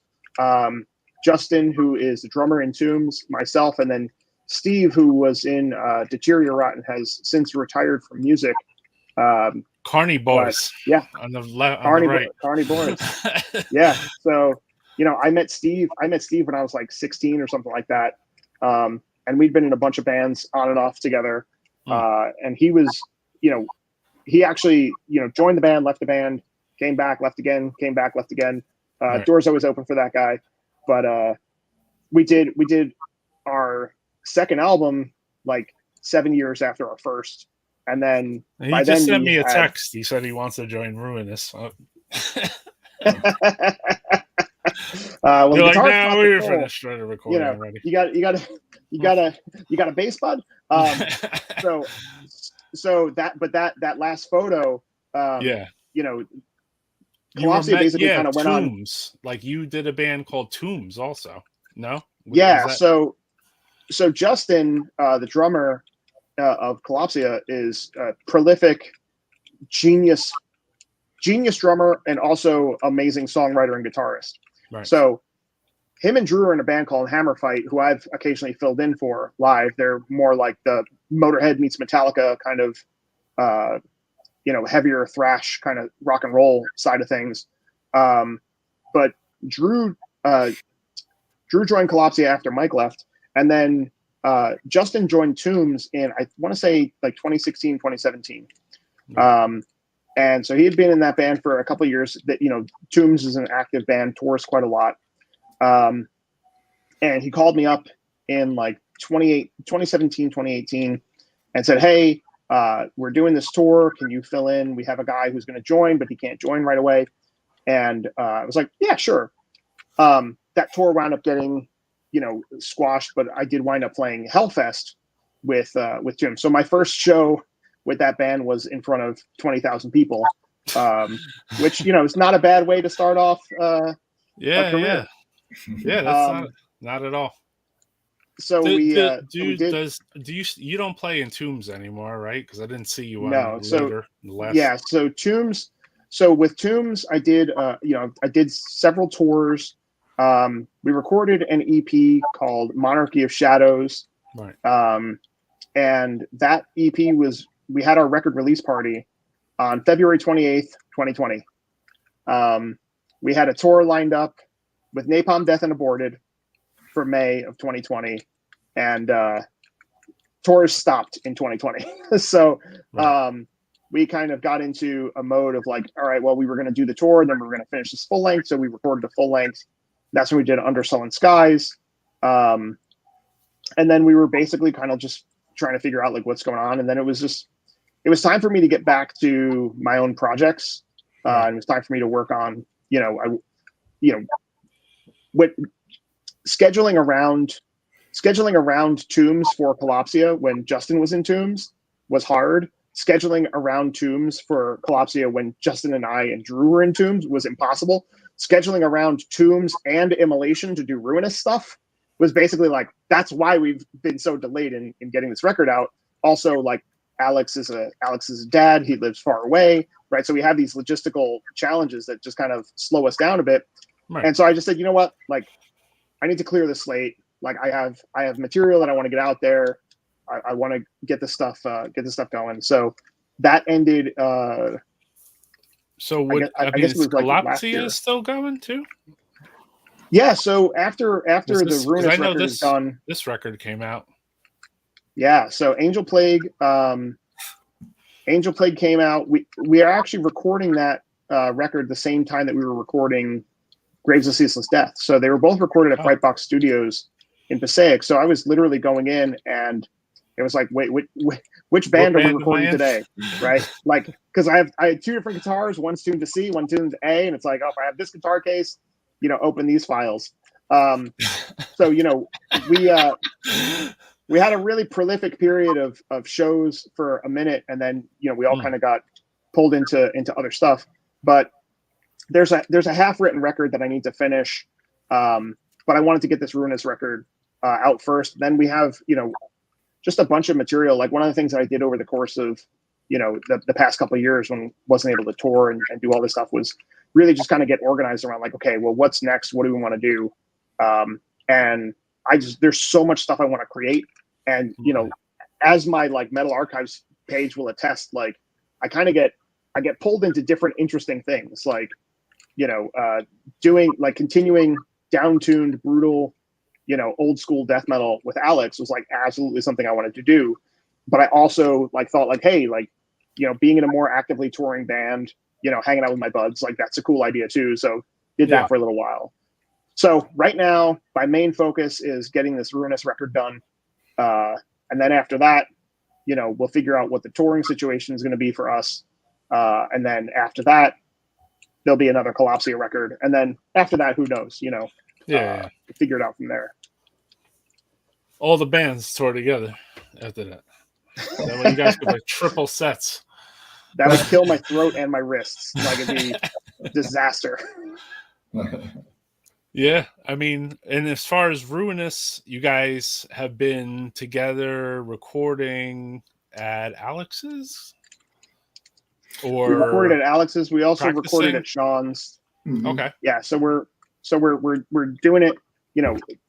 Justin, who is the drummer in Tombs, myself, and then Steve, who was in Deteriorate and has since retired from music. Carney Boys. Yeah. On the right. Carney Boys. Yeah. So, I met Steve when I was 16 or something like that. And we'd been in a bunch of bands on and off together. And he was, he actually, joined the band, left the band, came back, left again, came back, left again. Doors always open for that guy. But we did our second album 7 years after our first. And then he just sent me a text. He said he wants to join Ruinous. Well, you're like, no, we're finished trying to record already. You got a bass bud. So that last photo, Kalopsia basically kind of went Tombs. On. You did a band called Tombs, also. No. Yeah. So Justin, the drummer of Kalopsia, is a prolific genius drummer and also amazing songwriter and guitarist. Right. So him and Drew are in a band called Hammer Fight, who I've occasionally filled in for live. They're more like the Motorhead meets Metallica kind of, heavier thrash kind of rock and roll side of things. But Drew joined Kalopsia after Mike left, and then Justin joined Tombs in, I want to say 2016, 2017. And so he had been in that band for a couple of years. That Tombs is an active band, tours quite a lot. And he called me up in 2017, 2018, and said, "Hey, we're doing this tour. Can you fill in? We have a guy who's going to join, but he can't join right away." And I was like, "Yeah, sure." That tour wound up getting, squashed, but I did wind up playing Hellfest with Tombs. So my first show with that band was in front of 20,000 people, which, is not a bad way to start off Yeah, career. yeah. That's not at all. So we did. You don't play in Tombs anymore, right? Because I didn't see you on No. So later. yeah. So Tombs. So with Tombs, I did. I did several tours. We recorded an EP called Monarchy of Shadows. Right. And that EP we had our record release party on February 28th, 2020. We had a tour lined up with Napalm Death and Aborted for May of 2020, and tours stopped in 2020. So we kind of got into a mode of like, all right, well, we were going to do the tour, and then we were going to finish this full length. So we recorded a full length. That's when we did Under Sullen Skies. And then we were basically kind of just trying to figure out like what's going on. And then it was time for me to get back to my own projects. And it was time for me to work on, what scheduling around Tombs for Kalopsia when Justin was in Tombs was hard. Scheduling around Tombs for Kalopsia when Justin and I and Drew were in Tombs was impossible. Scheduling around Tombs and Immolation to do Ruinous stuff was basically like, that's why we've been so delayed in getting this record out. Also, like Alex is a dad. He lives far away, right? So we have these logistical challenges that just kind of slow us down a bit. Right. And so I just said, you know what? Like, I need to clear the slate. Like I have material that I want to get out there. I want to get this stuff going. So that ended. So what? I guess it was Kalopsia is still going too. Yeah. So after the Ruinous record is done, this record came out. Yeah. So Angel Plague came out. We are actually recording that record the same time that we were recording Graves of Ceaseless Death. So they were both recorded at Frightbox Studios in Passaic. So I was literally going in and it was like, wait, which band are we recording today? Right? Like, because I had two different guitars, one's tuned to C, one tuned to A, and it's like, oh, if I have this guitar case, open these files. So we had a really prolific period of shows for a minute, and then we all kind of got pulled into other stuff. But there's a half-written record that I need to finish, but I wanted to get this Ruinous record out first. Then we have just a bunch of material. Like one of the things that I did over the course of the past couple of years when I wasn't able to tour and do all this stuff was really just kind of get organized around like, okay, well, what's next? What do we want to do? And there's so much stuff I want to create. And, as my like Metal Archives page will attest, like I get pulled into different interesting things, like, continuing down-tuned, brutal, old school death metal with Alex was like absolutely something I wanted to do. But I also thought like, hey, like, being in a more actively touring band, hanging out with my buds, like that's a cool idea too. So did that for a little while. So right now my main focus is getting this Ruinous record done. And then after that, we'll figure out what the touring situation is going to be for us. And then after that, there'll be another Kalopsia record. And then after that, who knows, figure it out from there. All the bands tour together after that. That way you guys could like triple sets. That would kill my throat and my wrists. Like it'd be disaster. Yeah, I mean, and as far as Ruinous, you guys have been together recording at Alex's? Or we recorded at Alex's. We also recorded at Sean's. Mm-hmm. Okay. Yeah, so we're doing it,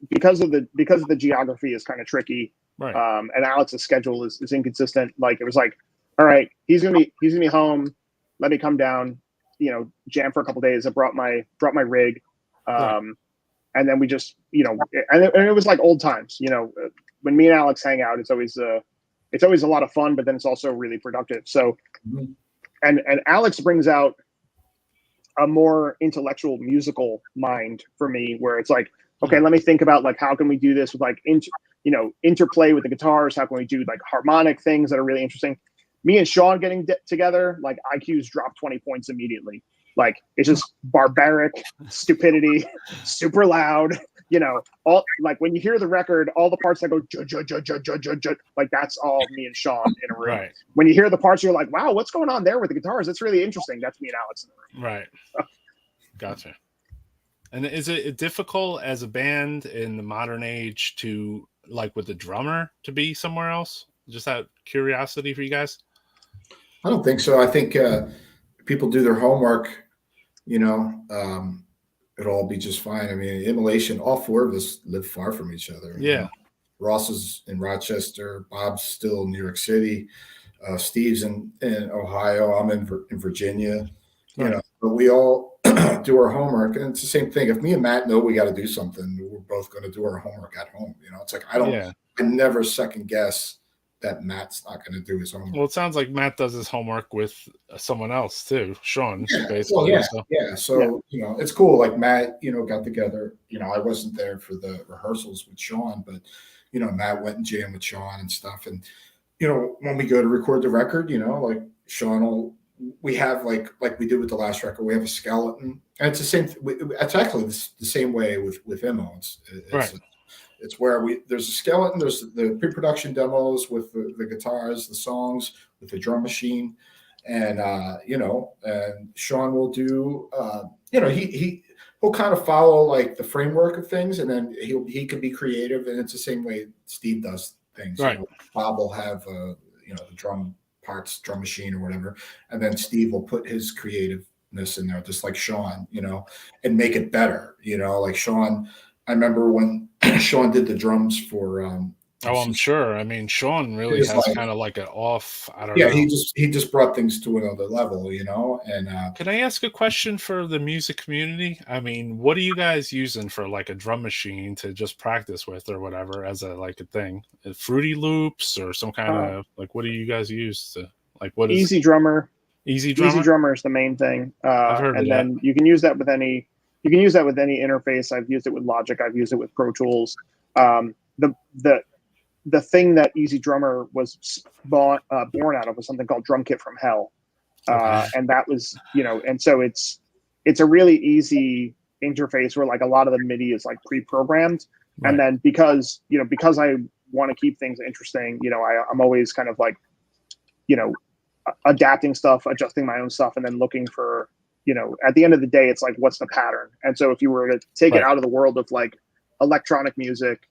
because of the geography is kind of tricky. Right. And Alex's schedule is inconsistent. Like it was like, all right, he's gonna be home. Let me come down, jam for a couple days. I brought my rig. And then we just, and it was like old times, when me and Alex hang out, it's always a lot of fun, but then it's also really productive. So, and Alex brings out a more intellectual musical mind for me where it's like, okay, let me think about like, how can we do this with like, interplay with the guitars? How can we do like harmonic things that are really interesting? Me and Sean getting together, like IQs drop 20 points immediately. Like it's just barbaric stupidity, super loud, all like when you hear the record, all the parts that go, like that's all me and Sean in a room. Right. When you hear the parts, you're like, wow, what's going on there with the guitars? That's really interesting. That's me and Alex in the room. Right. Gotcha. And is it difficult as a band in the modern age to, like with the drummer, to be somewhere else? Just out of curiosity for you guys. I don't think so. I think people do their homework, it'll all be just fine. I mean, Immolation, all four of us live far from each other. Yeah. Ross is in Rochester. Bob's still in New York City. Steve's in Ohio. I'm in Virginia. Right. But we all do our homework, and it's the same thing. If me and Matt know we got to do something, we're both going to do our homework at home. It's like I never second guess that Matt's not going to do his homework. Well, it sounds like Matt does his homework with someone else too, Sean. Yeah. Basically. Well, So it's cool. Like Matt, got together. I wasn't there for the rehearsals with Sean, but Matt went and jammed with Sean and stuff. And when we go to record the record, like Sean we have like we did with the last record, we have a skeleton, and it's the same. It's actually the same way with Immo. It's where there's a skeleton, there's the pre-production demos with the guitars, the songs, with the drum machine, and and Sean will do he'll kind of follow like the framework of things, and then he can be creative, and it's the same way Steve does things. Right. Bob will have the drum parts, drum machine or whatever, and then Steve will put his creativeness in there, just like Sean, and make it better. Like Sean, I remember when Sean did the drums for I'm sure. I mean, Sean really has kind of like an off. I don't know. Yeah, he just brought things to another level, And can I ask a question for the music community? I mean, what are you guys using for like a drum machine to just practice with or whatever as a thing? Fruity Loops or some kind of like? What do you guys use to like? What is Easy Drummer? Easy Drummer. Easy Drummer is the main thing. I've heard of that. Then you can use that with any. You can use that with any interface. I've used it with Logic. I've used it with Pro Tools. The thing that Easy Drummer was born out of was something called Drum Kit from Hell, and that was and so it's a really easy interface where like a lot of the MIDI is like pre-programmed, right. And then because I want to keep things interesting, I'm always kind of like adapting stuff, adjusting my own stuff, and then looking for at the end of the day, it's like what's the pattern. And so if you were to take it out of the world of like electronic music.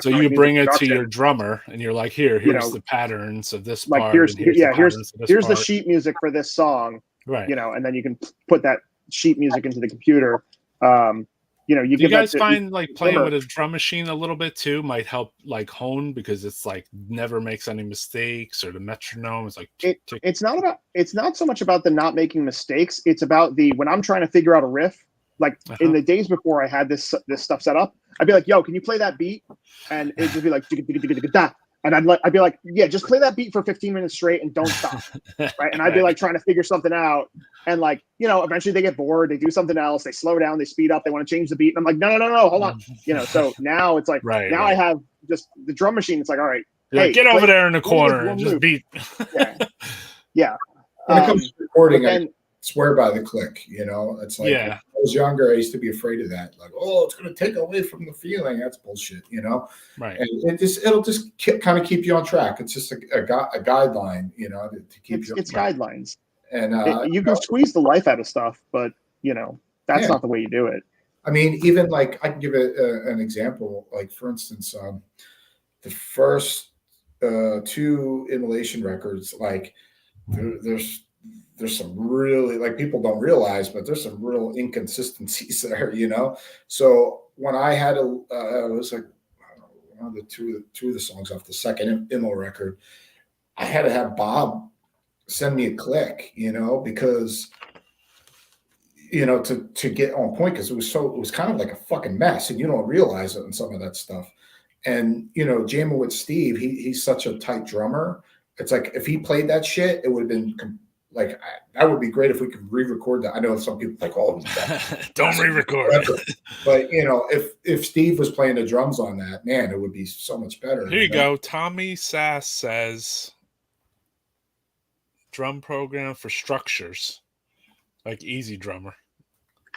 So you bring it to your drummer and you're like, here's the patterns of this part. Here's the sheet music for this song, right? And then you can put that sheet music into the computer. Do you guys find like playing with a drum machine a little bit too might help like hone because it's like never makes any mistakes, or the metronome is like it's not so much about the not making mistakes. It's about when I'm trying to figure out a riff. Like in the days before I had this stuff set up, I'd be like, "Yo, can you play that beat?" And it'd just be like, and I'd be like, "Yeah, just play that beat for 15 minutes straight and don't stop." Right? And I'd be like trying to figure something out, and like eventually they get bored, they do something else, they slow down, they speed up, they want to change the beat, and I'm like, no, hold on, So now it's like I have just the drum machine. It's like, all right, hey, get over there in the corner and just beat. Yeah. When it comes to recording, swear by the click, it's like when I was younger, I used to be afraid of that, like, oh, it's going to take away from the feeling. That's bullshit, right? And it'll just kind of keep you on track. It's just a guideline, to keep you. It's guidelines, and you can squeeze the life out of stuff, but that's not the way you do it. I mean, even like I can give an example, like for instance, the first 2 Immolation records, like there's some really, like, people don't realize, but there's some real inconsistencies there, So when I had it was like one of the two of the songs off the second Immo record, I had to have Bob send me a click, because to get on point, because it was kind of like a fucking mess, and you don't realize it in some of that stuff. And jamming with Steve, he's such a tight drummer. It's like if he played that shit, it would have been like, that would be great if we could re-record that. I know some people like, oh, don't re-record. But if Steve was playing the drums on that, man, it would be so much better. Here you go. Tommy Sass says drum program for structures, like Easy Drummer.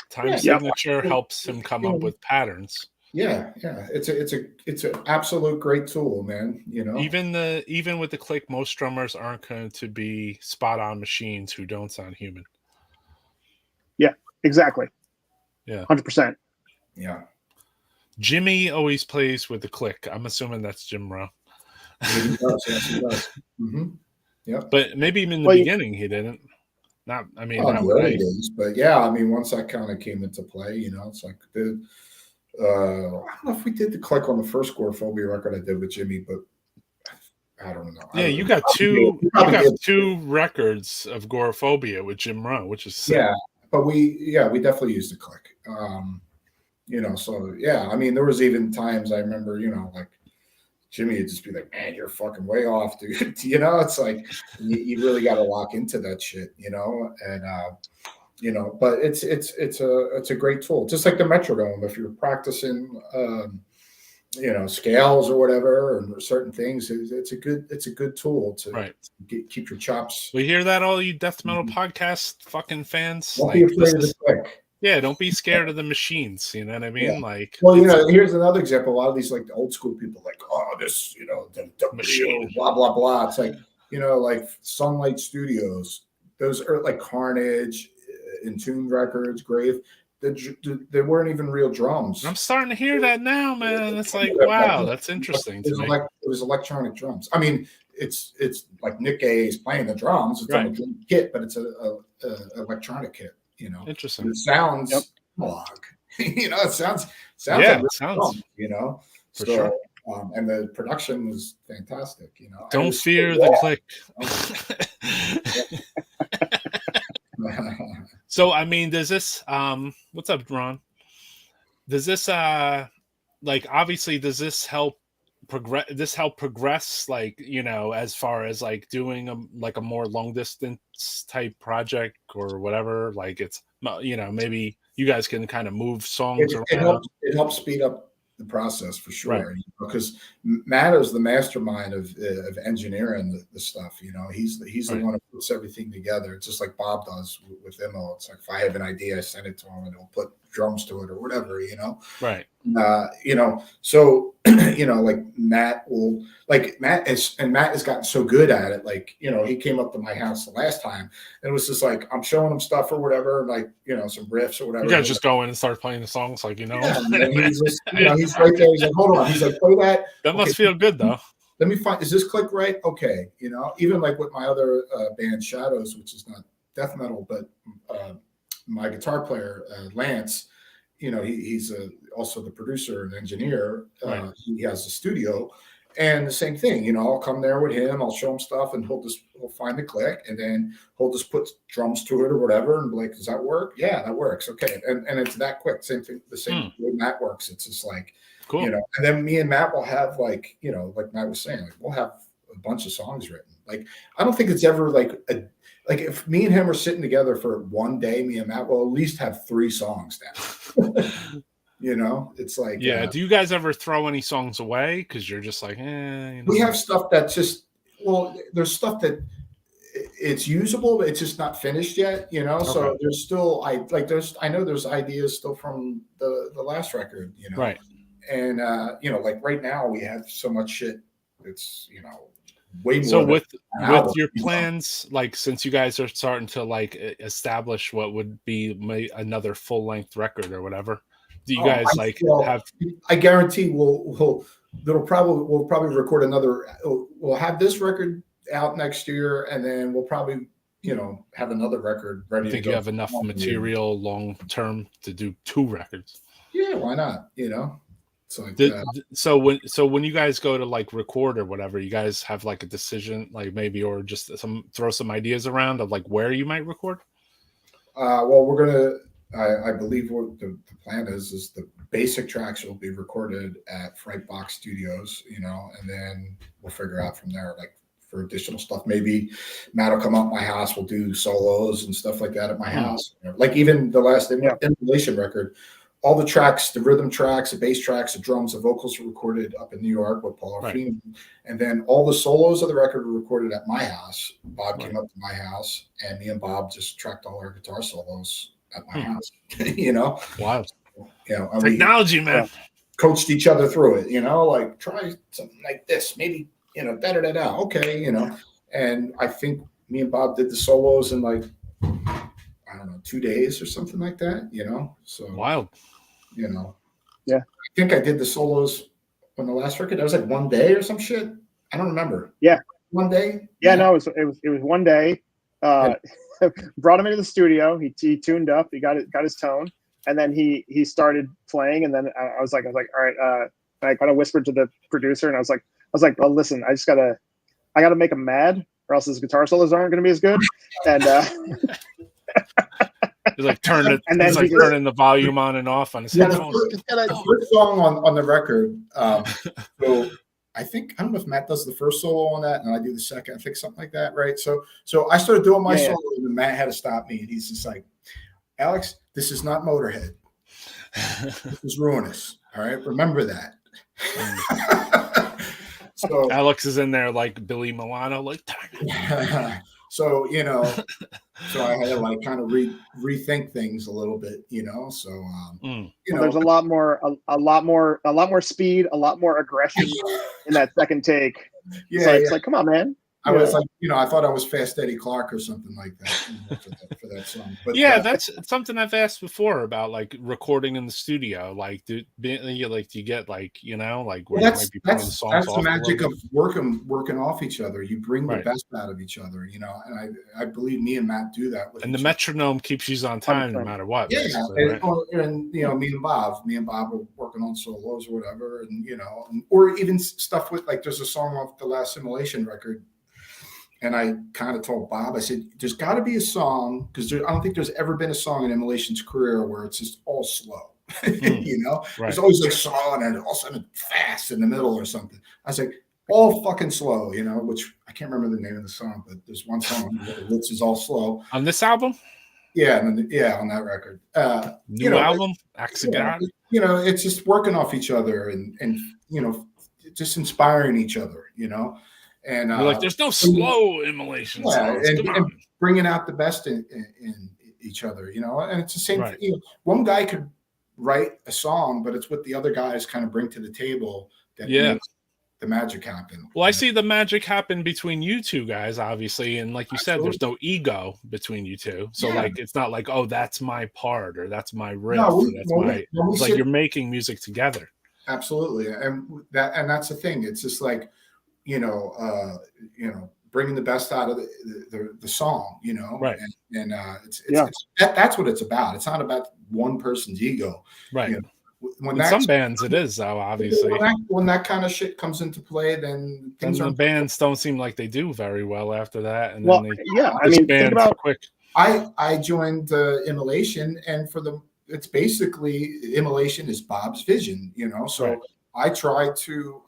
Time signature helps him come up with patterns. Yeah. It's an absolute great tool, man. Even with the click, most drummers aren't going to be spot on machines who don't sound human. Yeah, exactly. Yeah. 100%. Yeah. Jimmy always plays with the click. I'm assuming that's Jim Rowe. He does. Yes, he does. Mm-hmm. Yeah. But maybe even in the Well, beginning he didn't. Not, I mean, Oh, not the what early I. days, but yeah, I mean, once that kind of came into play, you know, it's like the I don't know if we did the click on the first Gorephobia record I did with Jimmy, but I don't know. Yeah, you We got probably two. did. We probably You got did. two records of Gorephobia with Jim Rowe, which is sick. Yeah, but we definitely used the click. You know, so yeah, I mean, there was even times I remember, you know, like Jimmy would just be like, "Man, you're fucking way off, dude." You know, it's like you really got to lock into that shit, you know, and you know, but it's a great tool, just like the metronome. If you're practicing, you know, scales or whatever, and certain things, it's a good tool to Right. keep your chops. We hear that, all you death metal podcast fucking fans. Don't Like, be afraid of the click. Yeah, don't be scared of the machines. You know what I mean? Yeah. Like, well, you know, here's another example. A lot of these like the old school people, like, oh, this, you know, the machine, real blah blah blah. It's like, you know, like Sunlight Studios. Those are like Carnage, Entombed Records, Grave. They weren't even real drums. I'm starting to hear that now, man. It's like, wow, that's interesting to me. It was electronic drums. I mean, it's like Nick Gay is playing the drums. It's on a drum kit, but it's a electronic kit. You know, interesting. It sounds analog. You know, it sounds yeah, like it sounds drum, you know, for sure. And the production was fantastic. You know, don't fear the click. So, I mean, does this? What's up, Ron? Does this like, obviously, does this help progress, like, you know, as far as like doing a more long distance type project or whatever? Like, it's, you know, maybe you guys can kind of move songs around. It helps speed up the process for sure, right. Because Matt is the mastermind of engineering the stuff. You know, he's the one who puts everything together. It's just like Bob does with Immolation. It's like, if I have an idea, I send it to him, and he'll put drums to it or whatever. You know, right. You know, so you know, like Matt has gotten so good at it. Like, you know, he came up to my house the last time and it was just like, I'm showing him stuff or whatever, like, you know, some riffs or whatever. You guys just go in and start playing the songs, like, you know. Yeah, and he's just, you know, he's right there. He's like, hold on. He's like, play that. That must feel good though. Let me find. Is this click right? Okay, you know, even like with my other band Shadows, which is not death metal, but my guitar player Lance. You know, he's also the producer and engineer. Right. He has a studio, and the same thing. You know, I'll come there with him. I'll show him stuff, and he'll find the click, and then he'll just put drums to it or whatever, and be like, does that work? Yeah, that works. Okay, and it's that quick. Same thing. The same way Matt works. It's just like, cool. You know. And then me and Matt will have, like, you know, like Matt was saying, like, we'll have a bunch of songs written. Like, I don't think it's ever like if me and him are sitting together for one day, me and Matt will at least have 3 songs down. You know, it's like, yeah. Do you guys ever throw any songs away because you're just like, you know? We have stuff that's just, well, there's stuff that it's usable, but it's just not finished yet. You know, okay. So there's still I know there's ideas still from the last record. You know, right? And you know, like right now we have so much shit. It's, you know, way more. So with your plans, like, since you guys are starting to like establish what would be another full length record or whatever, do you guys have? I guarantee we'll probably record another. We'll have this record out next year, and then we'll probably, you know, have another record ready. I think you have enough material long term to do 2 records. Yeah, why not? You know. Like, so when you guys go to like record or whatever, you guys have like a decision, like maybe, or just throw some ideas around of like where you might record? Well, we're gonna. I believe what the plan is the basic tracks will be recorded at Frightbox Studios, you know, and then we'll figure out from there. Like, for additional stuff, maybe Matt will come up my house. We'll do solos and stuff like that at my house. Like even the last Immolation record. All the tracks, the rhythm tracks, the bass tracks, the drums, the vocals were recorded up in New York with Paul Arfine. And then all the solos of the record were recorded at my house. Bob came up to my house, and me and Bob just tracked all our guitar solos at my house. You know? Wow. You know, technology, man. Coached each other through it, you know, like, try something like this, maybe, you know, da-da-da-da. Okay, you know. And I think me and Bob did the solos in like, I don't know, 2 days or something like that, So Wild. Yeah. I think I did the solos on the last record. That was like 1 day or some shit. I don't remember. Yeah. 1 day. Yeah, no, it was 1 day. Brought him into the studio. He tuned up. He got his tone, and then he started playing. And then I was like, all right. I kind of whispered to the producer, and I was like, well, listen, I gotta make him mad, or else his guitar solos aren't going to be as good. And He's like turning the volume on and off on his headphones. The first song on the record. So I don't know if Matt does the first solo on that, and I do the second. I think something like that, right? So I started doing my solo, and Matt had to stop me, and he's just like, Alex, this is not Motorhead. This is Ruinous. All right, remember that. So Alex is in there like Billy Milano, like. So so I had to like kind of rethink things a little bit, So there's a lot more speed, a lot more aggression in that second take. Yeah, so it's like, come on, man. I was like, I thought I was Fast Eddie Clark or something like that for that song. But that's something I've asked before about, like recording in the studio. Like, do you get like, like where you might be playing the songs off? That's the magic of working off each other. You bring the best out of each other, and I believe me and Matt do that. And the metronome keeps you on time no matter what. Yeah, and me and Bob were working on solos or whatever, and or even stuff with like there's a song off the last Immolation record. And I kind of told Bob, I said, there's got to be a song, because I don't think there's ever been a song in Immolation's career where it's just all slow. There's always like song and all of a sudden fast in the middle or something. I was like, all fucking slow, which I can't remember the name of the song, but there's one song where Litz is all slow. On this album? Yeah, on that record. New album? Acts of God? It's just working off each other and just inspiring each other, And you're like, there's no slow Immolation songs. And bringing out the best in each other, and it's the same thing. One guy could write a song, but it's what the other guys kind of bring to the table that makes the magic happen. Well, I see the magic happen between you two guys, obviously, and like you said, there's no ego between you two. So like, it's not like, oh, that's my part or that's my riff. It's like you're making music together. Absolutely, and that's the thing. It's just like, bringing the best out of the song, right? And that's what it's about. It's not about one person's ego, right? When some bands it is, though, obviously. When that kind of shit comes into play, then the bands don't seem like they do very well after that. And think about quick. I joined Immolation, and it's basically Immolation is Bob's vision, So. Right. I try to,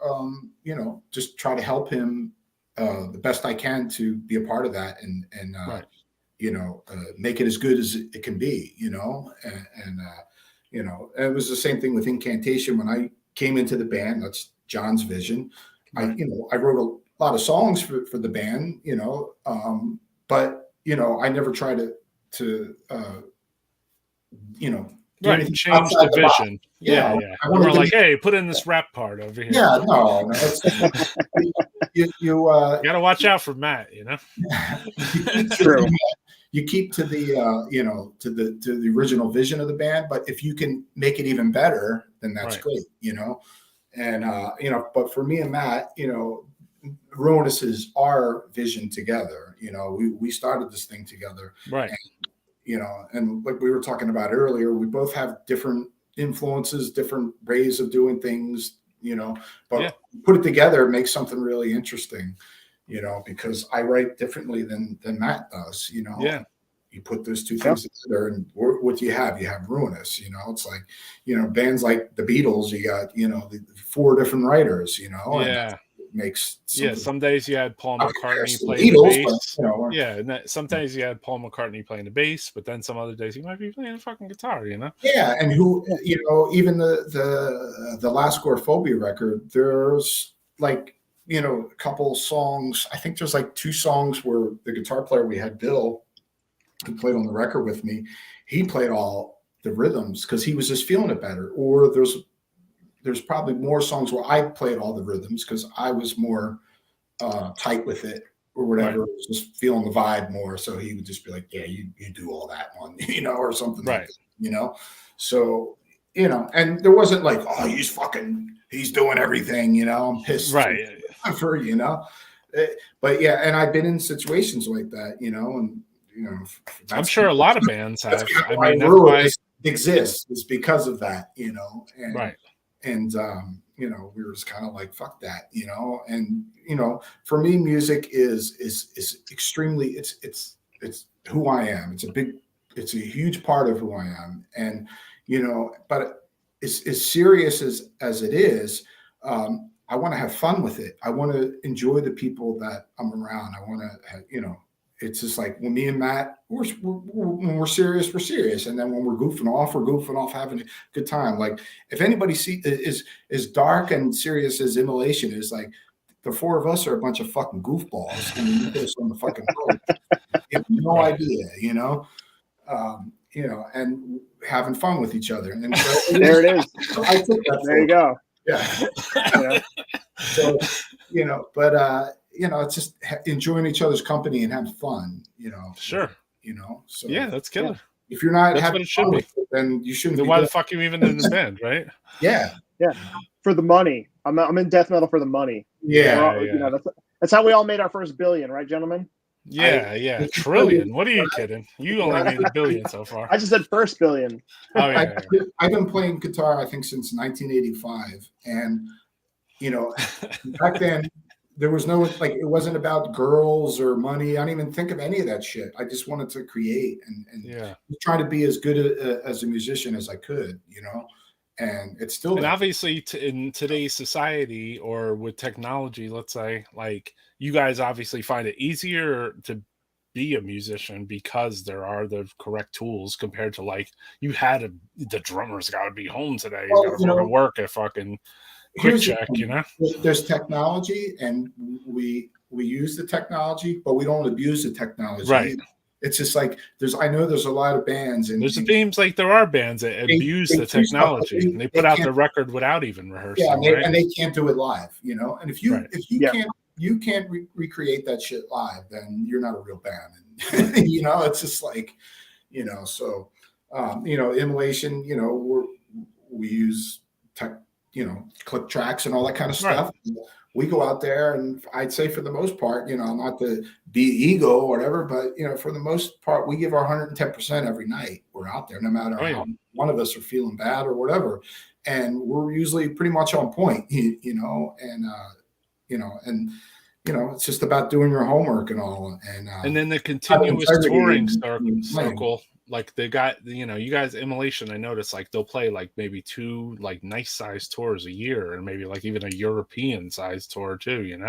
just try to help him the best I can to be a part of that and make it as good as it can be, and it was the same thing with Incantation. When I came into the band, that's John's vision. Right. I wrote a lot of songs for the band, but, I never tried to right, change the vision. Yeah. We're like, hey, put in this rap part over here. Yeah, no. You gotta watch out for Matt. True. You keep to the to the original vision of the band, but if you can make it even better, then that's great. And but for me and Matt, Ruinous is our vision together. We started this thing together, right? And like we were talking about earlier, we both have different influences, different ways of doing things, but put it together, make something really interesting, because I write differently than Matt does, You put those two things together, and what do you have? You have Ruinous, It's like, bands like the Beatles, you got, the 4 different writers, and makes some days you had Paul McCartney playing the bass. But, sometimes you had Paul McCartney playing the bass, but then some other days you might be playing the fucking guitar, Yeah, and even the last Gorephobia record, there's like a couple songs. I think there's like 2 songs where the guitar player we had, Bill, who played on the record with me, he played all the rhythms because he was just feeling it better. Or there's probably more songs where I played all the rhythms because I was more tight with it, or whatever, was just feeling the vibe more. So he would just be like, yeah, you do all that one, or something like that, So, and there wasn't like, oh, he's doing everything, I'm pissed. Right. For, but yeah, and I've been in situations like that, and, I'm sure a lot of bands have. I mean, that's why exists is because of that, and, right. And, we were just kind of like, fuck that, and, for me, music is extremely, it's who I am. It's a huge part of who I am. And, but as serious as it is, I want to have fun with it. I want to enjoy the people that I'm around. I want to, it's just like when me and Matt, when we're serious, we're serious. And then when we're goofing off, having a good time. Like if anybody is as dark and serious as Immolation is, like the four of us are a bunch of fucking goofballs. I mean, you put us on the fucking road. You have no idea, and having fun with each other. And then there it is. I took that. There you go. Yeah. So, but it's just enjoying each other's company and having fun, Sure. So yeah, that's killer. If you're not that's having fun with it, then you shouldn't. Then why the fuck are you even in the band, right? Yeah. For the money. I'm in death metal for the money. Yeah. That's how we all made our first billion, right, gentlemen? Yeah. Trillion. What are you kidding? You only made $1 billion so far. I just said first billion. Oh yeah. I've been playing guitar, I think, since 1985, and back then there was no it wasn't about girls or money. I didn't even think of any of that shit. I just wanted to create and try to be as good as a musician as I could, and it's still. And obviously, in today's society or with technology, let's say, like you guys obviously find it easier to be a musician because there are the correct tools compared to like you had the drummer's got to be home today. He's got to go to work at fucking quick check. There's technology, and we use the technology, but we don't abuse the technology. Right. Either. It's just like I know there's a lot of bands, and there's themes like there are bands that abuse the technology. And they put out the record without even rehearsing. Yeah, and they can't do it live, And if you can't recreate that shit live, then you're not a real band. And, it's just like, So, Immolation, we use tech, click tracks and all that kind of stuff. Right. We go out there, and I'd say for the most part, not to be ego or whatever, but for the most part, we give our 110% every night. We're out there, no matter how one of us are feeling bad or whatever, and we're usually pretty much on point, it's just about doing your homework and all, and then the continuous touring circle. Like they got, you guys, Immolation, I noticed like they'll play like maybe 2 like nice sized tours a year, and maybe like even a European sized tour too,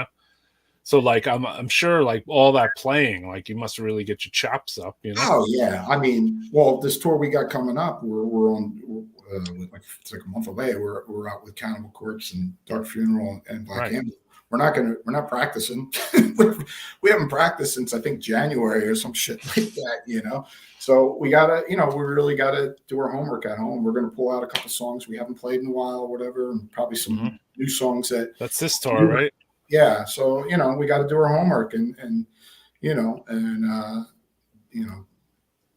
So like I'm sure like all that playing, like you must really get your chops up, Oh yeah, I mean, well, this tour we got coming up, we're on it's like a month away. We're out with Cannibal Corpse and Dark Funeral and Black Ambulance. We're not practicing. We haven't practiced since I think January or some shit like that, So we gotta, we really gotta do our homework at home. We're gonna pull out a couple songs we haven't played in a while or whatever, and probably some new songs that's this tour, right? Yeah. So, we gotta do our homework and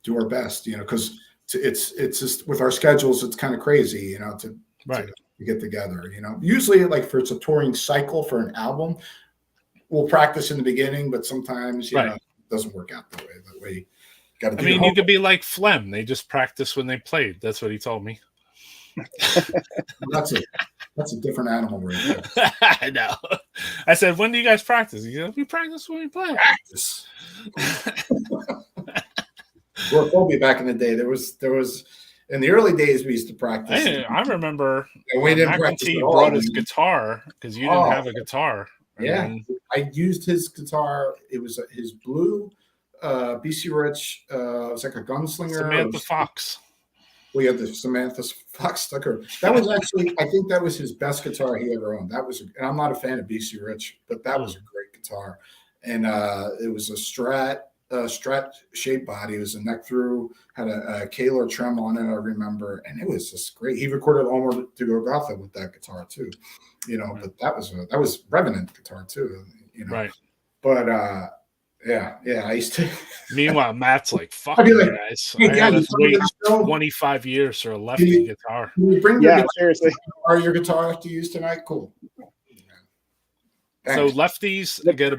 do our best, because it's just with our schedules, it's kind of crazy, to get together, usually like it's a touring cycle for an album, we'll practice in the beginning, but sometimes it doesn't work out that way. I mean, you could be like Flem, they just practice when they played. That's what he told me. That's a different animal right there. I know. I said, when do you guys practice? He said, we practice when we play. Practice. Agoraphobia back in the day, there was in the early days we used to practice. I remember McEntee brought his guitar because you didn't have a guitar. Yeah, I used his guitar. It was his blue BC Rich. It was like a gunslinger. Samantha Fox. We had the Samantha Fox sticker. That was actually, I think that was his best guitar he ever owned. And I'm not a fan of BC Rich, but that was a great guitar. And it was a Strat shaped body. It was a neck through, had a Kaler trem on it, I remember, and it was just great. He recorded Almost to Golgotha with that guitar too, but that was Revenant guitar too, Right. But yeah, I used to. Meanwhile, Matt's like, fuck I'd be you like, guys. hey, I guys, had to you coming wait to the show? 25 years for a lefty you- guitar. Can you bring your Yeah, seriously. your guitar to use tonight? Cool. So Thanks. lefties get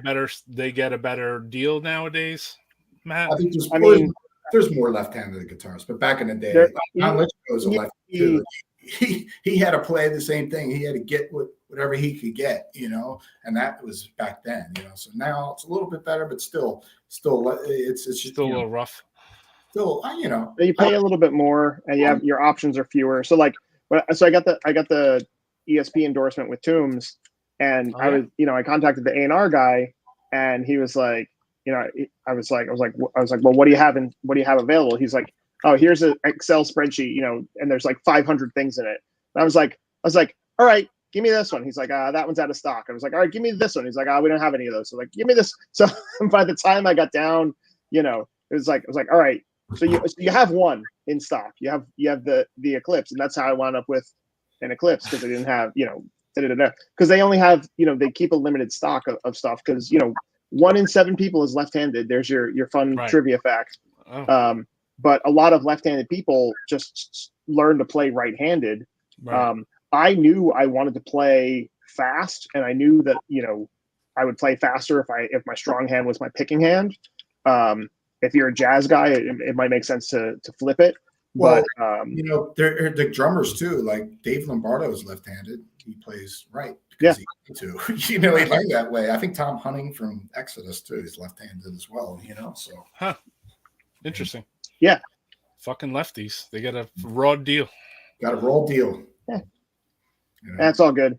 a better deal nowadays, Matt. I think there's more left-handed guitarists, but back in the day, John Litchfield was a lefty too. He had to play the same thing. He had to get whatever he could get, and that was back then, So now it's a little bit better, but still, it's just, Still a little rough. Still, you pay a little bit more, and you have your options are fewer. So I got the ESP endorsement with Tombs, and I contacted the A&R guy, and he was like, I was like, well, what do you have available? He's like, oh, here's an Excel spreadsheet, and there's like 500 things in it. And I was like, all right, give me this one. He's like, that one's out of stock. I was like, all right, give me this one. He's like, we don't have any of those. So like, give me this. So by the time I got down, it was like, all right. So you have one in stock. You have the Eclipse, and that's how I wound up with an Eclipse, because I didn't have, because they only have, they keep a limited stock of stuff, because 1 in 7 people is left-handed. There's your fun trivia fact. Oh. But a lot of left-handed people just learn to play right-handed. Right. I knew I wanted to play fast, and I knew that I would play faster if my strong hand was my picking hand. If you're a jazz guy, it might make sense to flip it. Well, but the drummers too. Like Dave Lombardo is left-handed. He plays right because he he learned that way. I think Tom Hunting from Exodus too is left-handed as well. So Interesting. Yeah, fucking lefties. They got a raw deal. Got a raw deal. Yeah, that's all good.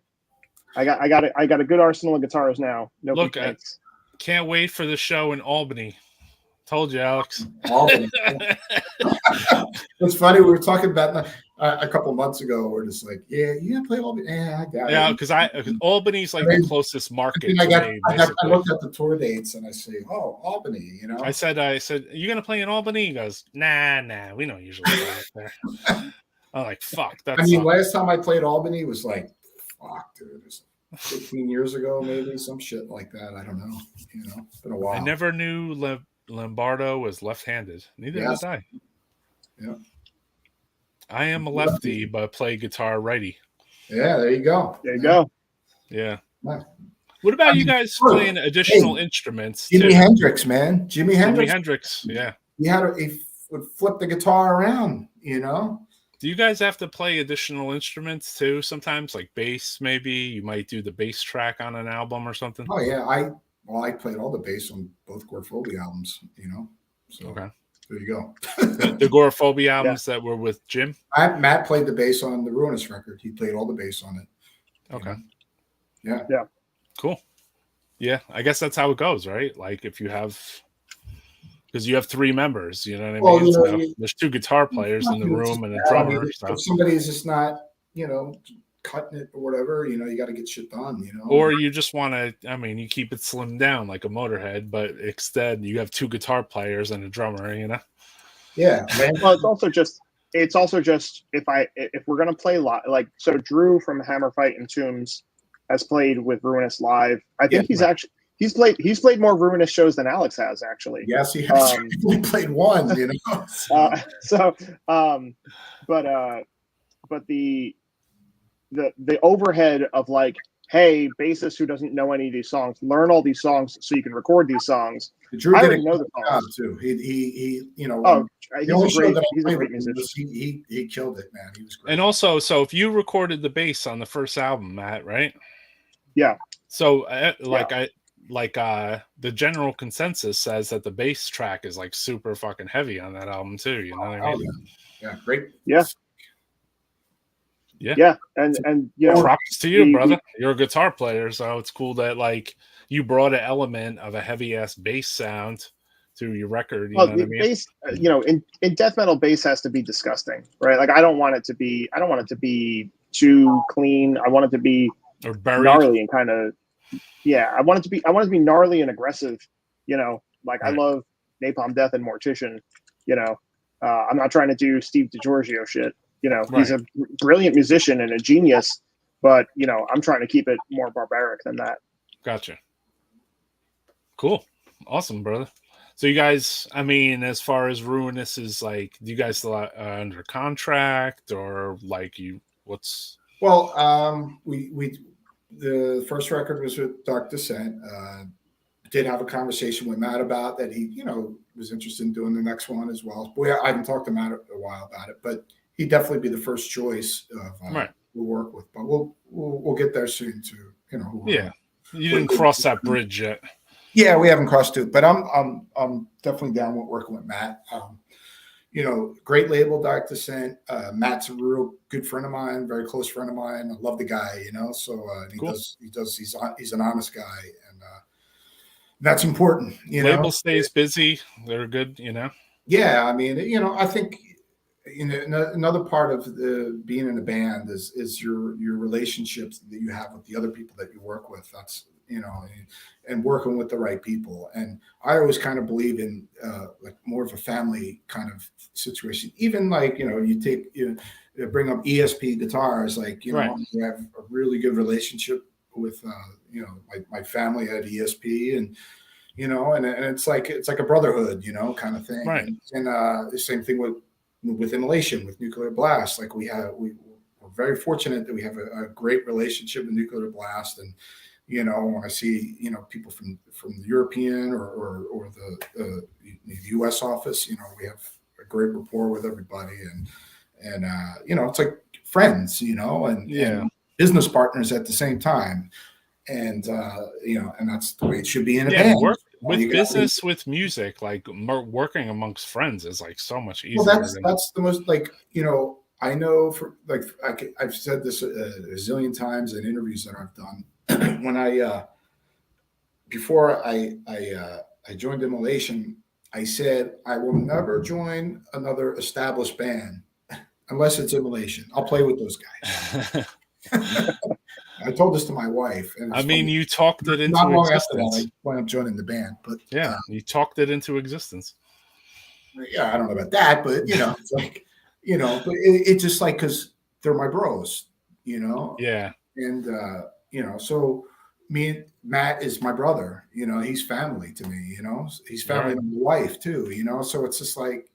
I got a good arsenal of guitars now. No complaints. Can't wait for the show in Albany. Told you, Alex. Albany. It's funny. We were talking about a couple months ago. We're just like, yeah, you gotta play Albany. Yeah, I got it. Yeah, because Albany's like the closest market. I looked at the tour dates and I say, oh, Albany. I said, you gonna play in Albany? He goes, nah, we don't usually play up there. I'm like, fuck. Last time I played Albany was like, fuck, dude. It was 15 years ago, maybe some shit like that. I don't know. It's been a while. I never knew Lombardo was left-handed. Neither did I. Yeah. I am a lefty, but play guitar righty. Yeah, there you go. There you go. Yeah. Nice. What about you guys playing additional instruments? Jimi Hendrix, man. Jimi Hendrix, yeah. He would flip the guitar around, Do you guys have to play additional instruments too sometimes, like bass maybe? You might do the bass track on an album or something? Oh, yeah. I played all the bass on both Gorephobia albums, So okay. There you go. the Gorephobia albums that were with Jim? Matt played the bass on the Ruinous record. He played all the bass on it. Okay. Yeah. Yeah. Cool. Yeah, I guess that's how it goes, right? Like if you have, because you have 3 members, you know what I mean? So there's 2 guitar players in the room and a drummer. If somebody's just not, cutting it or whatever, you got to get shit done, Or you just want to, you keep it slimmed down like a Motorhead, but instead you have 2 guitar players and a drummer, Yeah. Well, it's also just if we're gonna play live, like so Drew from Hammer Fight and Tombs has played with Ruinous live. I think he's played more Ruinous shows than Alex has actually. Yes, he has. He played one, But the overhead of like, hey, bassist who doesn't know any of these songs, learn all these songs so you can record these songs. Drew I did already know the songs too. He he's a great musician. He killed it, man. He was great. And also, so if you recorded the bass on the first album, Matt, right? Yeah. So the general consensus says that the bass track is like super fucking heavy on that album too. You know what I mean? Yeah, great. Yeah. Yeah. And props to you, brother. You're a guitar player, so it's cool that like you brought an element of a heavy ass bass sound to your record. You know what I mean? Bass, in death metal, bass has to be disgusting, right? Like I don't want it to be too clean. I want it to be gnarly and kind of I want it to be gnarly and aggressive. Like I love Napalm Death and Mortician. I'm not trying to do Steve DiGiorgio shit. He's a brilliant musician and a genius, but I'm trying to keep it more barbaric than that. Gotcha. Cool. Awesome, brother. So you guys, I mean, as far as Ruinous is like, do you guys still under contract or like what's? Well, we the first record was with Dark Descent. Did have a conversation with Matt about that. He, was interested in doing the next one as well. Boy, I haven't talked to Matt a while about it, but he'd definitely be the first choice of Right. we'll work with. But we'll get there soon too. Yeah, you didn't cross that bridge yet. Yeah, we haven't crossed it, but I'm definitely down with working with Matt. Great label, Dark Descent. Matt's a real good friend of mine, very close friend of mine. I love the guy, So Cool. he's an honest guy, and that's important. Label stays busy. They're good, Yeah, I mean, I think another part of being in a band is your relationships that you have with the other people that you work with. That's and working with the right people. And I always kind of believe in like more of a family kind of situation. Even like you bring up ESP guitars, like Right. We have a really good relationship with my family at ESP, and and it's like a brotherhood, kind of thing. Right. And the same thing with Immolation, with Nuclear Blast. Like we're very fortunate that we have a great relationship with Nuclear Blast. And when I see people from the European or the U.S. office, we have a great rapport with everybody, and it's like friends, and business partners at the same time. And and that's the way it should be in a band. Work with business, with music, like working amongst friends is like so much easier. Well, that's the most, like, I know for like I've said this a zillion times in interviews that I've done. When before I joined Immolation, I said I will never join another established band unless it's Immolation. I'll play with those guys. I told this to my wife. And I mean, you talked it into not long existence. After that, I wound up joining the band, but you talked it into existence. Yeah, I don't know about that, but it's like, but it's just like, because they're my bros, Yeah. And so me, Matt is my brother, he's family to me, he's family to my wife too, so it's just like,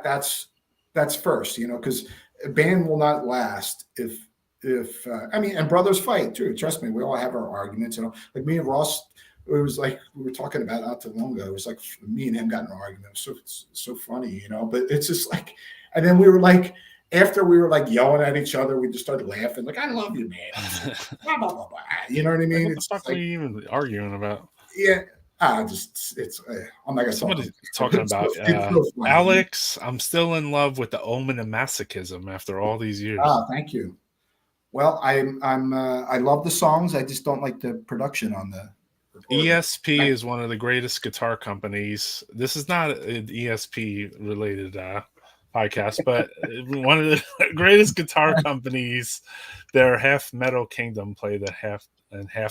that's first, because a band will not last if and brothers fight too. Trust me, we all have our arguments. Like me and Ross, it was like we were talking about not too long ago. It was like me and him got in an argument. It was so funny, But it's just like, and then we were like, after we were like yelling at each other, we just started laughing. Like, I love you, man. Blah, blah, blah, blah. You know what I mean? What the fuck are you even arguing about? Yeah. I'm not gonna. Somebody's talking about Alex. I'm still in love with the Omen of Masochism after all these years. Thank you. Well, I love the songs. I just don't like the production on the recording. ESP is one of the greatest guitar companies. This is not an ESP related podcast, but one of the greatest guitar companies. Their half Metal Kingdom play the half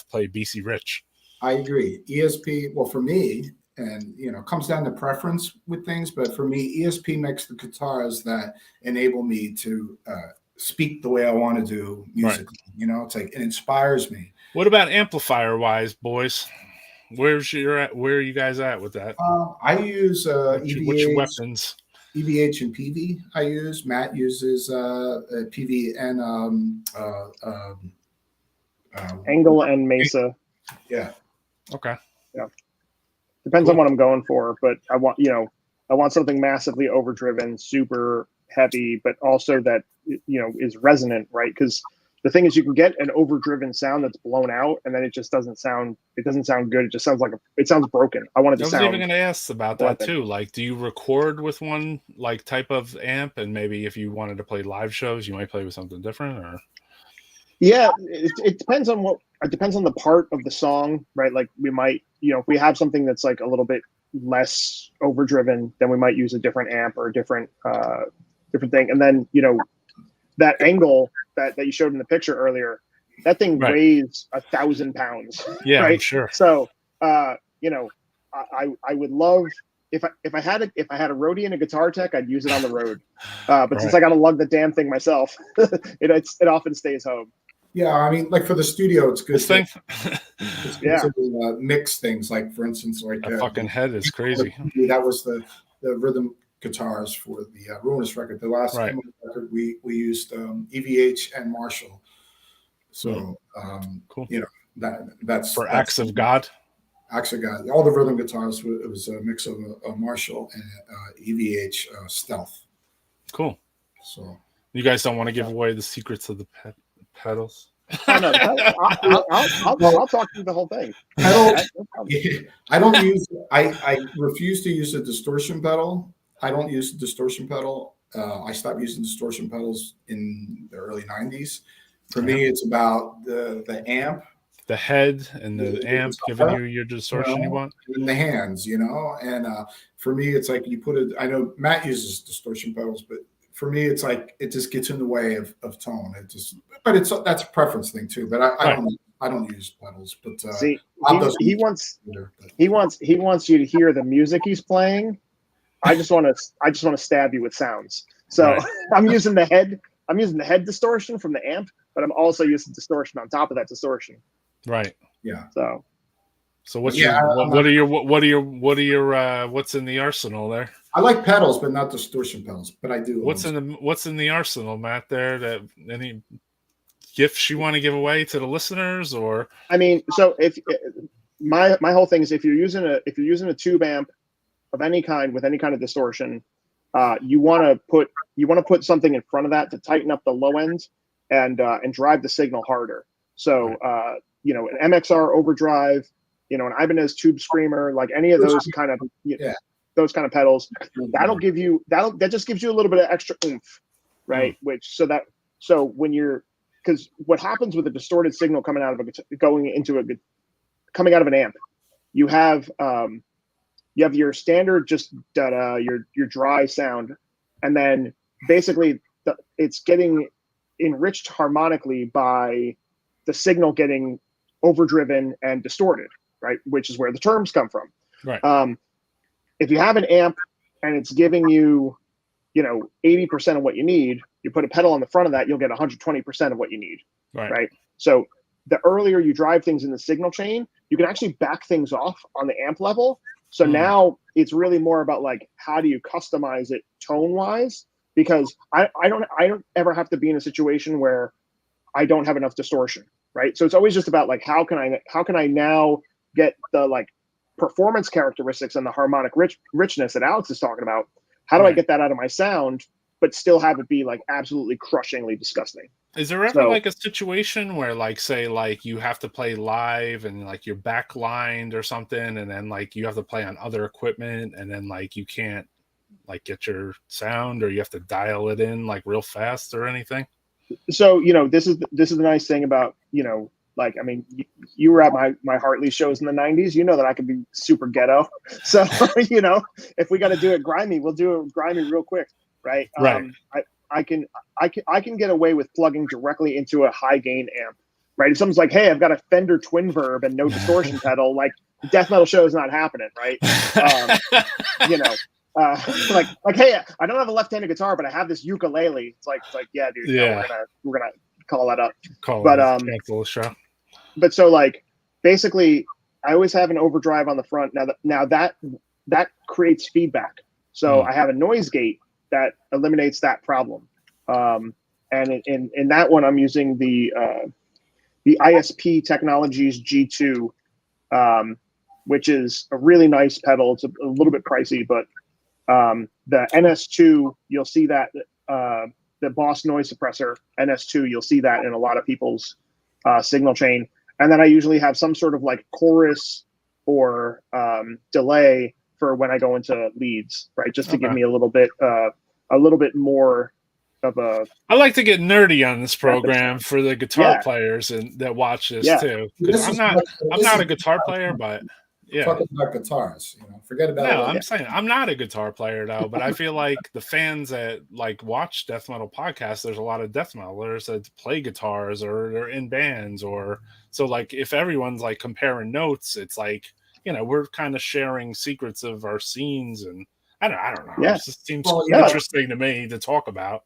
play BC Rich. I agree. ESP, well, for me, and comes down to preference with things, but for me, ESP makes the guitars that enable me to speak the way I want to do musically. Right. It's like it inspires me. What about amplifier wise, boys? Where are you guys at with that? I use EVH. What's your weapons? EVH and PV. I use. Matt uses PV and Angle and Mesa. Yeah. Okay. Yeah. Depends on what I'm going for, but I want something massively overdriven, super heavy, but also that is resonant, right? Because the thing is, you can get an overdriven sound that's blown out, and then it just doesn't sound. It doesn't sound good. It just sounds it sounds broken. I wanted to sound. I was even going to ask about that too. Like, do you record with one like type of amp, and maybe if you wanted to play live shows, you might play with something different, or? Yeah, it depends on it depends on the part of the song, right? Like we might, if we have something that's like a little bit less overdriven, then we might use a different amp or a different thing. And then, that angle that you showed in the picture earlier, that thing weighs 1,000 pounds. Yeah, right? I'm sure. So, I would love if I had a roadie and a guitar tech, I'd use it on the road. But since I got to lug the damn thing myself, it often stays home. Yeah, I mean, like for the studio, it's good. This thing, It's good to mix things. Like for instance, like the fucking head is crazy. That was the rhythm guitars for the Ruinous record. The last record we used EVH and Marshall. So cool. You know that's for Acts of God. Acts of God. All the rhythm guitars. It was a mix of a Marshall and EVH Stealth. Cool. So you guys don't want to give away the secrets of the pedals? Oh, no, I'll talk to you the whole thing. I don't use. I refuse to use a distortion pedal. I don't use the distortion pedal. I stopped using distortion pedals in the early '90s. For me, it's about the amp, the head, and the amp giving you your distortion you want, and the hands, And for me, it's like you put it. I know Matt uses distortion pedals, but for me, it's like it just gets in the way of tone. That's a preference thing too. But I don't use pedals. But see, he wants you to hear the music he's playing. I just want to stab you with sounds. So I'm using the head distortion from the amp, but I'm also using distortion on top of that distortion. Right. Yeah. So what's what's in the arsenal there? I like pedals, but not distortion pedals. But I do. What's in the arsenal, Matt? There, that any gifts you want to give away to the listeners, or? I mean, so if my whole thing is if you're using a tube amp of any kind with any kind of distortion, you want to put something in front of that to tighten up the low end and drive the signal harder. So an MXR overdrive, an Ibanez tube screamer, like any of those kind of those kind of pedals, that just gives you a little bit of extra oomph, right? Because what happens with a distorted signal coming out of an amp, you have your standard just your dry sound, and then basically it's getting enriched harmonically by the signal getting overdriven and distorted, right? Which is where the terms come from. Right. If you have an amp and it's giving you, 80% of what you need, you put a pedal on the front of that, you'll get 120% of what you need. Right. So the earlier you drive things in the signal chain, you can actually back things off on the amp level. So now it's really more about like, how do you customize it tone wise? Because I don't ever have to be in a situation where I don't have enough distortion. Right. So it's always just about like, how can I now get the like performance characteristics and the harmonic richness that Alex is talking about? How do I get that out of my sound, but still have it be like absolutely crushingly disgusting? Is there ever like a situation where like, say, like you have to play live and like you're backlined or something, and then like you have to play on other equipment, and then like you can't like get your sound, or you have to dial it in like real fast or anything? So, this is the nice thing about, like, I mean, you were at my Hartley shows in the 90s, that I could be super ghetto. So, if we got to do it grimy, we'll do it grimy real quick. Right. Right. I can get away with plugging directly into a high gain amp. Right. If someone's like, hey, I've got a Fender Twin Verb and no distortion pedal, like death metal show is not happening. Right. Like, hey, I don't have a left-handed guitar, but I have this ukulele. It's like, yeah, dude. Yeah. No, we're gonna call that up. Cancel the show. But so like, basically, I always have an overdrive on the front. Now that creates feedback. So I have a noise gate that eliminates that problem. And in that one, I'm using the ISP Technologies G2, which is a really nice pedal. It's a little bit pricey, but the NS2, you'll see that the Boss noise suppressor NS2, you'll see that in a lot of people's signal chain. And then I usually have some sort of like chorus or delay for when I go into leads, right? Just to give me a little bit more of a. I like to get nerdy on this program for the guitar players and that watch this too. Because I'm not a guitar player, but talking about guitars, forget about it. No, I'm saying I'm not a guitar player though, but I feel like the fans that like watch death metal podcasts, there's a lot of death metalers that play guitars or they're in bands, or so like if everyone's like comparing notes, it's like, we're kind of sharing secrets of our scenes, and I don't know. Yeah. It just seems interesting to me to talk about.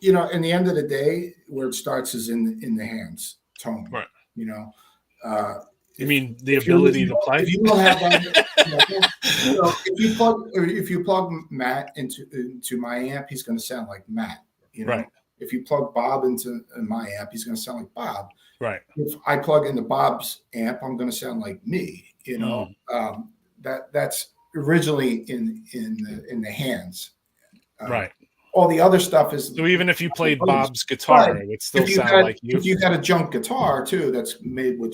you know, in the end of the day, where it starts is in the hands tone. Right. You know, you mean the ability to play? If you don't have that, you know, if you plug Matt into my amp, he's going to sound like Matt. You know, right. If you plug Bob into my amp, he's going to sound like Bob. Right. If I plug into Bob's amp, I'm going to sound like me. You know, that's originally in the hands. Right. All the other stuff is so even if you played Bob's guitar, it would still sound like you. If you had a junk guitar too, that's made with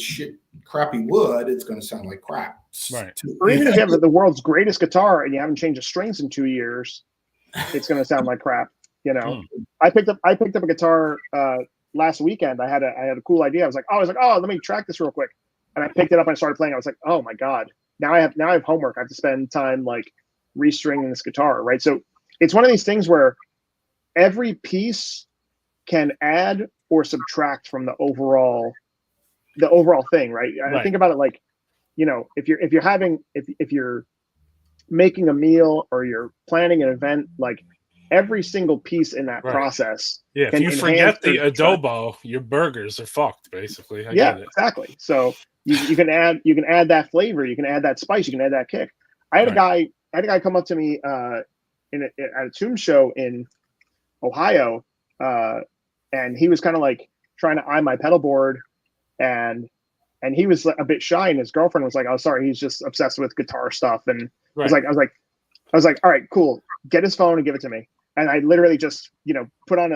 crappy wood, it's going to sound like crap. Right. Or even if you have the world's greatest guitar and you haven't changed the strings in 2 years, it's going to sound like crap. You know, I picked up a guitar last weekend. I had a cool idea. I was like, let me track this real quick, and I picked it up and I started playing. I was like, oh my god, now I have homework. I have to spend time like restringing this guitar, right? So it's one of these things where every piece can add or subtract from the overall thing, right? I think about it like, you know, if you're making a meal or you're planning an event, like every single piece in that process. Yeah, if you forget the adobo, your burgers are fucked, basically. I get it. Exactly. So you can add that flavor, you can add that spice, you can add that kick. I had a guy come up to me at a Tomb show in Ohio, and he was kind of like trying to eye my pedal board, and he was a bit shy, and his girlfriend was like, "Oh, sorry, he's just obsessed with guitar stuff." And I was like, "All right, cool. Get his phone and give it to me." And I literally just, you know, put on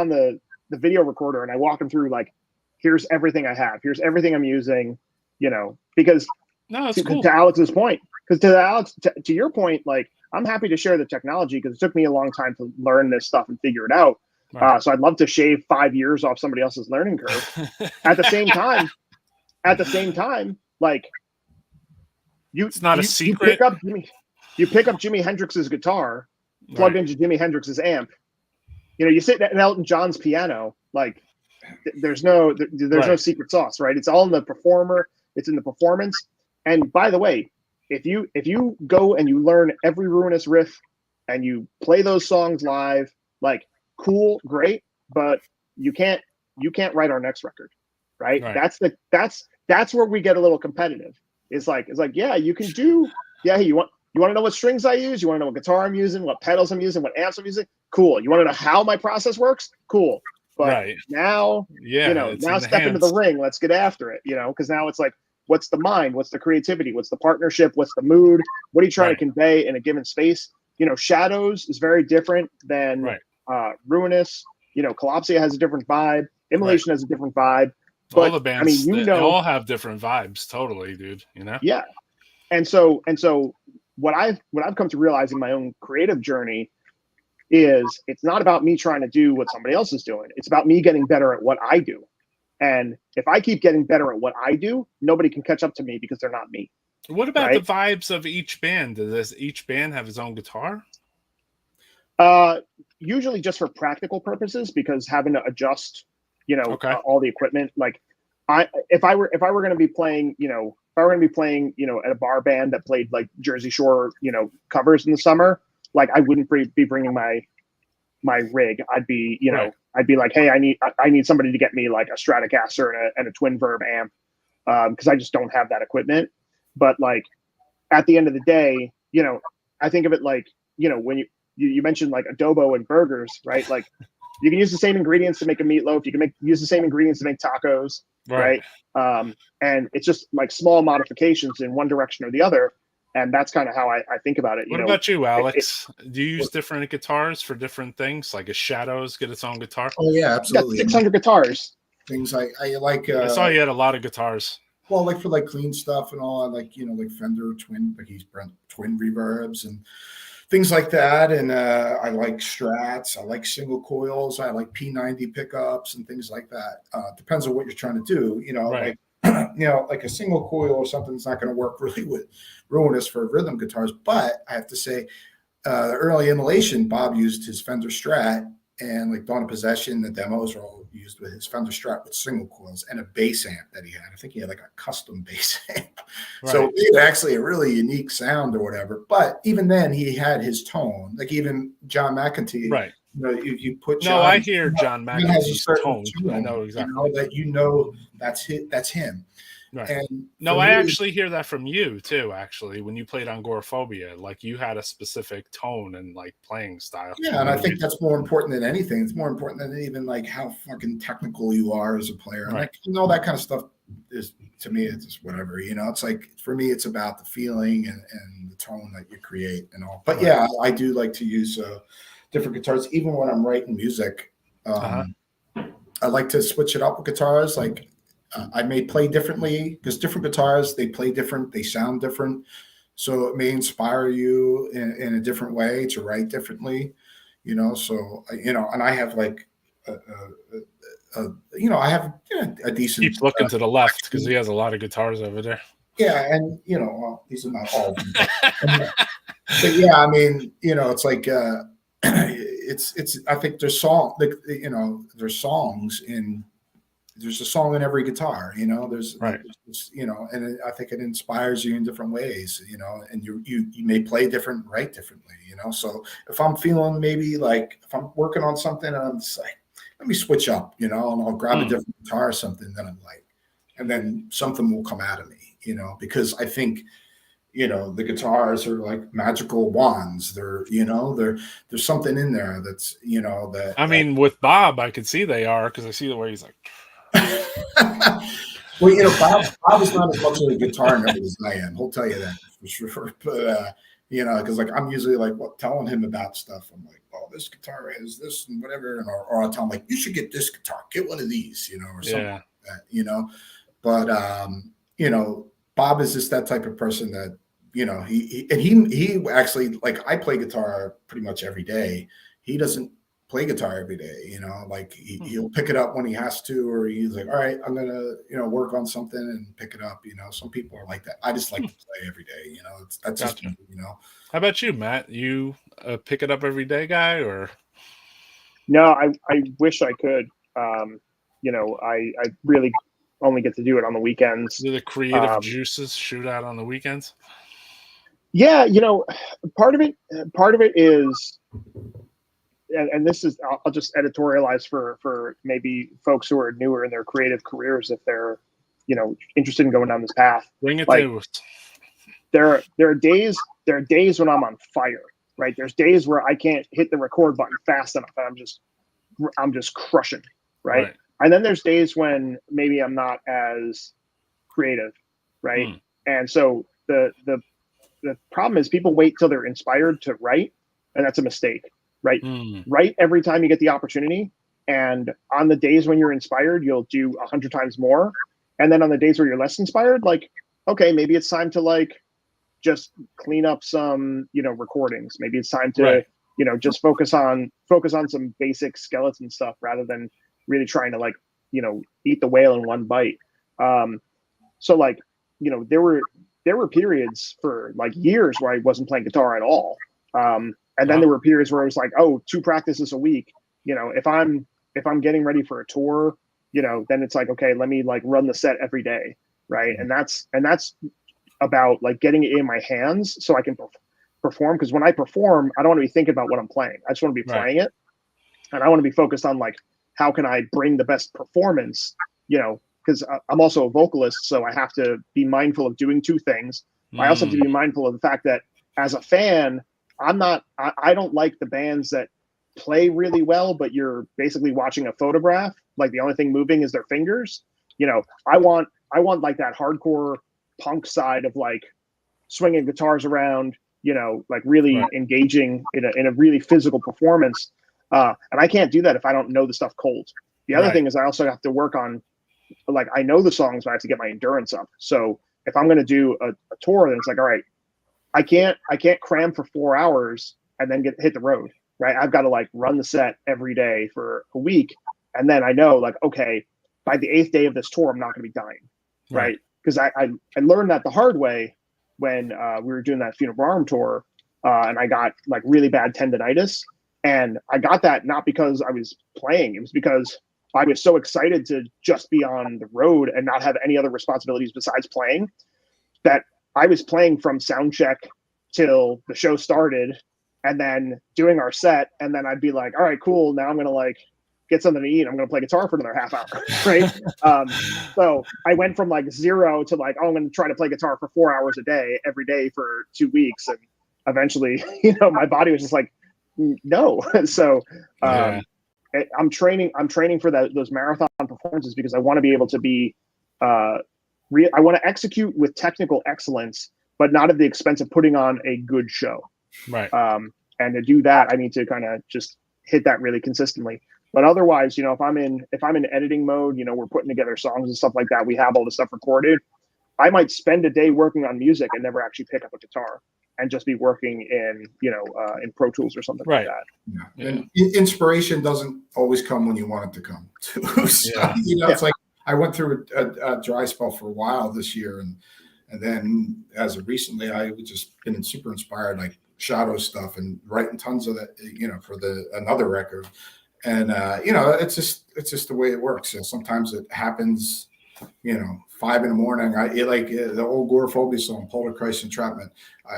the video recorder, and I walk him through like, here's everything I have, here's everything I'm using, you know, because to Alex's point, to your point, like, I'm happy to share the technology because it took me a long time to learn this stuff and figure it out. Right. So I'd love to shave 5 years off somebody else's learning curve. At the same time, like it's not a secret. You pick up Jimi Hendrix's guitar, plugged into Jimi Hendrix's amp. You know, you sit at Elton John's piano, like there's no secret sauce, right? It's all in the performer. It's in the performance. And by the way, if you go and you learn every Ruinous riff and you play those songs live, like cool, great, but you can't write our next record, right? That's where we get a little competitive. It's like, yeah, you can do, yeah, you want to know what strings I use? You want to know what guitar I'm using, what pedals I'm using, what amps I'm using? Cool. You want to know how my process works? Cool. But now, now step into the ring. Let's get after it, you know, because now it's like, what's the mind? What's the creativity? What's the partnership? What's the mood? What are you trying to convey in a given space? You know, Shadows is very different than Ruinous. You know, Kalopsia has a different vibe. Immolation has a different vibe. But, all the bands, I mean, they all have different vibes, totally, dude. You know? Yeah. And so what I've come to realize in my own creative journey is it's not about me trying to do what somebody else is doing. It's about me getting better at what I do. And if I keep getting better at what I do, nobody can catch up to me because they're not me. What about the vibes of each band? Does each band have its own guitar? Usually just for practical purposes, because having to adjust, you know, all the equipment. Like, if I were going to be playing, you know, at a bar band that played like Jersey Shore, you know, covers in the summer, like I wouldn't be bringing my rig. I'd be, you know, I'd be like, hey, I need somebody to get me like a Stratocaster and a twin verb amp, because I just don't have that equipment. But like at the end of the day, you know, I think of it like, you know, when you mentioned like adobo and burgers, right? Like you can use the same ingredients to make a meatloaf. You can use the same ingredients to make tacos, right? And it's just like small modifications in one direction or the other. And that's kind of how I think about it. What about you, Alex? Do you use different guitars for different things? Like a Shadows get its own guitar? Oh yeah, absolutely. 600 guitars. Things I like. I saw you had a lot of guitars. Well, like for like clean stuff and all, I like, you know, like Fender twin reverbs and things like that. And I like Strats. I like single coils. I like P90 pickups and things like that. Depends on what you're trying to do. You know, like, you know, like a single coil or something's not going to work really with Ruinous for rhythm guitars. But I have to say, early Immolation, Bob used his Fender Strat, and like Dawn of Possession, the demos are all used with his Fender Strat with single coils and a bass amp that he had. I think he had like a custom bass amp. So it had actually a really unique sound or whatever. But even then, he had his tone. Like even John McEntee You know, you put No, I John. hear John John has a McEntee's certain tone. I know exactly. that you know that's him. Right. And no, for I me, actually hear that from you too. Actually, when you played on Agoraphobia, like you had a specific tone and like playing style. yeah, and I think that's more important than anything. It's more important than even like how fucking technical you are as a player. And Right. like, you know, that kind of stuff is, to me, it's just whatever. You know, it's like for me, it's about the feeling and the tone that you create and all. But yeah, I do like to use different guitars, even when I'm writing music. I like to switch it up with guitars. Like I may play differently because different guitars, they play different, they sound different. So it may inspire you in a different way to write differently, you know. So, you know, and I have like, you know, I have a decent. Keeps looking to the left because he has a lot of guitars over there. Yeah, and you know, well, these are not all of them, but yeah, I mean, you know, it's like it's. I think there's you know, there's songs in. There's a song in every guitar, you know. There's right, you know, and I think it inspires you in different ways, you know. And you may play different, write differently, you know. So if I'm feeling maybe like if I'm working on something and I'm just like, let me switch up, you know, and I'll grab a different guitar or something that I'm like, and then something will come out of me, you know, because I think, you know, the guitars are like magical wands. They're, you know, there's something in there that's, you know, that. I mean, with Bob, I could see they are because I see the way he's like. Well, you know, Bob is not as much of a guitar nerd as I am. He'll tell you that for sure. But you know, because like I'm usually like telling him about stuff. I'm like, oh, this guitar has this and whatever, and or I'll tell him like, you should get this guitar, get one of these, you know, or something like that, you know. But you know, Bob is just that type of person that, you know, he actually, like, I play guitar pretty much every day. He doesn't play guitar every day, you know, like he'll pick it up when he has to, or he's like, all right, I'm gonna, you know, work on something and pick it up, you know. Some people are like that. I just like to play every day, you know. That's just me, you know. How about you, Matt? You a pick it up every day guy, or? No, I wish I could. You know, I really only get to do it on the weekends. Do the creative juices shoot out on the weekends? Yeah, you know, part of it is, and this is, I'll just editorialize for maybe folks who are newer in their creative careers, if they're, you know, interested in going down this path. Bring it like, to us. There are days when I'm on fire, right? There's days where I can't hit the record button fast enough, and I'm just crushing, right? And then there's days when maybe I'm not as creative, right? And so the problem is people wait till they're inspired to write, and that's a mistake, right? Write every time you get the opportunity, and on the days when you're inspired, you'll do 100 times more. And then on the days where you're less inspired, like, okay, maybe it's time to like just clean up some, you know, recordings. Maybe it's time to, you know, just focus on some basic skeleton stuff rather than really trying to, like, you know, eat the whale in one bite. So like, you know, there were periods for like years where I wasn't playing guitar at all. And then there were periods where I was like, oh, 2 practices a week. You know, if I'm getting ready for a tour, you know, then it's like, okay, let me like run the set every day. Right. And that's about like getting it in my hands so I can perform. Because when I perform, I don't want to be thinking about what I'm playing. I just want to be playing it. And I want to be focused on like, how can I bring the best performance, you know, because I'm also a vocalist. So I have to be mindful of doing 2 things. I also have to be mindful of the fact that as a fan, I don't like the bands that play really well, but you're basically watching a photograph. Like the only thing moving is their fingers. You know, I want like that hardcore punk side of like swinging guitars around, you know, like really engaging in a really physical performance. And I can't do that if I don't know the stuff cold. The other thing is I also have to work on, like, I know the songs, but I have to get my endurance up. So if I'm going to do a tour, then it's like, all right, I can't cram for 4 hours and then hit the road, right? I've got to like run the set every day for a week. And then I know, like, okay, by the 8th day of this tour, I'm not going to be dying, right? Because I learned that the hard way when we were doing that Funebrarum tour, and I got like really bad tendonitis. And I got that not because I was playing, it was because I was so excited to just be on the road and not have any other responsibilities besides playing, that I was playing from sound check till the show started. and then doing our set, and then I'd be like, all right, cool. Now I'm gonna like get something to eat. I'm gonna play guitar for another half hour, right? So I went from like 0 to like, oh, I'm gonna try to play guitar for 4 hours a day every day for 2 weeks, and eventually, my body was just like, no. So I'm training for those marathon performances because I want to be able to be I want to execute with technical excellence, but not at the expense of putting on a good show. Right. And to do that, I need to kind of just hit that really consistently. But otherwise, if I'm in editing mode, we're putting together songs and stuff like that. We have all the stuff recorded. I might spend a day working on music and never actually pick up a guitar and just be working in Pro Tools or something like that. Yeah. And inspiration doesn't always come when you want it to come. So, it's like I went through a dry spell for a while this year, and then as of recently, I've just been super inspired, like shadow stuff and writing tons of that, for another record. And it's just the way it works. So sometimes it happens, 5 a.m. like the old Agoraphobia song, Poltergeist Entrapment.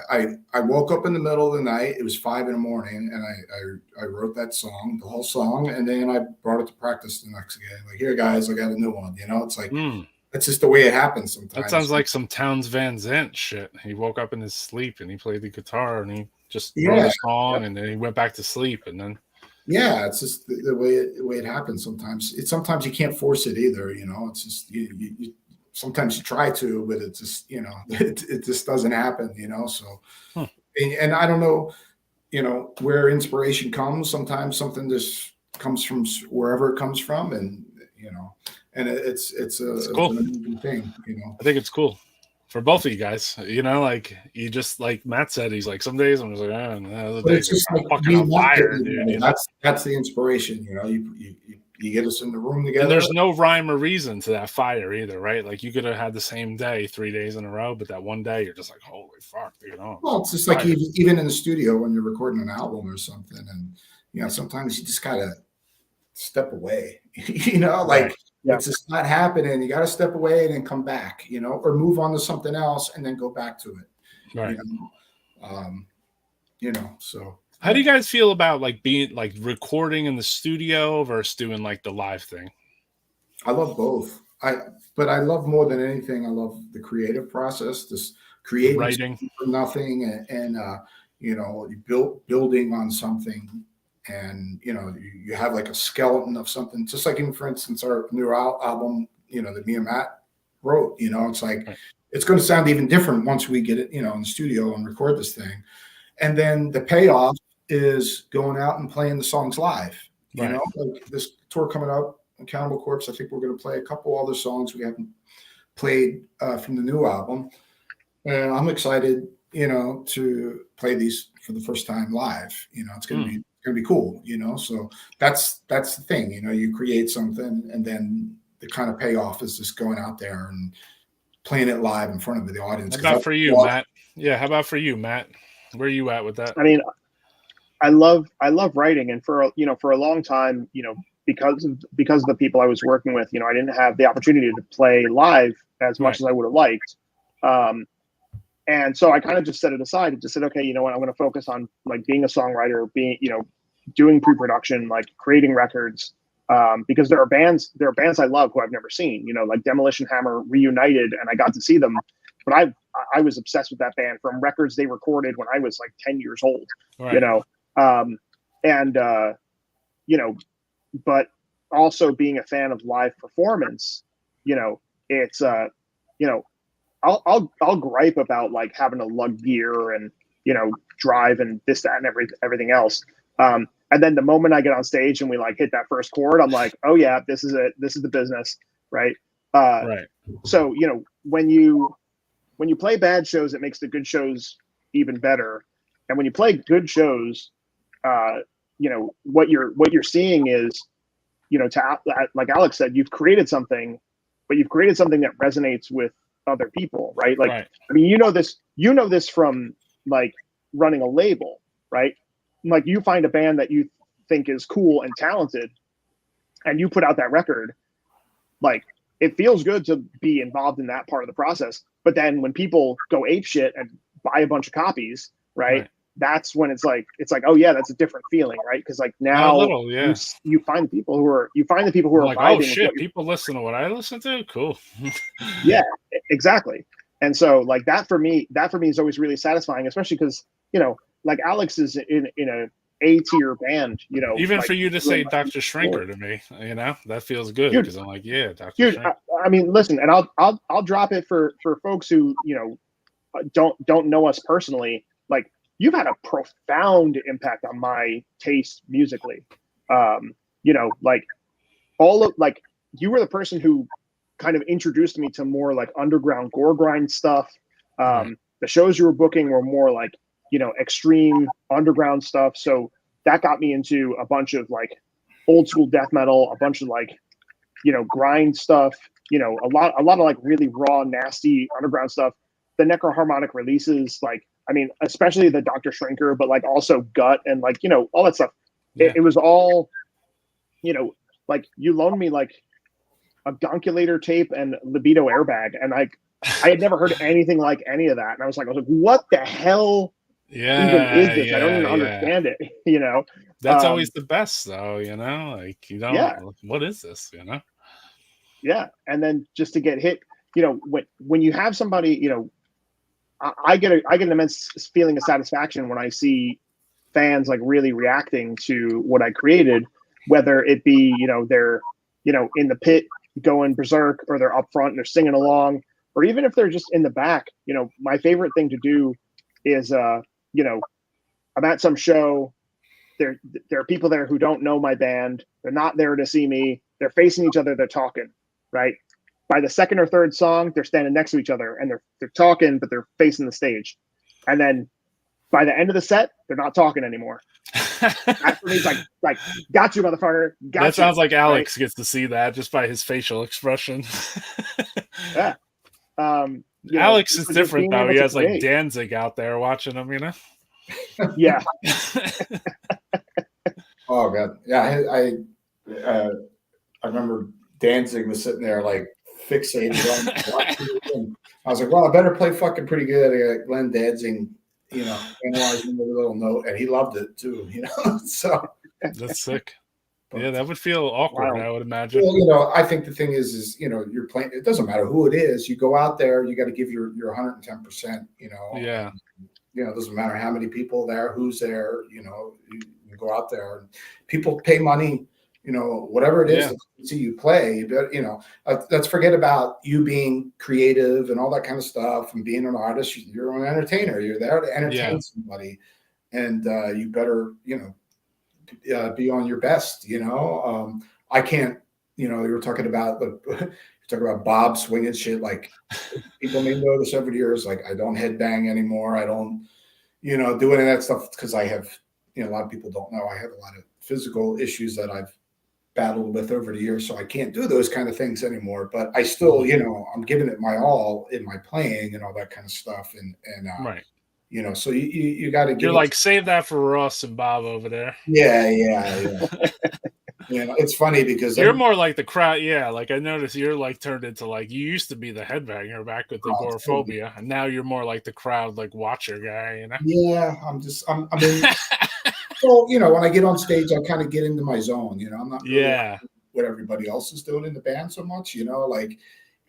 I woke up in the middle of the night. It was 5 a.m. and I wrote that song, the whole song, and then I brought it to practice the next day. Like, here, guys, I got a new one. It's like it's just the way it happens sometimes. That sounds like some Townes Van Zandt shit. He woke up in his sleep and he played the guitar and he just wrote a song and then he went back to sleep and then. Yeah, it's just the way it happens sometimes. Sometimes you can't force it either. It's just you sometimes you try to, but it just it just doesn't happen. So and I don't know, where inspiration comes. Sometimes something just comes from wherever it comes from, and and it's cool. an amazing thing. I think it's cool for both of you guys. Like you just like Matt said, he's like some days I'm just like, other days it's just like fucking on fire, dude. That's the inspiration. You get us in the room together. And there's no rhyme or reason to that fire either, right? Like you could have had the same day 3 days in a row, but that one day you're just like, holy fuck, Well, it's just like even in the studio when you're recording an album or something, and sometimes you just gotta step away. It's just not happening. You got to step away and then come back, or move on to something else and then go back to it. Right. So how do you guys feel about like being like recording in the studio versus doing like the live thing? I love both. But I love more than anything, I love the creative process, this creating writing from nothing and building on something. And you have like a skeleton of something, just like, for instance, our new album, that me and Matt wrote. It's like it's going to sound even different once we get it, in the studio and record this thing. And then the payoff is going out and playing the songs live. Like this tour coming up, Cannibal Corpse. I think we're going to play a couple other songs we haven't played from the new album, and I'm excited, to play these for the first time live. It's going to be. Going to be cool, so that's the thing, you create something and then the kind of payoff is just going out there and playing it live in front of the audience. How about for you, Matt? How about for you, Matt? Where are you at with that? I mean, I love writing, and for a long time, because of the people I was working with, I didn't have the opportunity to play live as much as I would have liked. And so I kind of just set it aside and just said, okay, you know what, I'm going to focus on like being a songwriter, being, doing pre-production, like creating records, because there are bands I love who I've never seen, like Demolition Hammer reunited, and I got to see them, but I was obsessed with that band from records they recorded when I was like 10 years old, but also being a fan of live performance, it's I'll gripe about like having to lug gear and drive and this, that, and everything else. And then the moment I get on stage and we like hit that first chord, I'm like, oh yeah, this is it. This is the business, right? So when you play bad shows, it makes the good shows even better. And when you play good shows, what you're seeing is, like Alex said, you've created something, but you've created something that resonates with other people, right? Like, I mean, this from like running a label, right? Like you find a band that you think is cool and talented and you put out that record, like it feels good to be involved in that part of the process. But then when people go ape shit and buy a bunch of copies, right? that's when it's like, oh yeah, that's a different feeling, right? Because like now little, yeah. you find the people who are like, oh shit, people listen to what I listen to. Cool. Yeah, exactly. And so like that for me is always really satisfying, especially because, you know, like Alex is in a A-tier band, you know. Even like, for you to say Dr. Shrinker to me, you know, that feels good because I'm like, yeah, Dr. Dude, Shrinker. I mean, listen, and I'll drop it for folks who, you know, don't know us personally. Like, you've had a profound impact on my taste musically. You know, like you were the person who kind of introduced me to more like underground gore grind stuff. Right. The shows you were booking were more like, you know, extreme underground stuff. So that got me into a bunch of like old school death metal, a bunch of like, you know, grind stuff, you know, a lot of like really raw, nasty underground stuff. The Necroharmonic releases, like, I mean, especially the Dr. Shrinker, but like also Gut and like, you know, all that stuff. Yeah. It was all, you know, like you loaned me like a Gonculator tape and Libido Airbag, and like I had never heard anything like any of that, and I was like, what the hell even is this? I don't even understand it. You know, that's always the best, though. You know, like you don't. What is this? You know. Yeah, and then just to get hit, you know, when you have somebody, you know, I get an immense feeling of satisfaction when I see fans like really reacting to what I created, whether it be, you know, they're, you know, in the pit going berserk, or they're up front and they're singing along, or even if they're just in the back. You know, my favorite thing to do is, you know, I'm at some show. There are people there who don't know my band. They're not there to see me. They're facing each other. They're talking, right? By the second or third song, they're standing next to each other and they're talking, but they're facing the stage. And then by the end of the set, they're not talking anymore. That for me is like, got you, motherfucker. Got Sounds like Alex right? gets to see that just by his facial expression. Yeah. Alex is different though. He has like Danzig out there watching him, you know? Yeah. Oh god. Yeah, I remember Danzig was sitting there like fixated on watching. I was like, well, I better play fucking pretty good. I got Glenn Danzig, you know, analyzing the little note, and he loved it too, you know. So that's sick. Yeah, that would feel awkward, I would imagine. Well, you know, I think the thing is, you know, you're playing, it doesn't matter who it is, you go out there, you got to give your 110%, you know. Yeah. You know, it doesn't matter how many people there, who's there, you know, you go out there and people pay money, you know, whatever it is to see you play. But, you know, let's forget about you being creative and all that kind of stuff and being an artist. You're an entertainer. You're there to entertain somebody, and you better, you know, be on your best. You know, I can't. You know, you were talking about Bob swinging shit. Like people may know this over the years. Like I don't headbang anymore. I don't, you know, do any of that stuff because I have. You know, a lot of people don't know I have a lot of physical issues that I've battled with over the years, so I can't do those kind of things anymore. But I still, you know, I'm giving it my all in my playing and all that kind of stuff. And right, you know, so you got to get. You're like, save that for Ross and Bob over there. Yeah. You know, it's funny because you're more like the crowd. Yeah, like I noticed you're like turned into like you used to be the headbanger back with the agoraphobia, and now you're more like the crowd like watcher guy. You know? Yeah, I mean. So, you know, when I get on stage, I kind of get into my zone. You know, I'm not really what everybody else is doing in the band so much. You know, like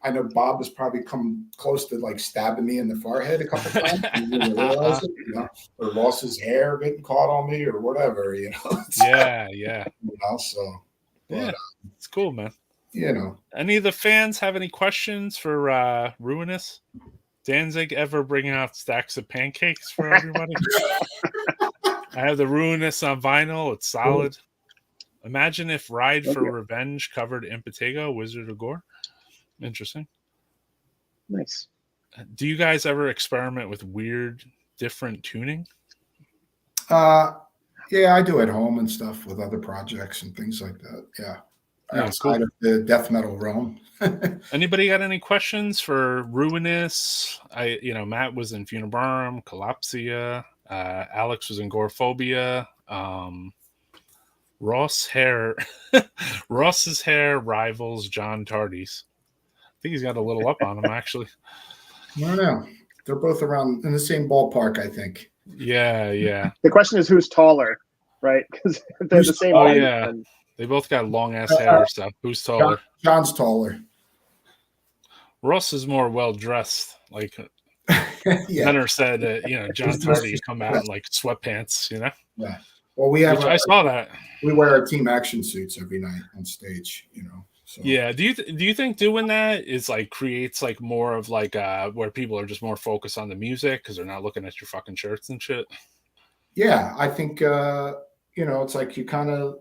I know Bob has probably come close to like stabbing me in the forehead a couple times. And didn't realize it, you know, or lost his hair getting caught on me or whatever. You know. Yeah. You know, so yeah, it's cool, man. You know, any of the fans have any questions for Ruinous? Danzig ever bring out stacks of pancakes for everybody? I have the Ruinous on vinyl. It's solid. Imagine if Ride for Revenge covered Impetigo, Wizard of Gore. Interesting. Nice. Do you guys ever experiment with weird, different tuning? Yeah, I do at home and stuff with other projects and things like that. Yeah. Outside of the death metal realm. Anybody got any questions for Ruinous? Matt was in Funebrarum, Kalopsia. Alex was in Agoraphobia. Ross's hair rivals John Tardy's. I think he's got a little up on him, actually. I don't know. They're both around in the same ballpark, I think. Yeah. The question is who's taller, right? Because if they're the same Oh height, yeah, then they both got long ass hair. So who's taller? John's taller. Russ is more well dressed. Like Yeah. Benner said, John He's Tardy dressed come out in like sweatpants. Yeah. Well, we have. Which I saw that. We wear our team action suits every night on stage. So. Yeah. Do you think doing that is like creates like more of like where people are just more focused on the music because they're not looking at your fucking shirts and shit? Yeah, I think it's like you're going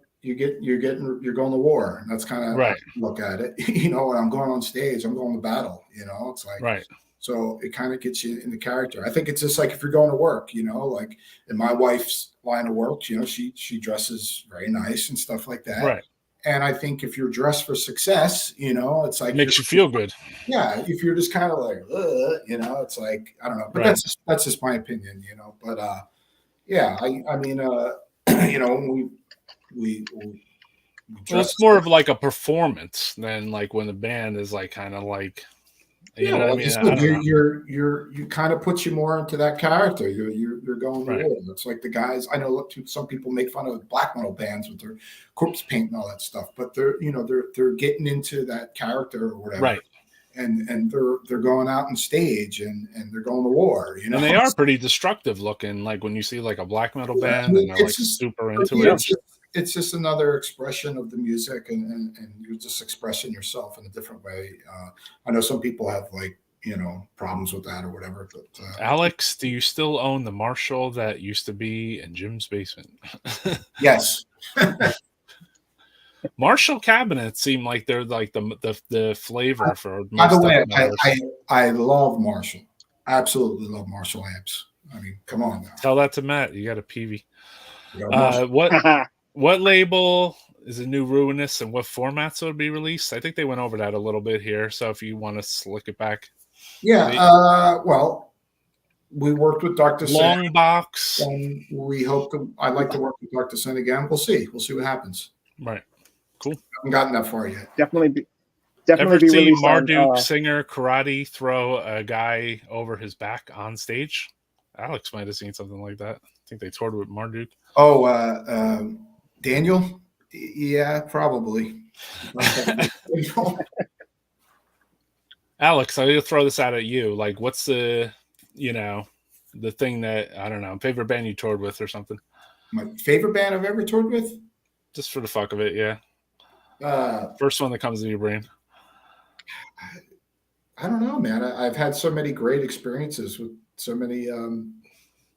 to war. And that's kind of Right. how I look at it. When I'm going on stage, I'm going to battle. It's like right. So it kind of gets you in the character. I think it's just like if you're going to work, like in my wife's line of work, she dresses very nice and stuff like that. Right. And I think if you're dressed for success, it's like it makes you feel good. Yeah, if you're just kind of like, it's like I don't know, but Right. that's just my opinion, But yeah, I mean, when we well, it's more of like a performance than like when the band is like kind of like. You know what I mean? You kind of puts you more into that character. You're going to war. It's like the guys. I know some people make fun of black metal bands with their corpse paint and all that stuff, but they're getting into that character or whatever. Right. And they're going out on stage and they're going to war. And they are pretty destructive looking. Like when you see like a black metal band and they're like super into it. It's just another expression of the music, and you're just expressing yourself in a different way. I know some people have like problems with that or whatever. But Alex, do you still own the Marshall that used to be in Jim's basement? Yes. Marshall cabinets seem like they're like the flavor for. By the way, I love Marshall. I absolutely love Marshall amps. I mean, come on now. Tell that to Matt. You got a PV. What label is a new Ruinous and what formats will it be released? I think they went over that a little bit here. So if you want to slick it back. Yeah. Well, we worked with Dr. Long Sen, box. and we hope I'd like to work with Dr. Sen again. We'll see. We'll see what happens. Right. Cool. I haven't gotten that far yet. Definitely Ever be see released Marduk singer karate throw a guy over his back on stage? Alex might have seen something like that. I think they toured with Marduk. Oh, Daniel? Yeah, probably. Alex, I'll throw this out at you. Like, what's the thing that, I don't know, favorite band you toured with or something? My favorite band I've ever toured with? Just for the fuck of it, yeah. First one that comes to your brain. I don't know, man. I've had so many great experiences with so many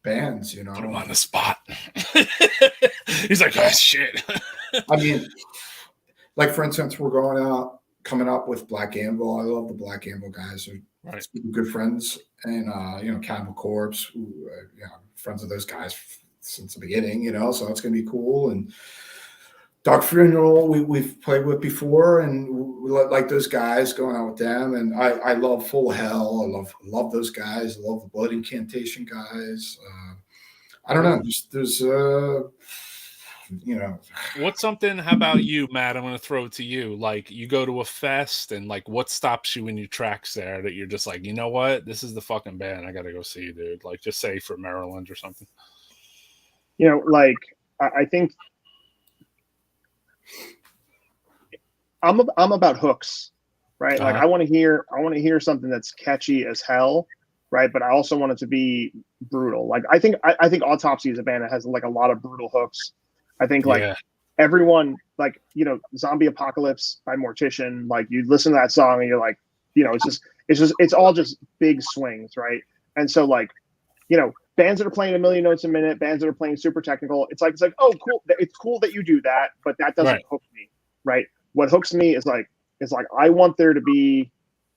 bands, Put him on the spot. He's like, oh shit. I mean, like for instance, we're coming up with Black Anvil. I love the Black Anvil guys. They're good friends, and Cannibal Corpse, friends of those guys since the beginning. So it's gonna be cool. And Dark Funeral, we've played with before, and we like those guys, going out with them. And I love Full Hell. I love those guys. I love the Blood Incantation guys. I don't know. There's What's something? How about you, Matt? I'm going to throw it to you. Like, you go to a fest, and like, what stops you in your tracks there that you're just like, you know what? This is the fucking band I got to go see, dude. Like, just say for Maryland or something. Like I think. I'm about hooks, right? Like I want to hear something that's catchy as hell, right? But I also want it to be brutal. Like I think Autopsy is a band that has like a lot of brutal hooks. I think everyone, like, Zombie Apocalypse by Mortician, like you listen to that song and you're like, it's all just big swings, right? And so like, bands that are playing 1,000,000 notes a minute, bands that are playing super technical, it's like, oh, cool. It's cool that you do that, but that doesn't hook me, right? What hooks me is like I want there to be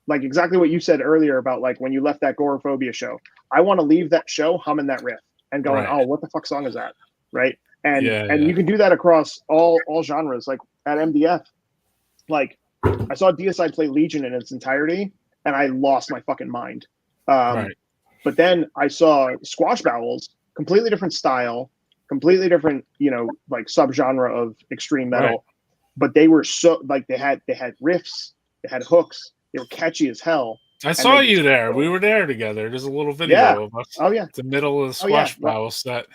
like exactly what you said earlier about like when you left that Agoraphobia show. I want to leave that show humming that riff and going, oh, what the fuck song is that, right? And you can do that across all genres. Like at MDF, like I saw Deicide play Legion in its entirety, and I lost my fucking mind. But then I saw Squash Bowels, completely different style, completely different, like subgenre of extreme metal. Right. But they were so like they had riffs, they had hooks, they were catchy as hell. I saw you there. We were there together. There's a little video of us. Oh yeah. The middle of the squash barrel set.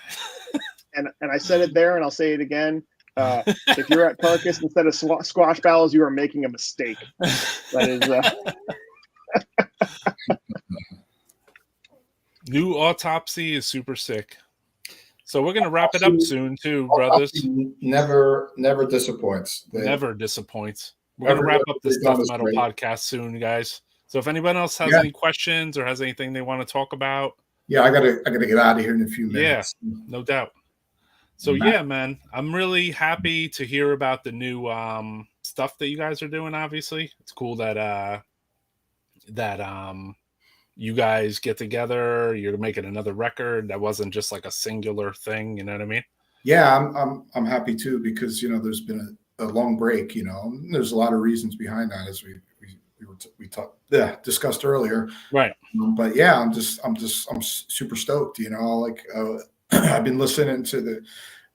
And I said it there, and I'll say it again. If you're at Carcass instead of squash battles, you are making a mistake. That is. New Autopsy is super sick. So we're gonna wrap it up soon too, brothers. Never disappoints. Never disappoints. We're gonna wrap up the Stuff Metal podcast soon, guys. So if anyone else has any questions or has anything they want to talk about, I gotta get out of here in a few minutes. Yeah, no doubt. So yeah, man, I'm really happy to hear about the new stuff that you guys are doing. Obviously, it's cool that you guys get together. You're making another record that wasn't just like a singular thing. You know what I mean? Yeah, I'm happy too, because there's been a long break. There's a lot of reasons behind that, as discussed earlier. Right. But yeah, I'm super stoked. I've been listening to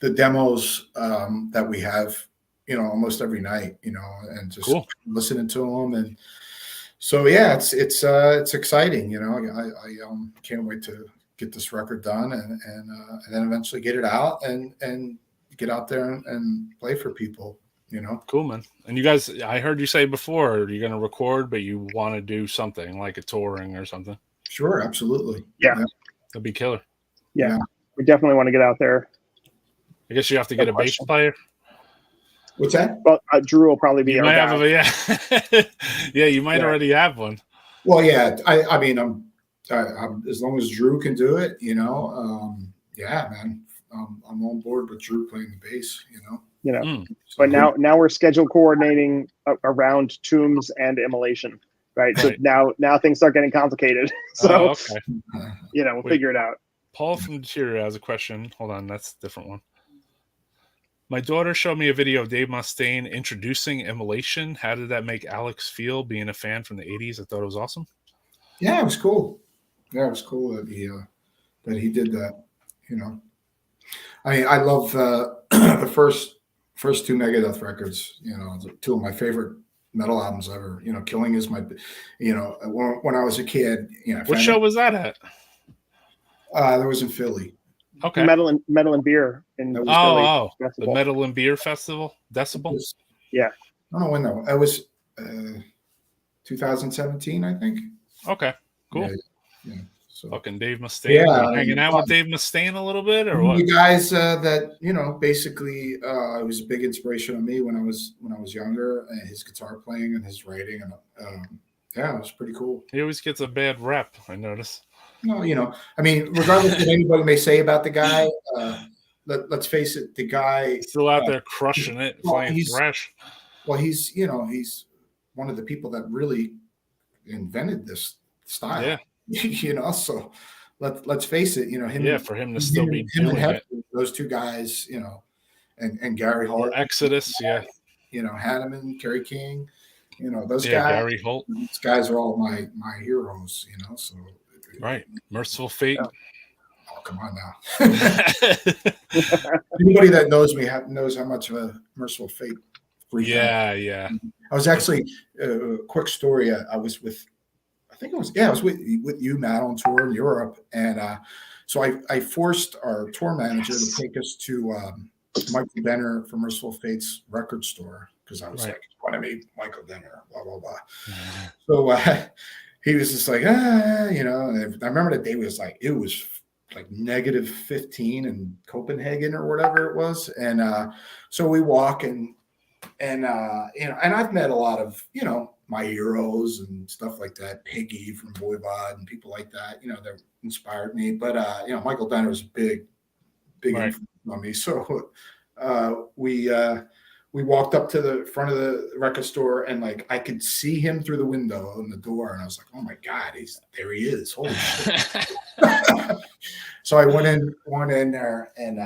the demos that we have, almost every night, and just listening to them. And so, yeah, it's exciting. I can't wait to get this record done and then eventually get it out and get out there and play for people. Cool, man. And you guys, I heard you say before, you're going to record, but you want to do something like a touring or something. Sure. Absolutely. Yeah. That'd be killer. Yeah. We definitely want to get out there. I guess you have to get a bass player. What's that? Well, Drew will probably be our guy. Yeah, you might already have one. Well, yeah. I mean, I'm as long as Drew can do it, yeah, man. I'm on board with Drew playing the bass, But now we're schedule coordinating around Tombs and Immolation, right? So now things start getting complicated. So we'll figure it out. Paul from Cheerio has a question. Hold on, that's a different one. My daughter showed me a video of Dave Mustaine introducing Immolation. How did that make Alex feel, being a fan from the 80s? I thought it was awesome. Yeah, it was cool. Yeah, it was cool that he did that. I mean, I love the first two Megadeth records. Two of my favorite metal albums ever. Killing is my, when I was a kid. What show was that at? That was in Philly. Okay. Metal and Beer in Philly. The Metal and Beer Festival. Decibel. Yeah. I don't know when though. It was 2017, I think. Okay. Cool. Yeah. So, fucking Dave Mustaine. Yeah, hanging out with Dave Mustaine a little bit, or what? You guys that basically it was a big inspiration on me when I was younger. And his guitar playing and his writing, and it was pretty cool. He always gets a bad rep, I notice. No, I mean, regardless of what anybody may say about the guy, let's face it, the guy still out there crushing it, flying thrash. Well, he's one of the people that really invented this style. Yeah. So let's face it, him. For him to still be doing it. Those two guys, and Gary Holt, Exodus, Hanneman, Kerry King, those guys. Gary Holt. These guys are all my heroes, So right, Merciful Fate. Oh, come on now. Anybody that knows me knows how much of a Merciful Fate freak. Yeah. I was actually a quick story. I was with. I think it was with you, Matt, on tour in Europe, and so I forced our tour manager to take us to Michael Benner from Merciful Fate's record store, because I was like, "Want to meet Michael Benner?" Blah blah blah. So he was just like, And I remember the day was like, it was like -15 in Copenhagen or whatever it was, and so we walk and I've met a lot of my heroes and stuff like that, Piggy from Voivod and people like that, that inspired me. But Michael Benner was a big influence on me. So we walked up to the front of the record store, and like I could see him through the window in the door, and I was like, oh my God, there he is. Holy shit. So I went in there, and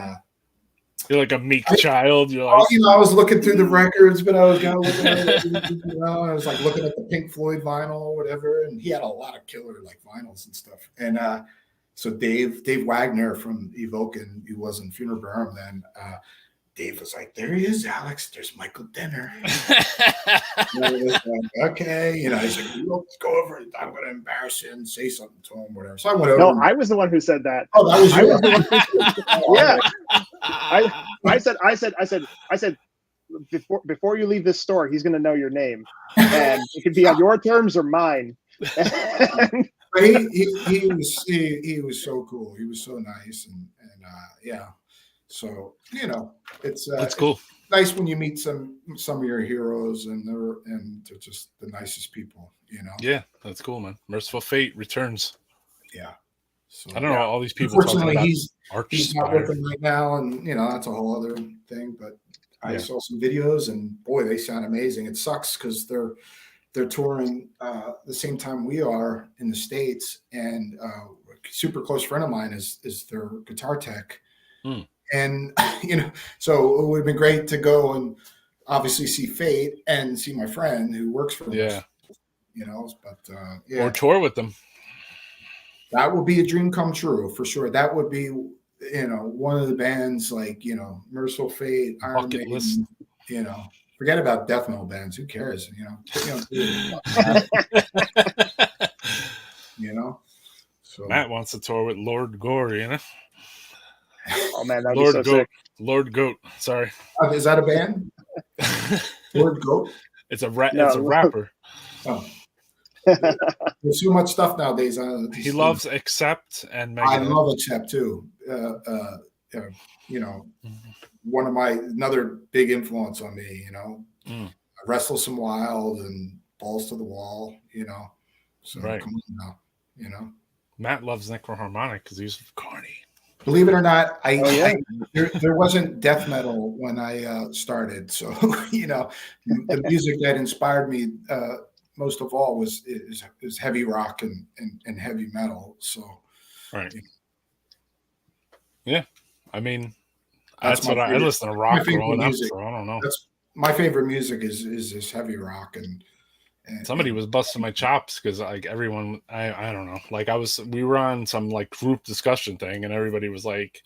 you're like a meek child. You're like, I was looking through the records, but I was kind of looking at it, I was like looking at the Pink Floyd vinyl or whatever, and he had a lot of killer like vinyls and stuff. And so Dave Wagner from Evoke, and he was in Funebrarum then. Dave was like, there he is, Alex. There's Michael Denner. Like, okay. He's like, let's go over it. I'm going to embarrass him and say something to him, whatever. So I went over. No, I was the one who said that. Oh, that was you. Yeah. I said, before you leave this store, he's going to know your name, and it could be on your terms or mine. But he was so cool. He was so nice, and yeah. So it's cool. It's nice when you meet some of your heroes, and they're just the nicest people. Yeah, that's cool, man. Merciful Fate returns. Yeah. So I don't know all these people. Unfortunately, about he's not with them right now, and that's a whole other thing. But I saw some videos, and boy, they sound amazing. It sucks because they're touring the same time we are in the States, and a super close friend of mine is their guitar tech. And so it would have been great to go and obviously see Fate and see my friend who works for us. But or tour with them. That would be a dream come true for sure. That would be one of the bands like Merciful Fate, Iron Maiden, list. Forget about death metal bands. Who cares? So Matt wants to tour with Lord Gore. Oh man, that would be so sick. Lord Goat. Sorry. Is that a band? Lord Goat. It's a rapper. Oh. There's so much stuff nowadays. He loves Accept and Megadeth. I love Accept too. One of another big influence on me. Restless and Wild and Balls to the Wall. So right. Come on now. Matt loves Necroharmonic because he's corny. Believe it or not, there wasn't death metal when I started. So the music that inspired me most of all is heavy rock and heavy metal. So right. Yeah, I mean that's what I listen to rock growing up. So I don't know. That's my favorite music is this heavy rock and somebody was busting my chops because like everyone I don't know, like we were on some like group discussion thing and everybody was like,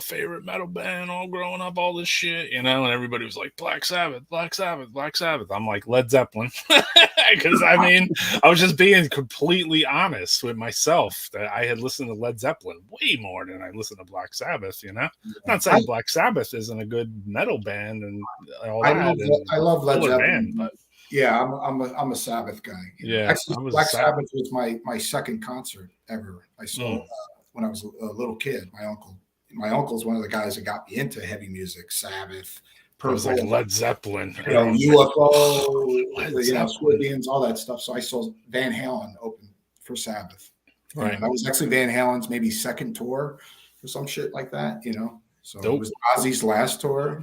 favorite metal band all growing up, all this shit, and everybody was like Black Sabbath. I'm like Led Zeppelin because I was just being completely honest with myself that I had listened to Led Zeppelin way more than I listened to Black Sabbath. Not saying Black Sabbath isn't a good metal band and all that. I love Led Zeppelin, band, but yeah, I'm a Sabbath guy. Yeah, actually, Black Sabbath was my second concert ever. I saw when I was a little kid. My uncle's one of the guys that got me into heavy music. Sabbath, Purple, was like Led Zeppelin, UFO, Scorpions, all that stuff. So I saw Van Halen open for Sabbath. Right, that was actually Van Halen's maybe second tour or some shit like that. So Dope. It was Ozzy's last tour.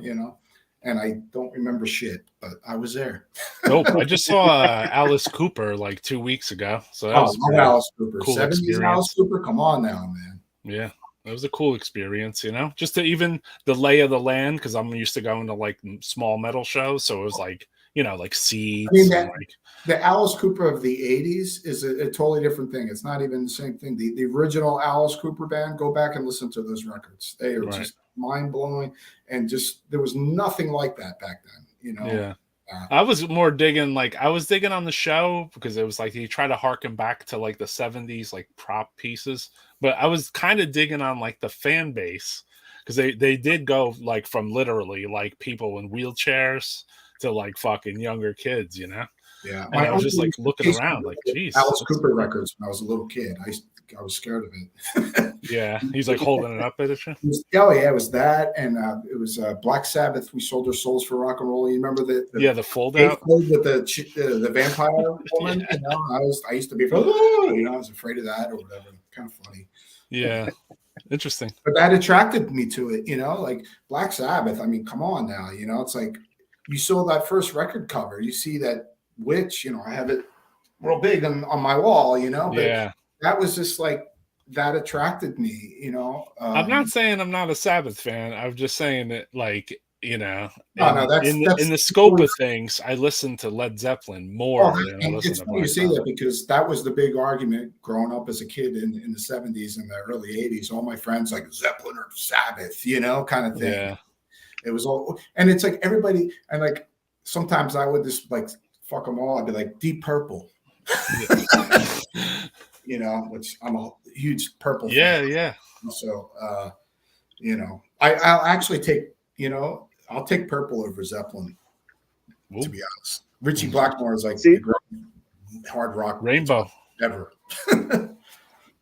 And I don't remember shit, but I was there. Nope. I just saw Alice Cooper like 2 weeks ago. So that was Alice Cooper. Cool 70s experience. Alice Cooper. Come on now, man. Yeah. That was a cool experience, just to even the lay of the land, because I'm used to going to like small metal shows. So it was like, like Seeds. The Alice Cooper of the 80s is a totally different thing. It's not even the same thing. The original Alice Cooper band, go back and listen to those records. They are just mind-blowing, and just there was nothing like that back then. Yeah. I was more digging, I was digging on the show because it was like he tried to harken back to like the 70s like prop pieces, but I was kind of digging on like the fan base because they did go like from literally like people in wheelchairs to like fucking younger kids, Yeah, and I was just like looking around like, geez, Alice Cooper records when I was a little kid. I was scared of it. Yeah, he's like holding it up at it. It was that, and it was Black Sabbath. We sold our souls for rock and roll. You remember the fold out with the vampire woman? I used to be, I was afraid of that or whatever. Kind of funny. Yeah, interesting. But that attracted me to it. Like Black Sabbath. I mean, come on now. It's like you saw that first record cover. You see that witch. I have it real big on my wall. But that was just like. That attracted me, I'm not saying I'm not a Sabbath fan. I'm just saying that, in the scope of things, I listen to Led Zeppelin more than I listen to Black Sabbath. You say that because that was the big argument growing up as a kid in the 70s and the early 80s. All my friends like Zeppelin or Sabbath, kind of thing. It was all, and it's like everybody, and like sometimes I would just like fuck them all. I'd be like Deep Purple, you know, which I'm a huge Purple fan. Yeah. So, you know, I'll actually take, you know, I'll take Purple over Zeppelin, to be honest. Richie Blackmore is like the great hard rock Rainbow ever.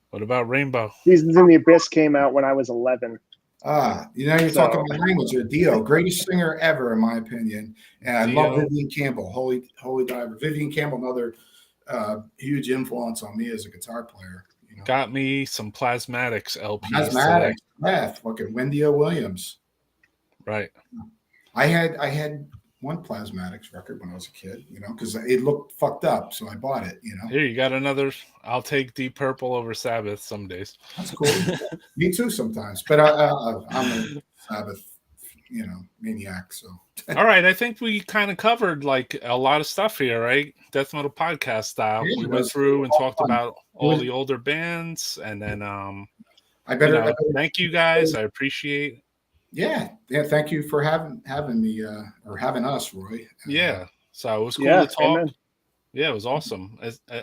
What about Rainbow? Seasons in the Abyss came out when I was 11. You know, you're talking about language. Dio, greatest singer ever, in my opinion. And I love Vivian Campbell, holy diver. Vivian Campbell, another huge influence on me as a guitar player. You know? Got me some Plasmatics LPs. Plasmatics, yeah, fucking Wendy O. Williams. Right. I had one Plasmatics record when I was a kid, you know, because it looked fucked up, so I bought it, you know. Here, you got another. I'll take Deep Purple over Sabbath some days. That's cool. Me too sometimes, but I'm a Sabbath, you know, maniac. So. All right, I think we kind of covered like a lot of stuff here, right? Death metal podcast style. Yeah, we went through and talked about all the older bands, and then I better thank you guys. I appreciate it. Yeah. Thank you for having me or having us, Roy. Yeah. So it was cool to talk. Amen. Yeah, it was awesome.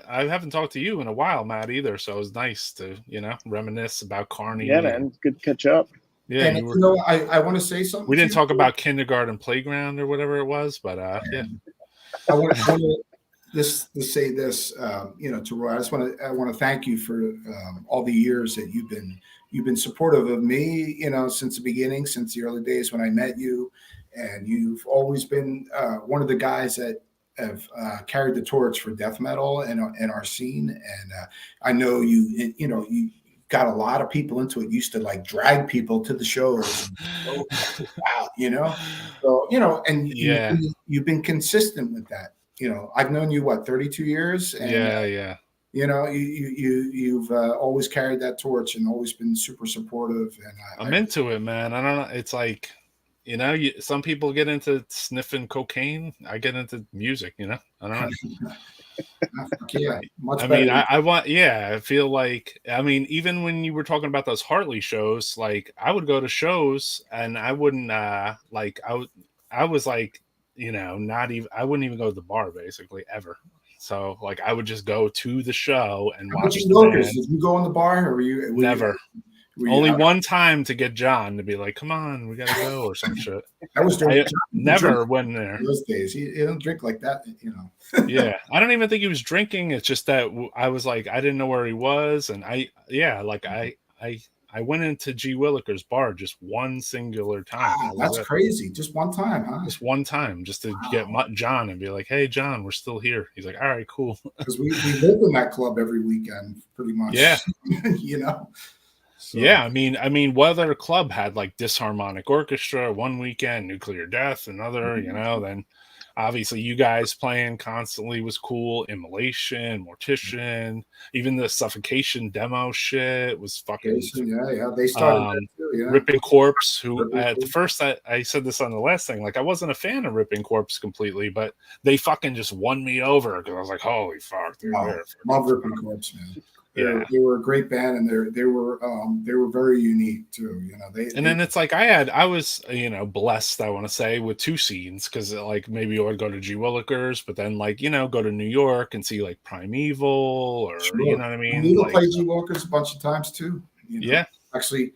I haven't talked to you in a while, Matt, either. So it was nice to, you know, reminisce about Carney. Yeah, man. Good to catch up. Yeah. And you know, I want to say something. We didn't talk about kindergarten playground or whatever it was, but yeah. I want to say this, you know, to Roy. I want to thank you for all the years that you've been supportive of me, you know, since the beginning, since the early days when I met you, and you've always been one of the guys that have carried the torch for death metal and our scene. And I know you got a lot of people into it. You used to like drag people to the shows, you know. So you know, and you've been consistent with that. You know, I've known you 32 years. And, yeah. You know, you've always carried that torch and always been super supportive. And I'm into it, man. I don't know. It's like, you know, some people get into sniffing cocaine. I get into music. You know, I don't know. Yeah, much I better. mean, I want. Yeah, I feel like. I mean, even when you were talking about those Hartley shows, like I would go to shows and I wouldn't like I was like, you know, I wouldn't even go to the bar basically ever. So like I would just go to the show and watch the band. Did you go in the bar or were you never? Only one time to get John to be like, "Come on, we gotta go" or some shit. I was never went there. Those days, he don't drink like that, you know. Yeah, I don't even think he was drinking. It's just that I was like, I didn't know where he was, and I went into G. Willikers bar just one singular time. Wow, that's crazy. Just one time, huh? Just one time, just to get John and be like, "Hey, John, we're still here." He's like, "All right, cool." Because we live in that club every weekend, pretty much. Yeah, you know. So. Yeah, I mean, what other club had like Disharmonic Orchestra one weekend, Nuclear Death another, you know? Then obviously you guys playing constantly was cool. Immolation, Mortician, even the Suffocation demo shit was fucking. Yeah, they started that too, yeah. Ripping Corpse, who at the first I said this on the last thing, like I wasn't a fan of Ripping Corpse completely, but they fucking just won me over because I was like, holy fuck, dude. Love Ripping Corpse, man. They were a great band, and they were very unique too. You know, then it's like I was, you know, blessed, I want to say, with two scenes because like maybe I would go to G. Willikers, but then like, you know, go to New York and see like Primeval or you know what I mean. We played G. Willikers a bunch of times too. You know? Yeah, actually,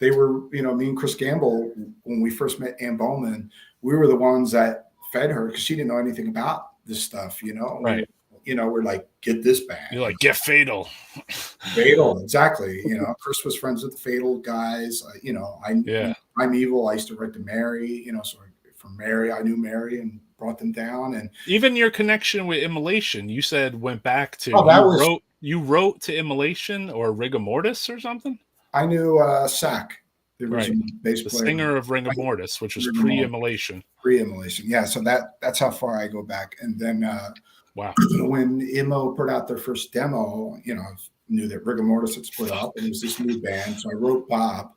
they were, you know, me and Chris Gamble when we first met Ann Bowman, we were the ones that fed her because she didn't know anything about this stuff. You know, right. You know, we're like, get this band. You're like, get Fatal. Fatal, exactly. You know, Chris was friends with the Fatal guys. You know, I'm Evil. I used to write to Mary. You know, so from Mary, I knew Mary and brought them down. And even your connection with Immolation, you said went back to you wrote to Immolation or Rigor Mortis or something. I knew Sack, the bass player, singer of Rigor Mortis, which was pre-Immolation. Pre-Immolation, yeah. So that's how far I go back, and then. Wow. When Immo put out their first demo, you know, I knew that Rigor Mortis had split up and it was this new band. So I wrote Bob,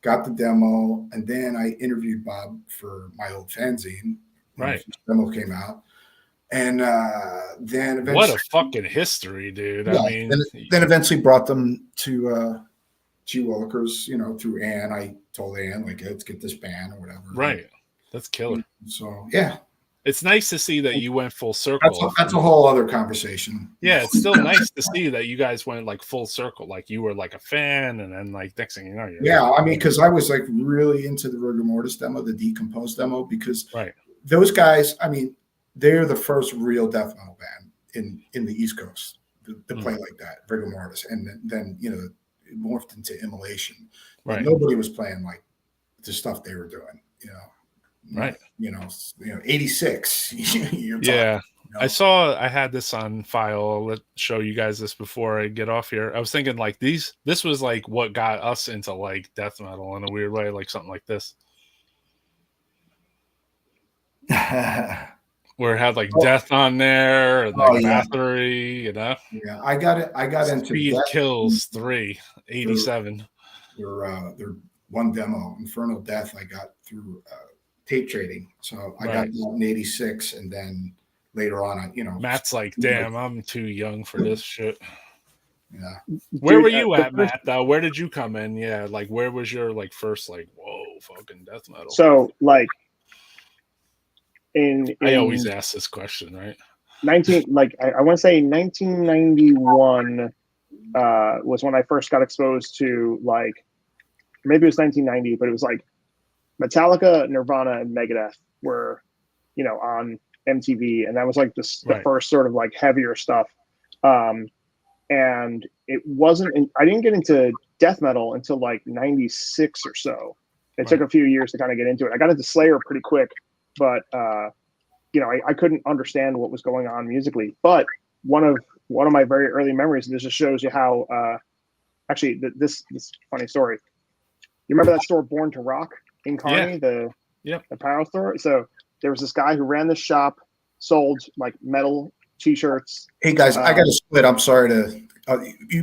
got the demo, and then I interviewed Bob for my old fanzine. Right. The demo came out. And then eventually. What a fucking history, dude. Yeah, I mean, then eventually brought them to G Willikers, you know, through Ann. I told Ann, like, let's get this band or whatever. Right. That's killer. So yeah, it's nice to see that you went full circle. That's a whole other conversation. Yeah, it's still nice to see that you guys went like full circle. Like you were like a fan, and then like next thing you know, yeah. I mean, because I was like really into the Rigor Mortis demo, the Decomposed demo, because right. those guys, I mean, they're the first real death metal band in the East Coast to play like that, Rigor Mortis, and then you know it morphed into Immolation. Right. Nobody was playing like the stuff they were doing, you know. Right. You know, 86. You're talking, yeah. you know? I had this on file. Let's show you guys this before I get off here. I was thinking like this was like what got us into like death metal in a weird way, like something like this. Where it had like Death on there and like Bathory, you know. Yeah, I got into Speed Kills 3, 87. Their one demo, Infernal Death, I got through tape trading. So I got that in 86, and then later on, you know, Matt's like, damn, I'm too young for this shit. Yeah. Where were you at, Matt, though? Where did you come in? Yeah, like where was your like first like whoa fucking death metal? So like in I always ask this question, right? I want to say 1991 was when I first got exposed to like, maybe it was 1990, but it was like Metallica, Nirvana, and Megadeth were, you know, on MTV, and that was like the first sort of like heavier stuff. And it wasn't, I didn't get into death metal until like 96 or so. It took a few years to kind of get into it. I got into Slayer pretty quick, but you know, I couldn't understand what was going on musically. But one of my very early memories, and this just shows you how actually this funny story. You remember that store Born to Rock in Kearney, the apparel store? So there was this guy who ran this shop, sold like metal t-shirts. Hey guys, I got to split. I'm sorry to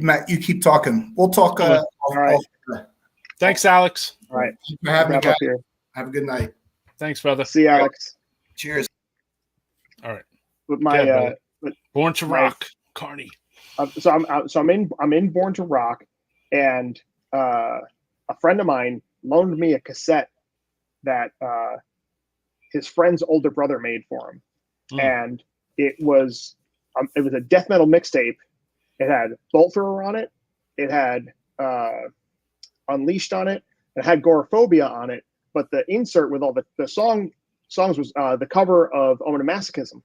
Matt. You keep talking. We'll talk. All right. Thanks, Alex. All right. Thanks for having me, guys. Here. Have a good night. Thanks, brother. See you, Alex. Cheers. All right. With my Born to Rock, Kearney. So I'm in Born to Rock, and a friend of mine loaned me a cassette that his friend's older brother made for him, and it was a death metal mixtape. It had Bolt Thrower on it. It had Unleashed on it. It had Goraphobia on it. But the insert with all the songs was the cover of Omen of Masochism.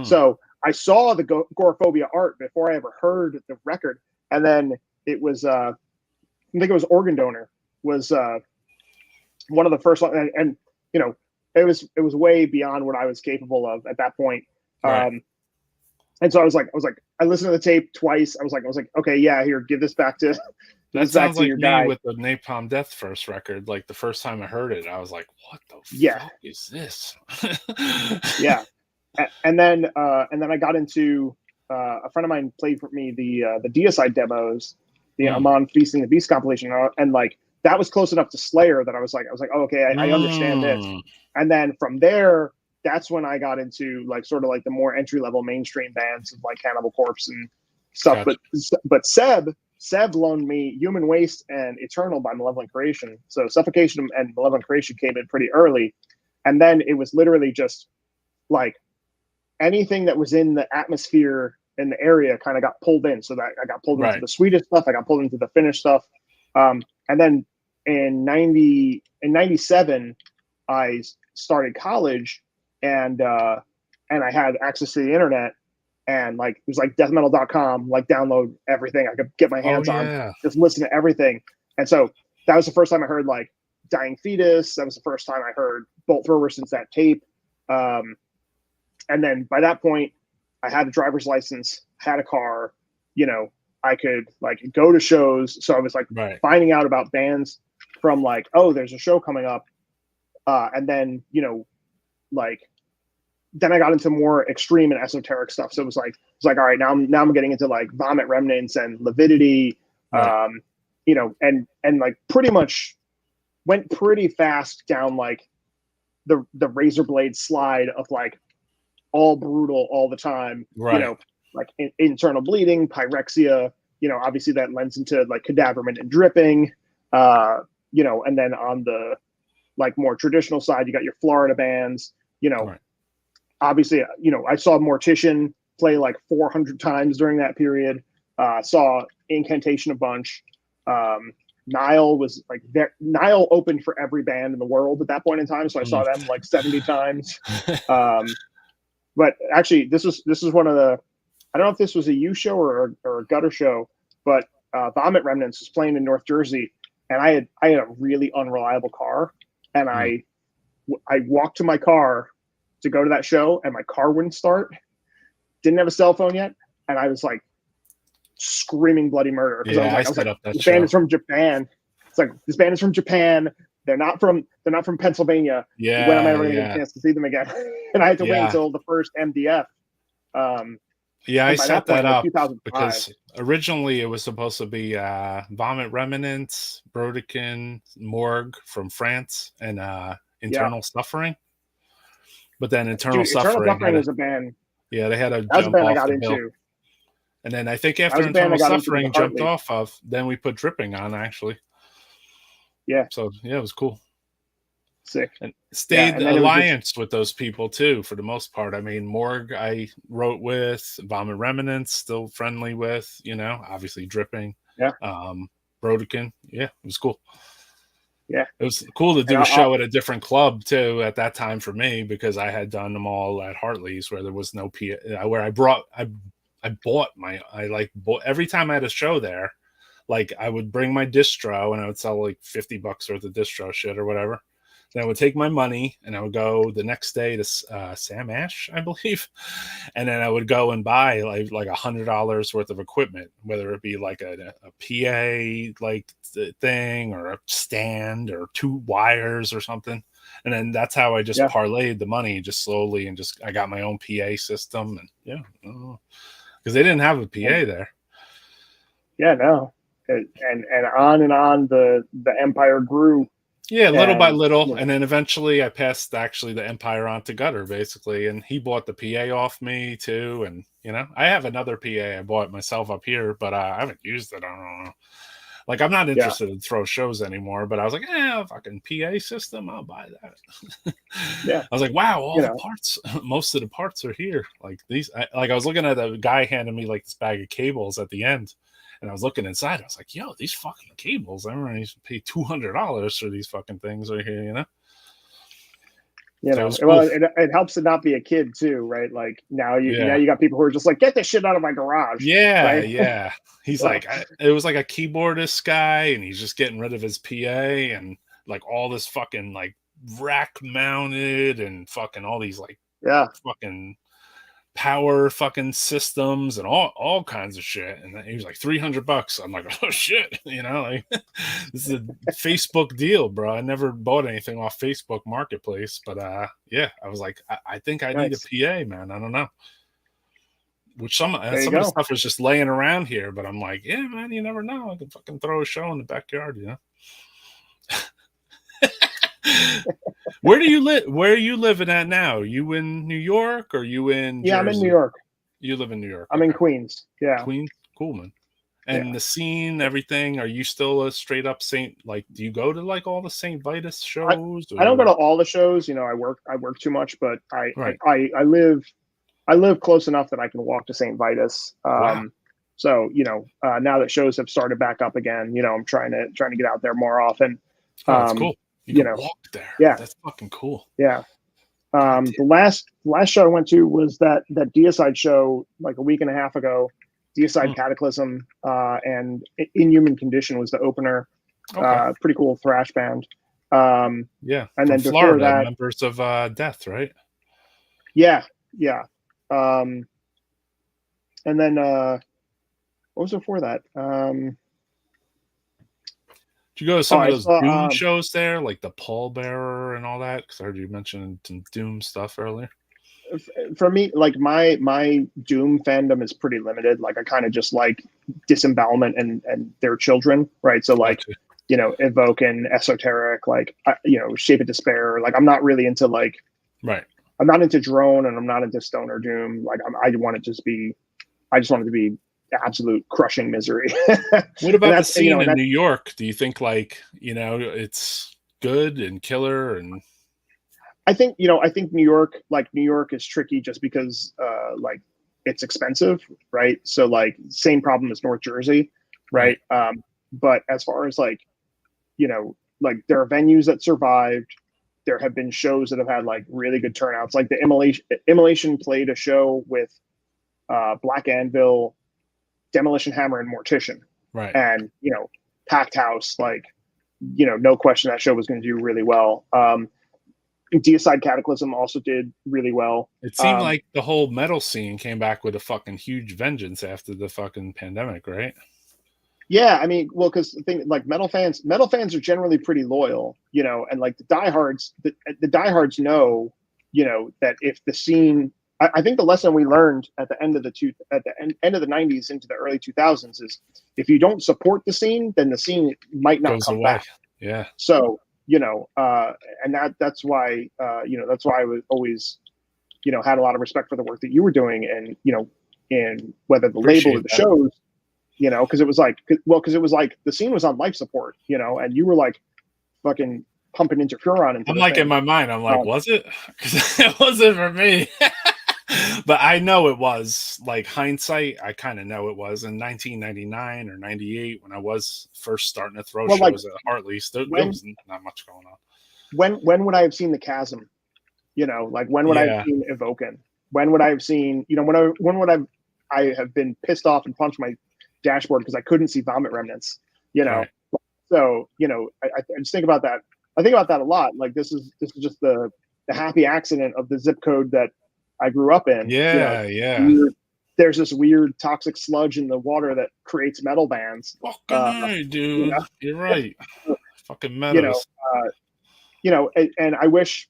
So I saw the Goraphobia art before I ever heard the record, and then it was I think it was Organ Donor was one of the first, and you know it was way beyond what I was capable of at that point. Right. And so I was like, I listened to the tape twice. I was like, okay, yeah, here, give this back to. That sounds like me with the Napalm Death first record. Like the first time I heard it, I was like, what the fuck is this? Yeah. And then I got into a friend of mine played for me the Deicide demos, the Amon Feasting the Beast compilation, and like that was close enough to Slayer that I was like, oh, okay, I understand this. And then from there, that's when I got into like sort of like the more entry level mainstream bands of like Cannibal Corpse and stuff. Gotcha. But Seb loaned me Human Waste and Eternal by Malevolent Creation. So Suffocation and Malevolent Creation came in pretty early, and then it was literally just like anything that was in the atmosphere in the area kind of got pulled in. So that I got pulled into the Swedish stuff, I got pulled into the Finnish stuff, and then in 97, I started college, and I had access to the internet, and like it was like deathmetal.com, like download everything I could get my hands on, just listen to everything. And so that was the first time I heard like Dying Fetus. That was the first time I heard Bolt Thrower since that tape. And then by that point, I had a driver's license, had a car, you know, I could like go to shows. So I was like finding out about bands from like, oh, there's a show coming up. And then, you know, like, then I got into more extreme and esoteric stuff. So it was like, all right, now I'm getting into like Vomit Remnants and Lividity, you know, and like pretty much went pretty fast down like the razor blade slide of like all brutal all the time, you know, like internal bleeding, pyrexia, you know, obviously that lends into like cadaverment and dripping, You know, and then on the like more traditional side, you got your Florida bands. You know, Right. obviously, you know, I saw Mortician play like 400 times during that period. Saw Incantation a bunch. Nile was like there. Nile opened for every band in the world at that point in time, so I saw them like 70 times. But actually, this was one of the. I don't know if this was a U show or a gutter show, but Vomit Remnants was playing in North Jersey, and I had a really unreliable car, and I walked to my car to go to that show, and my car wouldn't start. Didn't have a cell phone yet, and I was like screaming bloody murder because I was like, this band is from Japan. It's like, this band is from Japan. They're not from Pennsylvania. Yeah. When am I ever going to get a chance to see them again? And I had to wait until the first MDF. I set that up because originally it was supposed to be Vomit Remnants, Brodequin, Morgue from France, and Internal Suffering. But then Internal Suffering was a band. Yeah, they had a jump off I got the into. bill. And then I think after Internal Suffering jumped off of, then we put Dripping on, actually. Yeah. So, yeah, it was cool. Sick. And stayed alliance with those people, too, for the most part. I mean, Morgue I wrote with, Vomit Remnants still friendly with, you know, obviously Dripping. Yeah. Brodequin. Yeah, it was cool. Yeah. It was cool to do a show at a different club, too, at that time for me, because I had done them all at Hartley's where there was no where I bought every time I had a show there, like I would bring my distro and I would sell like $50 worth of distro shit or whatever. Then I would take my money and I would go the next day to Sam Ash, I believe. And then I would go and buy like $100 worth of equipment, whether it be like a PA like thing or a stand or 2 wires or something. And then that's how I just parlayed the money just slowly and I got my own PA system. And because they didn't have a PA there. Yeah, no. And on the empire grew. Yeah, little by little. And then eventually I passed actually the empire on to Gutter, basically. And he bought the PA off me, too. And, you know, I have another PA I bought myself up here, but I haven't used it. I don't know. Like, I'm not interested in throw shows anymore, but I was like, fucking PA system, I'll buy that. Yeah. I was like, wow, all the parts, most of the parts are here. Like, I was looking at a guy handing me, like, this bag of cables at the end. And I was looking inside. I was like, yo, these fucking cables. I remember I used to pay $200 for these fucking things right here, you know? You know, well, it helps to not be a kid too, right? Like now you got people who are just like, get this shit out of my garage. Yeah, right? yeah. He's like, it was like a keyboardist guy, and he's just getting rid of his PA and like all this fucking like rack mounted and fucking all these like fucking power fucking systems and all kinds of shit. And he was like $300. I'm like, oh shit, you know, like this is a Facebook deal, bro. I never bought anything off Facebook Marketplace, but I was like, I think I need a PA, man. I don't know. Which some of the stuff is just laying around here, but I'm like, yeah, man, you never know. I can fucking throw a show in the backyard, you know. Where do you live? Where are you living at now? Are you in New York or are you in Jersey? I'm in New York. You live in New York. I'm in Queens. Yeah. Queens? Cool, man. And the scene, everything, are you still a straight up Saint? Like, do you go to like all the St. Vitus shows? I don't go to all the shows. You know, I work too much, but I live close enough that I can walk to St. Vitus. So, you know, now that shows have started back up again, you know, I'm trying to get out there more often. That's cool. You can walk there. Yeah. That's fucking cool. Yeah. The last show I went to was that Deicide show like a week and a half ago. Deicide Cataclysm and Inhuman Condition was the opener. Pretty cool thrash band. And then before Florida, that, members of Death, right? Yeah. And then what was before that? Did you go to some of those Doom shows there, like the Pallbearer and all that? Because I heard you mention some Doom stuff earlier. For me, like my Doom fandom is pretty limited. Like I kind of just like Disembowelment and their children, right? So like, you know, Evoke and Esoteric, like you know, Shape of Despair. Like I'm not really into like, I'm not into Drone and I'm not into Stoner Doom. Like I just want it to be absolute crushing misery. What about the scene you know, in New York? Do you think like, it's good and killer? And I think New York is tricky just because like it's expensive, right? So like same problem as North Jersey, right? But as far as like, like there are venues that survived. There have been shows that have had like really good turnouts. Like the Immolation played a show with Black Anvil, Demolition Hammer, and Mortician. right. And, packed house, like, no question that show was going to do really well. Deicide Cataclysm also did really well. It seemed like the whole metal scene came back with a fucking huge vengeance after the fucking pandemic, right? Yeah, I mean, well, because the thing, like metal fans are generally pretty loyal, and like the diehards know, that if the scene, I think the lesson we learned at the end of end of the '90s into the early 2000s is if you don't support the scene, then the scene might not come back. Yeah. So and that's why that's why I was always had a lot of respect for the work that you were doing, and and whether the label or the shows. Because it was like, the scene was on life support, and you were like fucking pumping interferon into I'm like thing. In my mind, I'm like, was it? Because it wasn't for me. But I know it was. Like hindsight, I kind of know it was in 1999 or 98 when I was first starting to throw shows at Hartley. There was not much going on. When would I have seen The Chasm? Like when would I have seen Evoken? When would I have seen, when would I have been pissed off and punched my dashboard because I couldn't see vomit remnants, Right. So, I just think about that. I think about that a lot. Like this is just the happy accident of the zip code that I grew up in. Yeah. There's this weird toxic sludge in the water that creates metal bands. Fucking dude. You're right. Fucking metal. And I wish,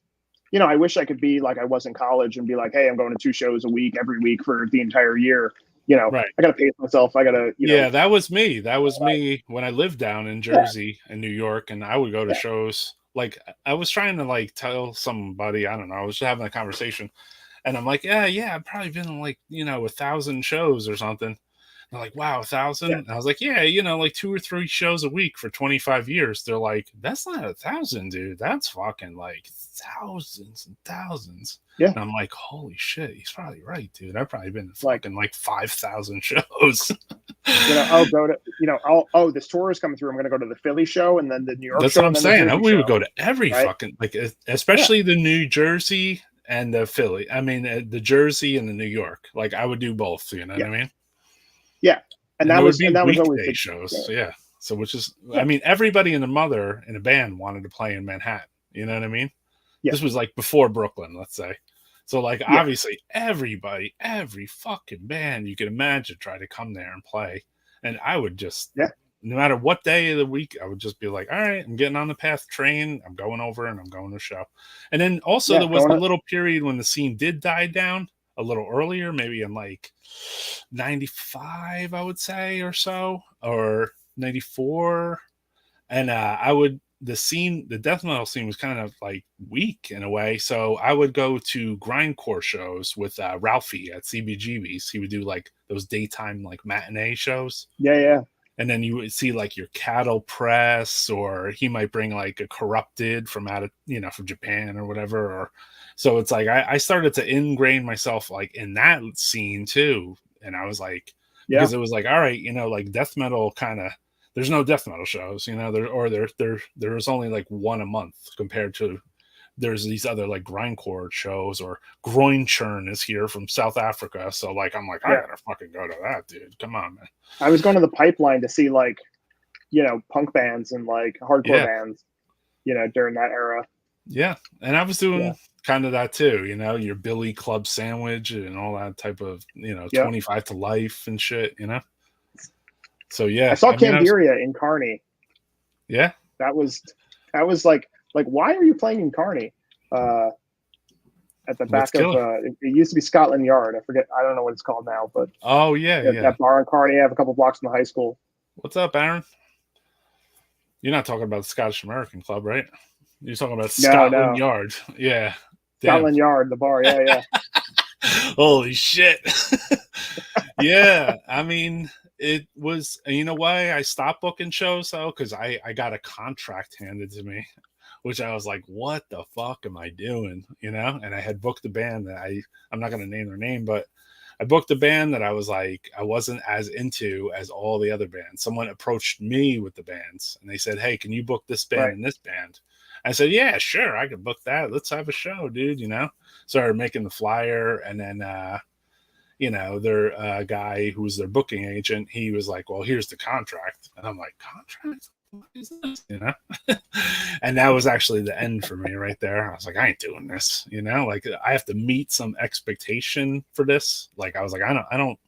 I wish I could be like I was in college and be like, hey, I'm going to 2 shows a week every week for the entire year. Right. I got to pace myself. I got to, Yeah, that was me. That was me when I lived down in Jersey and New York, and I would go to shows. Like I was trying to like tell somebody, I don't know, I was just having a conversation, and I'm like, yeah, I've probably been in like 1,000 shows or something. They're like, wow, 1,000? Yeah. I was like, yeah, like 2 or 3 shows a week for 25 years. They're like, that's not 1,000, dude. That's fucking like thousands and thousands. Yeah. And I'm like, holy shit, he's probably right, dude. I've probably been to fucking like 5,000 shows. I'll go to, this tour is coming through. I'm going to go to the Philly show and then the New York That's show. That's what I'm saying. We would go to every fucking, like, especially the New Jersey and the Philly. I mean, the Jersey and the New York. Like, I would do both, you know what I mean? Yeah. And that was always the shows. Yeah. So, which is, I mean, everybody and their mother in a band wanted to play in Manhattan. You know what I mean? Yeah. This was like before Brooklyn, let's say. So, like, obviously, everybody, every fucking band you could imagine try to come there and play. And I would just, no matter what day of the week, I would just be like, all right, I'm getting on the PATH train. I'm going over and I'm going to a show. And then also there was a little period when the scene did die down a little earlier, maybe in like 95, I would say, or so, or 94. And the death metal scene was kind of like weak in a way. So I would go to grindcore shows with Ralphie at CBGB's. He would do like those daytime like matinee shows. Yeah. And then you would see like your Cattle Press, or he might bring like a Corrupted from out of, from Japan or whatever. Or so it's like I started to ingrain myself like in that scene too. And I was like, because it was like, all right, like death metal kind of, there's no death metal shows, there's only like one a month compared to there's these other like grindcore shows, or Groin Churn is here from South Africa. So like, I'm like, I gotta fucking go to that, dude. Come on, man. I was going to the Pipeline to see like, punk bands and like hardcore bands, during that era. Yeah. And I was doing kind of that too, your Billy Club Sandwich and all that type of, 25 to Life and shit, So yeah. I saw Candiria in Kearney. Yeah. That was like, why are you playing in Kearney? At the back of it used to be Scotland Yard. I don't know what it's called now, but that bar in Kearney. I have a couple blocks from the high school. What's up, Aaron? You're not talking about the Scottish American Club, right? You're talking about Scotland Yard. Yeah. Scotland Yard, the bar. Yeah. Holy shit. Yeah, I mean, it was, you know why I stopped booking shows though? Because I got a contract handed to me, which I was like, what the fuck am I doing? You know? And I had booked a band that I'm not going to name their name, but I booked a band that I was like, I wasn't as into as all the other bands. Someone approached me with the bands and they said, hey, can you book this band and this band? I said, yeah, sure, I can book that. Let's have a show, dude, you know? Started making the flyer, and then you know, their guy who was their booking agent, he was like, well, here's the contract. And I'm like, contract? What is this? You know? And that was actually the end for me right there. I was like, I ain't doing this, you know, like I have to meet some expectation for this. Like I was like, I don't,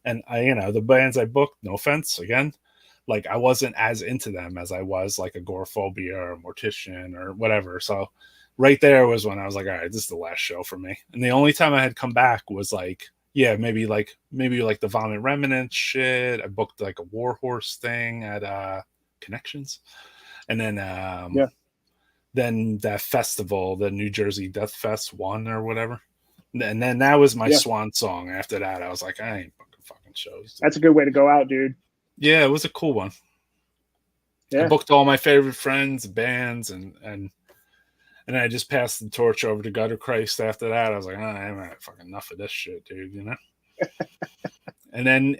and I, you know, the bands I booked, no offense again, like I wasn't as into them as I was like Agoraphobia or Mortician or whatever. So right there was when I was like, all right, this is the last show for me. And the only time I had come back was like, yeah, maybe like the Vomit Remnant shit. I booked like a Warhorse thing at Connections. And then then that festival, the New Jersey Death Fest 1 or whatever. And then that was my swan song. After that, I was like, I ain't booking fucking shows. Dude. That's a good way to go out, dude. Yeah, it was a cool one. Yeah. I booked all my favorite friends, bands, and I just passed the torch over to Gutter Christ after that. I was like, I'm had fucking enough of this shit, dude, you know? and then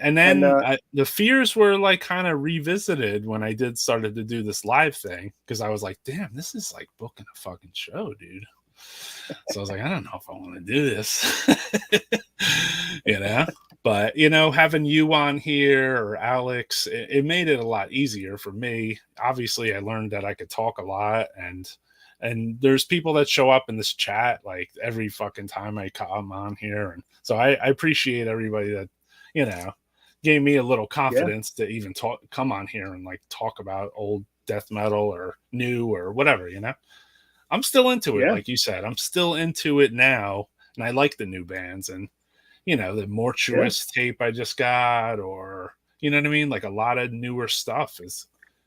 the fears were like kind of revisited when I started to do this live thing, because I was like, damn, this is like booking a fucking show, dude. So I was like, I don't know if I want to do this. You know? But, you know, having you on here or Alex, it made it a lot easier for me. Obviously, I learned that I could talk a lot, and there's people that show up in this chat like every fucking time I come on here. And so I appreciate everybody that, you know, gave me a little confidence to even come on here and like talk about old death metal or new or whatever, you know. I'm still into it, like you said. I'm still into it now, and I like the new bands. And, you know, the Mortuous tape I just got, or, you know what I mean? Like a lot of newer stuff is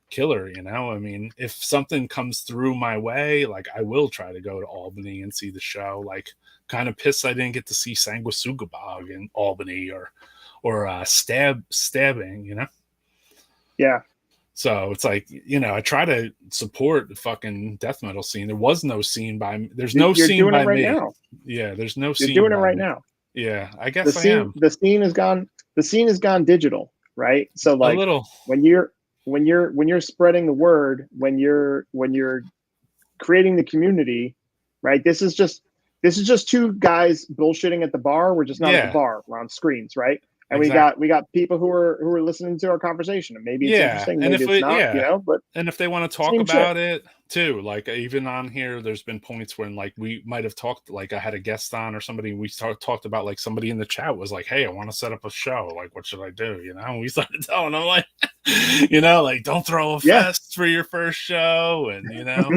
killer, you know? I mean, if something comes through my way, like I will try to go to Albany and see the show. Like, kind of pissed I didn't get to see Sanguisugabog in Albany or Stabbing, you know? Yeah. So it's like, you know, I try to support the fucking death metal scene. There was no scene by me. There's no scene by me. Now. Yeah, there's no scene. You're doing it right now. Yeah, I guess I am. The scene has gone. The scene has gone digital, right? So like a little. when you're spreading the word, when you're creating the community, right? This is just two guys bullshitting at the bar. We're just not at the bar. We're on screens, right? And we got people who are listening to our conversation, and maybe it's interesting, maybe it's not, you know. But and if they want to talk about it too, like even on here, there's been points when like we might have talked, like I had a guest on or somebody, we talked about like somebody in the chat was like, hey, I want to set up a show, like what should I do, you know? And we started telling them like, you know, like don't throw a fest for your first show, and you know,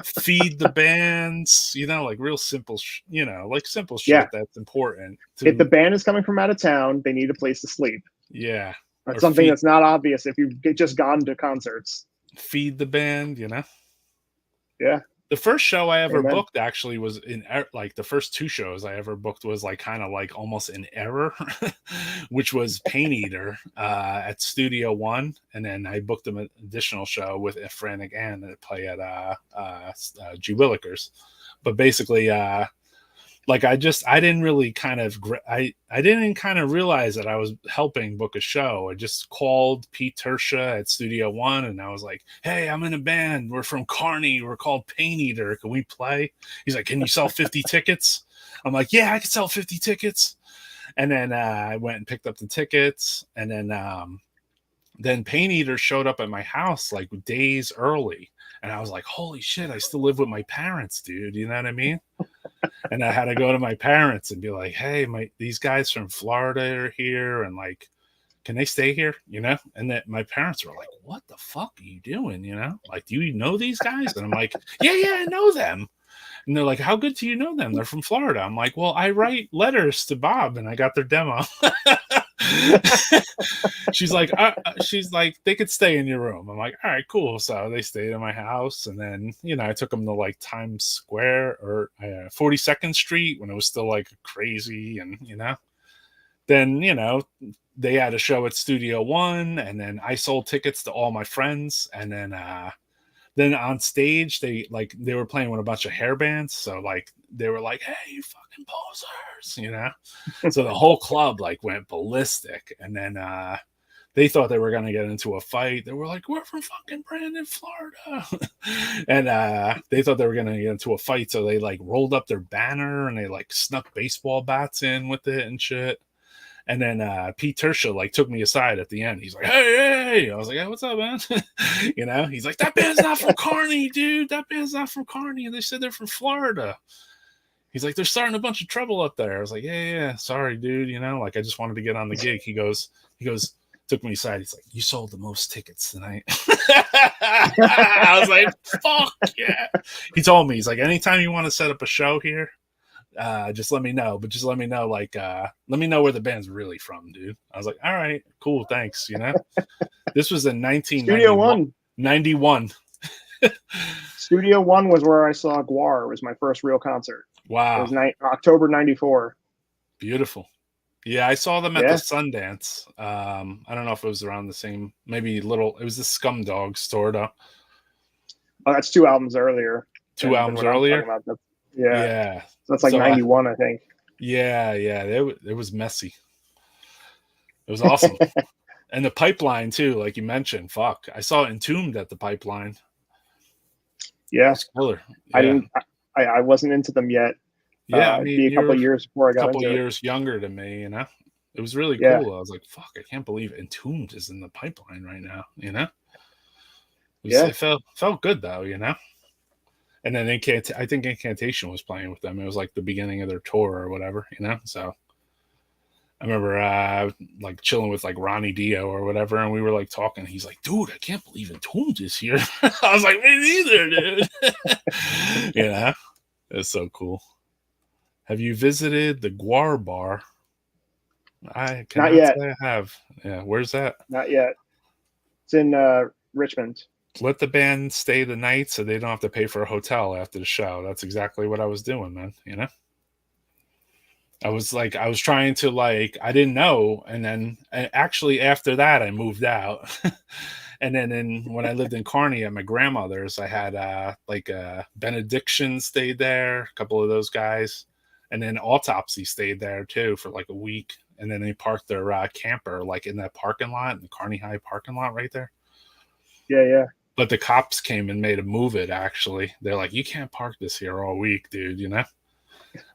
feed the bands, you know, like real simple, you know, like simple shit that's important. If the band is coming from out of town, they need a place to sleep. Yeah, that's something that's not obvious if you've just gone to concerts. Feed the band, you know. Yeah. The first show I ever booked actually was like the first two shows I ever booked was like kind of like almost in error, which was Pain Eater at Studio One. And then I booked them an additional show with a Frantic Ann that play at G. Willikers. But basically, like I didn't really kind of I didn't kind of realize that I was helping book a show. I just called Pete Tersha at Studio One, and I was like, hey, I'm in a band, we're from Kearney, we're called Pain Eater, can we play? He's like, can you sell 50 tickets? I'm like, yeah, I can sell 50 tickets. And then I went and picked up the tickets, and then Pain Eater showed up at my house like days early, and I was like, holy shit, I still live with my parents, dude, you know what I mean? And I had to go to my parents and be like, hey, these guys from Florida are here, and like, can they stay here? You know? And that my parents were like, what the fuck are you doing? You know? Like, do you know these guys? And I'm like, yeah, I know them. And they're like, how good do you know them? They're from Florida. I'm like, well, I write letters to Bob, and I got their demo. she's like, they could stay in your room. I'm like, all right, cool. So they stayed in my house, and then I took them to like Times Square or 42nd Street when it was still like crazy, and then they had a show at Studio One, and then I sold tickets to all my friends, and then on stage they were playing with a bunch of hair bands, so like they were like, hey, you fucking posers, so the whole club like went ballistic, and then they thought they were going to get into a fight. They were like, we're from fucking Brandon, Florida. And they thought they were going to get into a fight, so they like rolled up their banner and they like snuck baseball bats in with it and shit. And then Pete Tersha like took me aside at the end. He's like, hey. I was like, hey, what's up, man? He's like, that band's not from Kearney, dude. That band's not from Kearney. And they said they're from Florida. He's like, they're starting a bunch of trouble up there. I was like, yeah. Sorry, dude. Like, I just wanted to get on the gig. He goes, took me aside. He's like, you sold the most tickets tonight. I was like, fuck yeah. He told me, he's like, anytime you want to set up a show here, just let me know. But just let me know, like, let me know where the band's really from, dude. I was like, all right, cool, thanks. This was in 1991. Studio One was where I saw Guar. It was my first real concert. Wow. It was October 94. Beautiful. Yeah, I saw them at the Sundance. I don't know if it was around the same, maybe it was the Scum Dogs tour though. Oh, that's 2 albums earlier. 2 albums earlier? Yeah. So that's like 91, I think. Yeah. It was messy. It was awesome. And the Pipeline too, like you mentioned. Fuck. I saw Entombed at the Pipeline. Yeah. Killer. Yeah. I wasn't into them yet. Yeah, I mean, be a couple of years before I got into it. A couple years younger than me, It was really cool. I was like, fuck, I can't believe Entombed is in the Pipeline right now, It felt good though, And then I think Incantation was playing with them. It was like the beginning of their tour or whatever, So I remember like chilling with like Ronnie Dio or whatever, and we were like talking. He's like, dude, I can't believe Entombed is here. I was like, me neither, dude. It's so cool. Have you visited the Guar Bar? I cannot say I have. Yeah, where's that? Not yet. It's in Richmond. Let the band stay the night so they don't have to pay for a hotel after the show. That's exactly what I was doing, man. I was trying to I didn't know. And then actually after that, I moved out. And then when I lived in Kearney at my grandmother's, I had Benediction stayed there, a couple of those guys. And then Autopsy stayed there too for like a week. And then they parked their camper like in that parking lot, in the Kearney High parking lot right there. Yeah. But the cops came and made them move it, actually. They're like, you can't park this here all week, dude,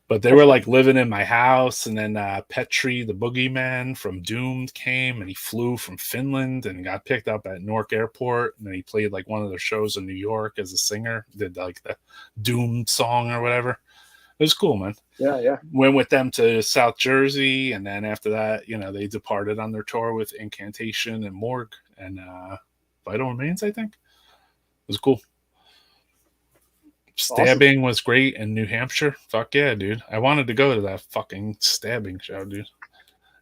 But they were like living in my house. And then Petri, the boogeyman from Doomed, came, and he flew from Finland and got picked up at Newark Airport. And then he played like one of their shows in New York as a singer, did like the Doomed song or whatever. It was cool, man. Yeah. Went with them to South Jersey, and then after that, they departed on their tour with Incantation and Morgue and Vital Remains, I think. It was cool. Stabbing was great in New Hampshire. Fuck yeah, dude. I wanted to go to that fucking Stabbing show, dude.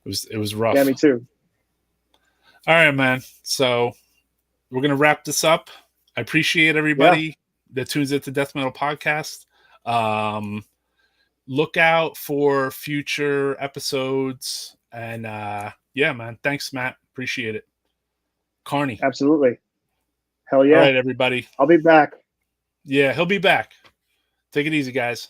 It was rough. Yeah, me too. All right, man. So we're gonna wrap this up. I appreciate everybody that tunes into Death Metal Podcast. Look out for future episodes, and man. Thanks, Matt. Appreciate it. Kearney. Absolutely. Hell yeah. All right, everybody. I'll be back. Yeah, he'll be back. Take it easy, guys.